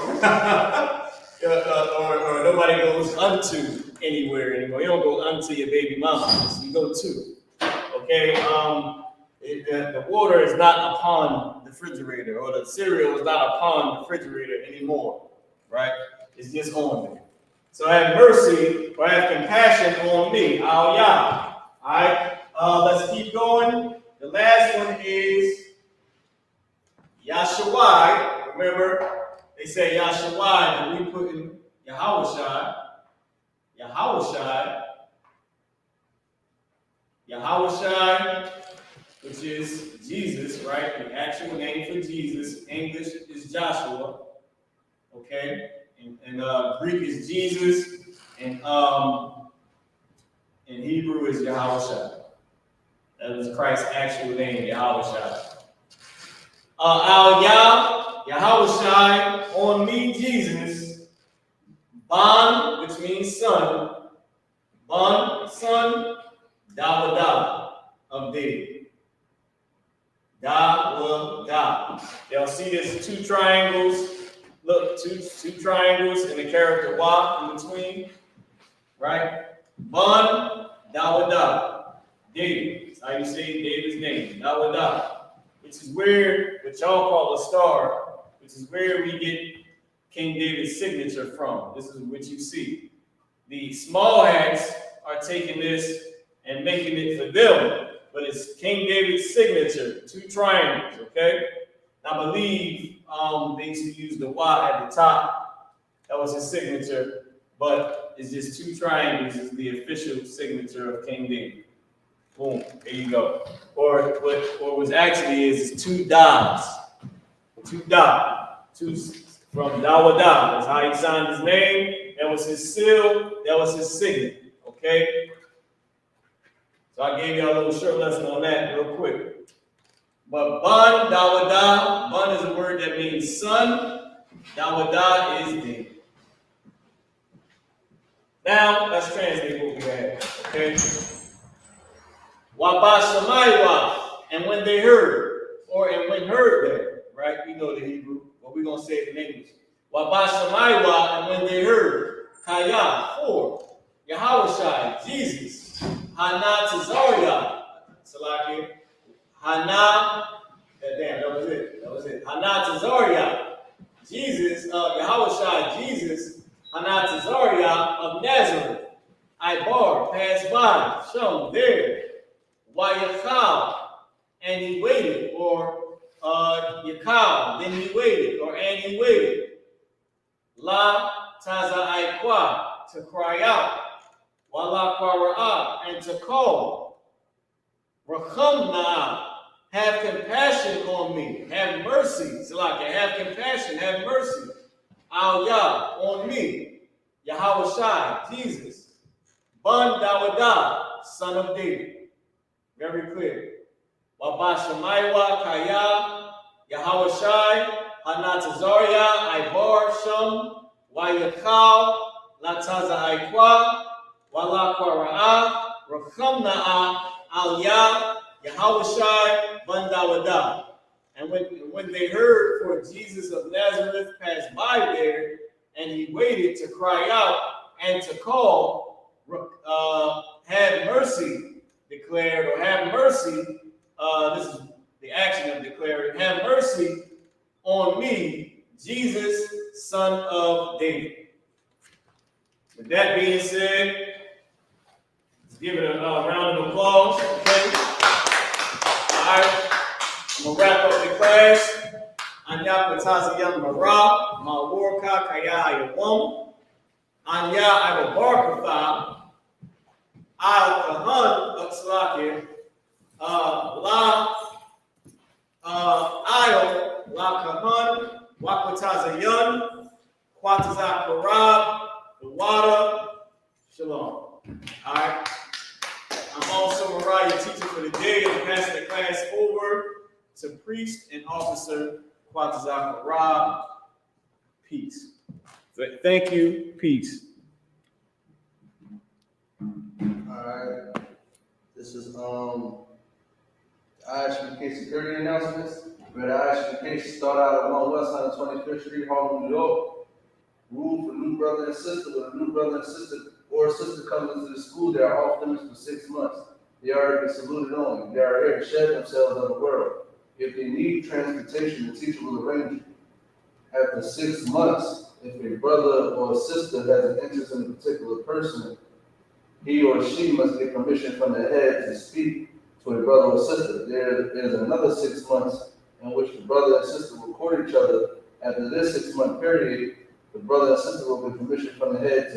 nobody goes unto anywhere anymore. You don't go unto your baby mama. You go to. Okay. The water is not upon the refrigerator, or the cereal is not upon the refrigerator anymore. right? It's just on there. So have mercy or have compassion on me, Al Yah. All right, let's keep going. The last one is Yahshua. Remember, they say Yahshua, and we put in Yahawashi, which is Jesus, right? The actual name for Jesus. English is Joshua, okay? And Greek is Jesus, and in Hebrew is Yahawashi. That was Christ's actual name, Yahawashi. Al Yah, Yahawashi, on me, Jesus. Ban, which means son. Ban, son. Dawadah of David. Dawadah. Y'all see this? Two triangles. Look, two triangles and the character Wa in between. Right? Ban, Dawadah. David. That's how you say David's name. Dawadah. Which is where, what y'all call a star, which is where we get King David's signature from. This is what you see. The small hats are taking this and making it for them, but it's King David's signature, two triangles, okay? I believe they used to use the Y at the top. That was his signature, but it's just two triangles is the official signature of King David. Boom, there you go. Or what was actually is two dots. Two dots. Two from Dawadah. That's how he signed his name. That was his seal. That was his signet. Okay? So I gave you a little short lesson on that real quick. But Ban, Dawadah, Ban is a word that means son. Dawadah is David. Now, let's translate what we have. Okay? Wabashamaywa, and when they heard, or and when heard there, right? We know the Hebrew, but we're going to say it in English. Wabashamaywa, and when they heard, Kaya, for, Yahawashi, Jesus, Hana Tazaria, Salaki, Hana, that was it. Hana Tazaria, Jesus, Yahawashi, Jesus, Hana Tazaria of Nazareth, Ibar, passed by, shown there. Wayakal, and he waited, or Yakal, then he waited, and he waited. La Taza Aikwa, to cry out. Wala Kwara'a, and to call. Rachamna, have compassion on me, have mercy. Salaka, have compassion, have mercy. Al Yah, on me. Yahawashi, Jesus. Ban Dawadah, son of David. Very clear. Wabashamaywa Kaya, Yahawashi, Hanatazaria, Ibar, Shum, Wayakal, Lataza Aikwa, Walakwa Ra'a, Rachamna'a, Aliyah, Yahawashi, Bandawada. And when they heard, for Jesus of Nazareth passed by there, and he waited to cry out and to call, have mercy, declared, or have mercy, this is the action of declaring, have mercy on me, Jesus, son of David. With that being said, let's give it a round of applause, okay? All right, I'm gonna wrap up the class. Anya Pataziyam Mara, Ma Warka Kaya Ayawam, Anya Ayabarkafa, Al Kahan Utslaki, La Ayo, La Kahan, Wakwatazayan, Kwataza Karab, the water, Shalom. All right. I'm also Mariah, teacher for the day, and passing the class over to priest and officer Kwataza Karab. Peace. Thank you. Peace. Alright, this is I.S.U.K security announcements. Where the I.S.U.K start out at 1 West 125th Street, Harlem, New York. Rule for new brother and sister. When a new brother and sister or sister comes into the school, they are off limits for 6 months. They are to be saluted only. They are here to shed themselves on the world. If they need transportation, the teacher will arrange it. After 6 months, if a brother or sister has an interest in a particular person, he or she must get permission from the head to speak to a brother or sister. There is another 6 months in which the brother and sister will court each other. After this 6-month period, the brother and sister will get permission from the head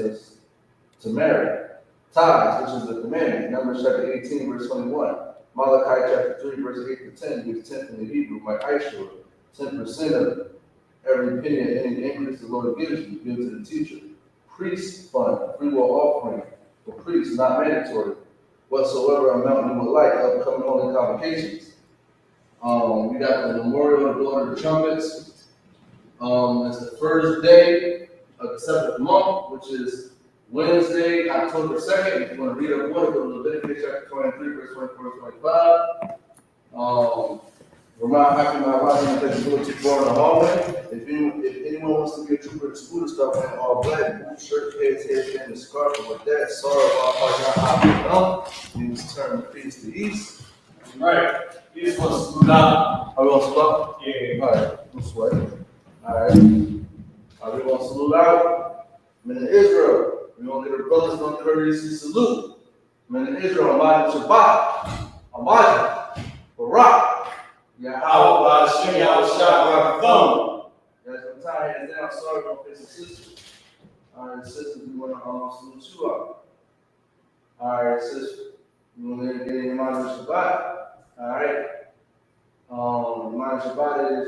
to marry. Tithes, which is the commandment, Numbers chapter 18, verse 21. Malachi chapter 3, verse 8 to 10, gives 10th in the Hebrew, by I.S.U.P.K. 10% of every penny and any increase the Lord gives you, give to the teacher. Priest fund, free will offering for priests, not mandatory. Whatsoever amount you would like, upcoming holy convocations. We got the memorial of the Lord of the trumpets. It's the first day of the 7th month, which is Wednesday, October 2nd. If you want to read up more, go to Leviticus chapter 23, verse 24 to 25. We're not happy my rising because you go too far in the hallway. If anyone wants to get trooper to school to stuff in all black, blue shirt, head, and the scarf, and with that, sorry about how you was turn the face to east. Right. You just want to smooth out. Are we gonna salute out? Yeah. All right, no sweat. All right. Are we gonna salute out? Men of Israel, we're gonna get our brothers on the courtesy salute. Men of Israel, Amad Shabbat, Amad, Barak. Yeah, How about Hashem, Lashawan, thumb? Guys, I'm tie hands down. Sorry, don't face the sisters. All right, sisters, we want to salute you up. All right, sisters, we want to get in Amad Shabbat. All right. Amad Shabbat is,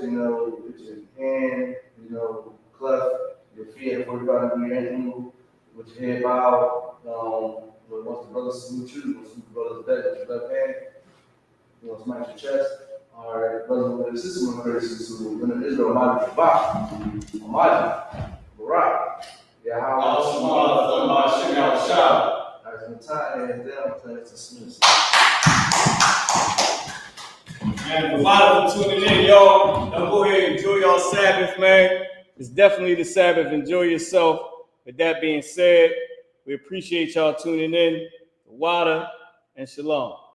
it's your hand, cleft, your feet, 45 degree angle, with your head bowed. Once the brothers salute you, once the brothers back with your left hand, you want to smash your chest. All right, brothers and sisters, we're going to salute. When Israel, Amad Shabbat, Amad, Barak, Hashem, Lashawan. as we tie hands down, class dismissed. Man, provided for tuning in, y'all. Now go ahead and enjoy y'all Sabbath, man. It's definitely the Sabbath. Enjoy yourself. With that being said, we appreciate y'all tuning in. Wada and Shalom.